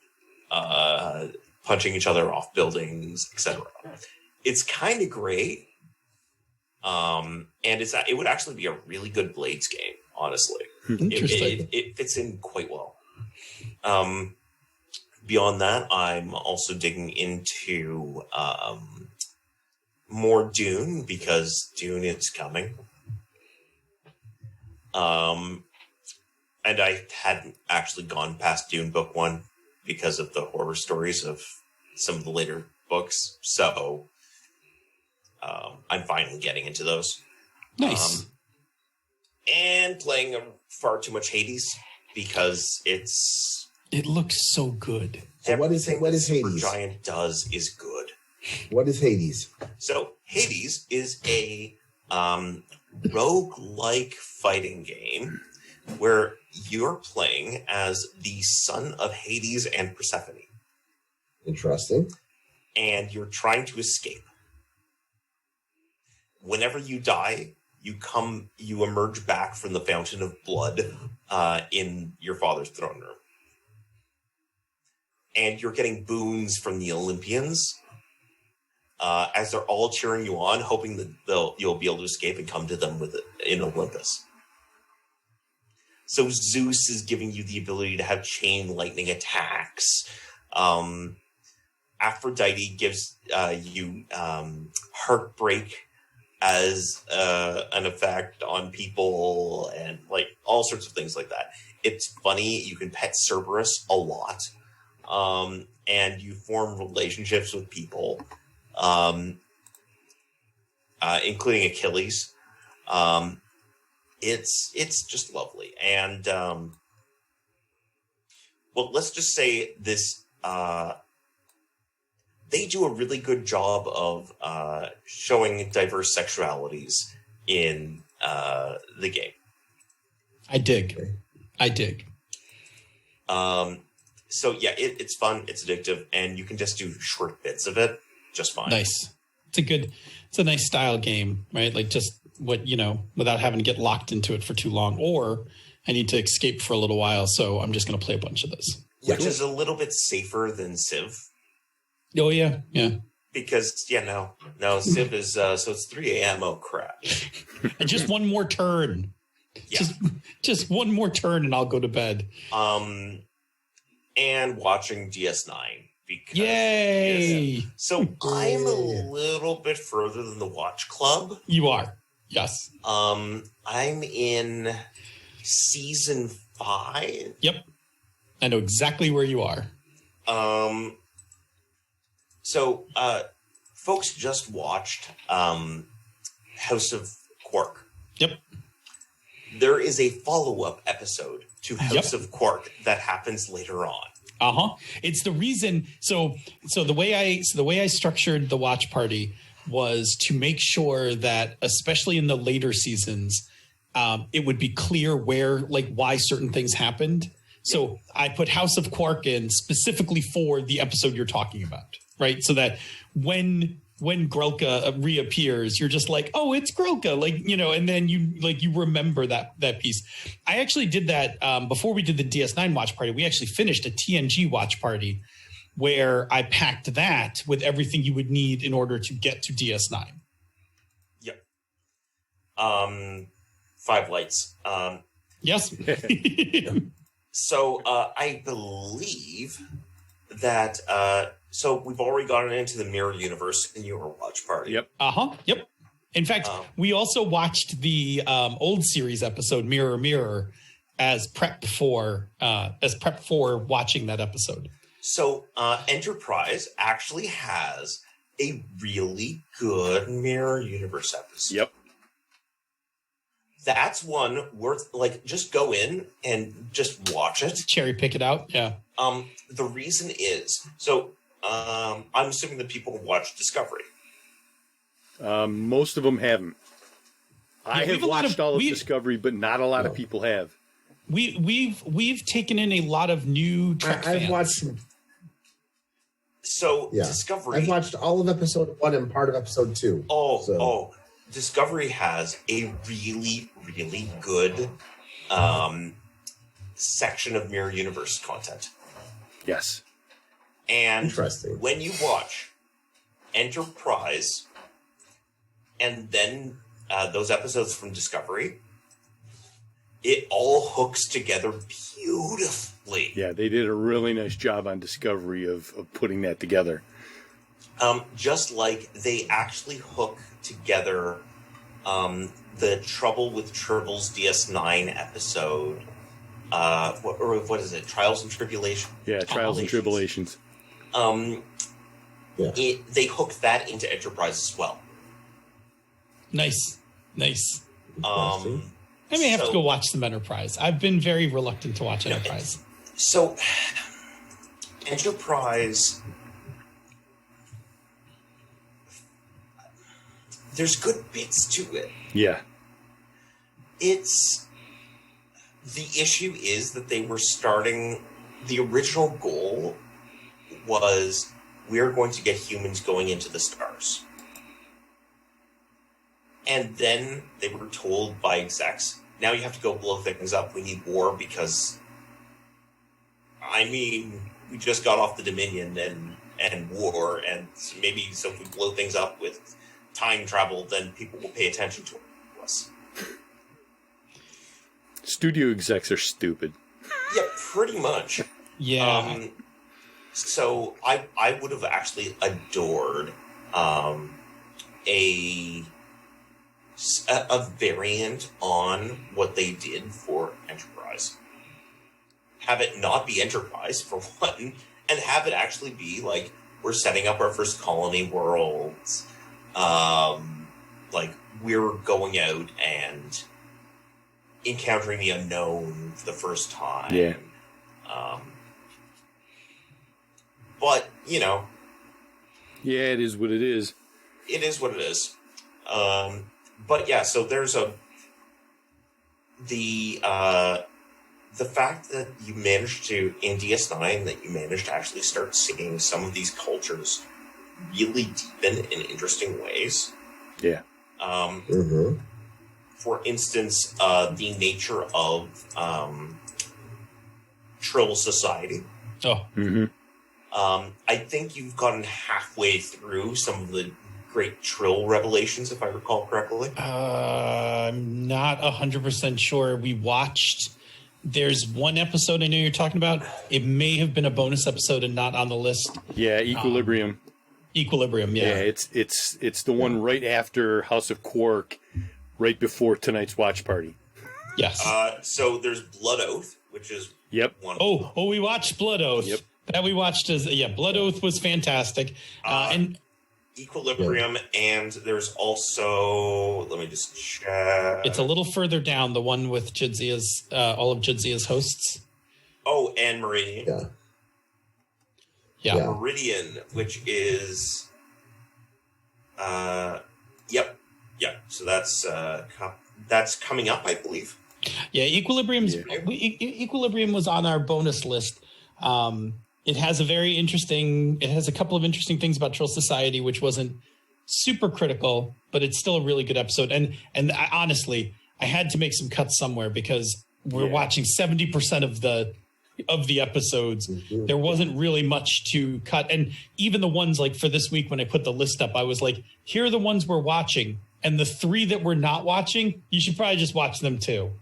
punching each other off buildings, etc. It's kind of great, and it would actually be a really good Blades game, honestly. Interesting. It fits in quite well. Beyond that, I'm also digging into more Dune, because Dune is coming. And I hadn't actually gone past Dune Book 1 because of the horror stories of some of the later books. So I'm finally getting into those. Nice. And playing far too much Hades because it looks so good. So what is Hades? Supergiant does is good. What is Hades? So Hades is a rogue-like fighting game where you're playing as the son of Hades and Persephone. Interesting. And you're trying to escape. Whenever you die, you emerge back from the fountain of blood in your father's throne room. And you're getting boons from the Olympians as they're all cheering you on, hoping that you'll be able to escape and come to them in Olympus. So Zeus is giving you the ability to have chain lightning attacks. Aphrodite gives you heartbreak as an effect on people, and like all sorts of things like that. It's funny. You can pet Cerberus a lot, and you form relationships with people, including Achilles. It's just lovely, and well, let's just say this. They do a really good job of showing diverse sexualities in the game. I dig. So yeah, it's fun, it's addictive, and you can just do short bits of it just fine. Nice. It's a nice style game, right? Like just without having to get locked into it for too long, or I need to escape for a little while, so I'm just going to play a bunch of this. Which is a little bit safer than Civ. Oh, yeah. Because, no, Civ is, so it's 3 a.m. Oh, crap. And just one more turn. Yeah. Just one more turn and I'll go to bed. And watching DS9. Because Yay! So I'm a little bit further than the Watch Club. You are. Yes. I'm in season 5. Yep. I know exactly where you are. So, folks just watched House of Quark. Yep. There is a follow-up episode to House of Quark that happens later on. It's the reason. So the way I structured the watch party was to make sure that, especially in the later seasons, it would be clear why certain things happened. So I put House of Quark in specifically for the episode you're talking about, right? So that when Grelka reappears, you're just like, oh, it's Grelka, and then you remember that piece. I actually did that before we did the DS9 watch party. We actually finished a TNG watch party where I packed that with everything you would need in order to get to DS9. Yep. 5 lights. Yes. So I believe that so we've already gotten into the Mirror Universe in your watch party. Yep. Yep. In fact, we also watched the old series episode Mirror Mirror as prep for watching that episode. So Enterprise actually has a really good Mirror Universe episode. Yep. That's one worth, just go in and just watch it. Cherry pick it out, yeah. The reason is, I'm assuming that people watch Discovery. Most of them haven't. I have watched all of Discovery, but not a lot of people have. We've taken in a lot of new Trek fans. I've watched. So Discovery. I've watched all of episode 1 and part of episode 2. Discovery has a really, really good section of Mirror Universe content. Yes. And interesting. When you watch Enterprise and then those episodes from Discovery, it all hooks together beautifully. Yeah, they did a really nice job on Discovery of putting that together. Just like they actually hook together the Trouble with Tribbles DS9 episode. What is it? Trials and Tribulations? Yeah, Trials and Tribulations. They hook that into Enterprise as well. Nice. I I may have to go watch some Enterprise. I've been very reluctant to watch Enterprise. So, Enterprise, there's good bits to it. Yeah. The issue is that they were starting, the original goal was, we're going to get humans going into the stars. And then they were told by execs, now you have to go blow things up. We need war because, I mean, we just got off the Dominion and war, and maybe so if we blow things up with time travel, then people will pay attention to us. Studio execs are stupid. Yeah, pretty much. Yeah. So I would have actually adored a variant on what they did for Enterprise. Have it not be Enterprise, for one, and have it actually be like, we're setting up our first colony worlds. Like, we're going out and encountering the unknown for the first time. Yeah. But, you know. Yeah, it is what it is. It is what it is. But yeah, so there's the fact that you managed to, in DS9, that you managed to actually start seeing some of these cultures really deepen in interesting ways. Yeah. For instance, the nature of Trill society. Oh. Mm-hmm. I think you've gotten halfway through some of the great Trill revelations, if I recall correctly. I'm not 100% sure. We watched, there's one episode I know you're talking about. It may have been a bonus episode and not on the list. Yeah, Equilibrium. Equilibrium, yeah. Yeah, it's the one right after House of Quark, right before tonight's watch party. Yes. So there's Blood Oath, which is one. Oh, we watched Blood Oath. Yep. That we watched Blood Oath was fantastic. And Equilibrium, and there's also, let me just check. it's a little further down, the one with Jadzia's, all of Jadzia's hosts. Oh, and Meridian. Yeah. Meridian, which is, so that's coming up, I believe. Yeah, Equilibrium was on our bonus list. It has a couple of interesting things about Trill Society, which wasn't super critical, but it's still a really good episode. And honestly, I had to make some cuts somewhere because we're watching 70% of the episodes. Mm-hmm. There wasn't really much to cut. And even the ones like for this week, when I put the list up, I was like, here are the ones we're watching. And the 3 that we're not watching, you should probably just watch them too.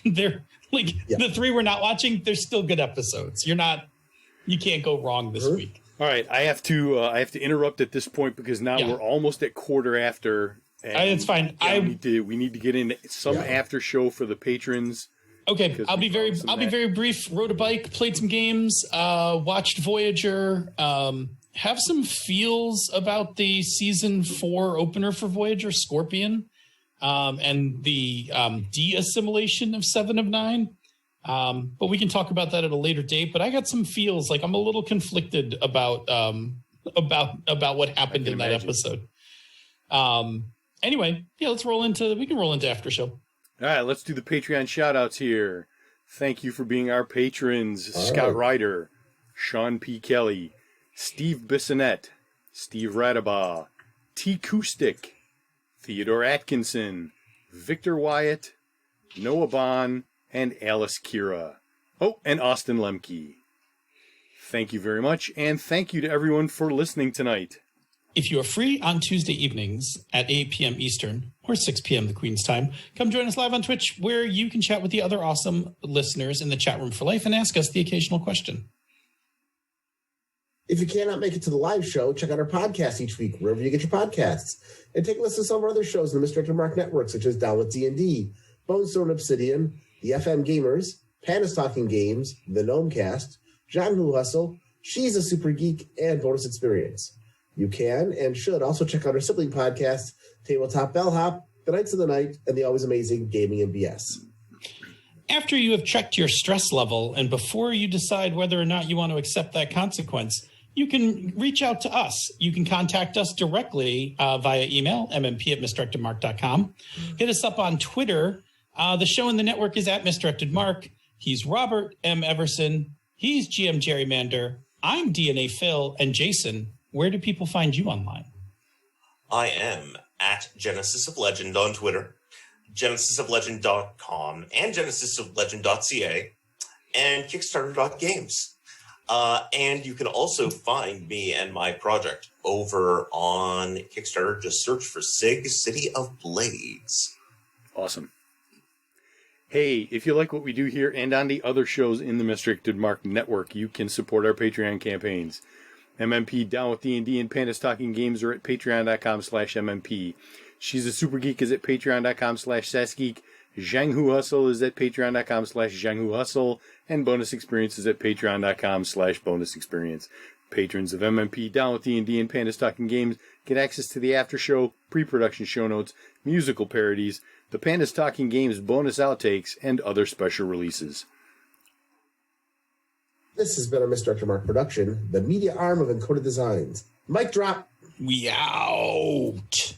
They're like the 3 we're not watching, they're still good episodes. You can't go wrong this week. All right, I have to interrupt at this point because now we're almost at quarter after. And it's fine. We need to get into some after show for the patrons. Okay, I'll be very brief. Rode a bike, played some games, watched Voyager. Have some feels about the season 4 opener for Voyager, Scorpion, and the de-assimilation of 7 of 9. But we can talk about that at a later date. But I got some feels, like I'm a little conflicted about what happened in that episode. Anyway, we can roll into after show. All right, let's do the Patreon shout outs here. Thank you for being our patrons. Scott Ryder, Sean P. Kelly, Steve Bissonette, Steve Radabaugh, T. Koustik, Theodore Atkinson, Victor Wyatt, Noah Bond, and Alice Kira. Oh, and Austin Lemke. Thank you very much, and thank you to everyone for listening tonight. If you are free on Tuesday evenings at 8 p.m. Eastern or 6 p.m. the Queen's time, come join us live on Twitch, where you can chat with the other awesome listeners in the chat room for life and ask us the occasional question. If you cannot make it to the live show, check out our podcast each week, wherever you get your podcasts. And take a listen to some of our other shows in the Misdirected Mark Network, such as Down with D&D, Bonestone Obsidian, the FM Gamers, Panda's Talking Games, the Gnomecast, John Who Hustle, She's a Super Geek, and Bonus Experience. You can and should also check out our sibling podcast, Tabletop Bellhop, The Knights of the Night, and the always amazing Gaming and BS. After you have checked your stress level and before you decide whether or not you want to accept that consequence, you can reach out to us. You can contact us directly via email, mmp@misdirectedmark.com. Hit us up on Twitter. The show in the network is at Misdirected Mark. He's Robert M. Everson. He's GM Gerrymander. I'm DNA Phil. And Jason, where do people find you online? I am at Genesis of Legend on Twitter, genesisoflegend.com, and genesisoflegend.ca, and kickstarter.games. And you can also find me and my project over on Kickstarter. Just search for SIG, City of Blades. Awesome. Hey, if you like what we do here and on the other shows in the Misdirected Mark Network, you can support our Patreon campaigns. MMP Down with D&D and Pandas Talking Games are at patreon.com/MMP. She's a Super Geek is at patreon.com/SassGeek. Zhang Hu Hustle is at patreon.com/Zhang Hu Hustle. And Bonus Experience is at patreon.com/Bonus Experience. Patrons of MMP Down with D&D and Pandas Talking Games get access to the after show, pre-production show notes, musical parodies, the Pandas Talking Games bonus outtakes, and other special releases. This has been a Misdirected Mark production, the media arm of Encoded Designs. Mic drop. We out.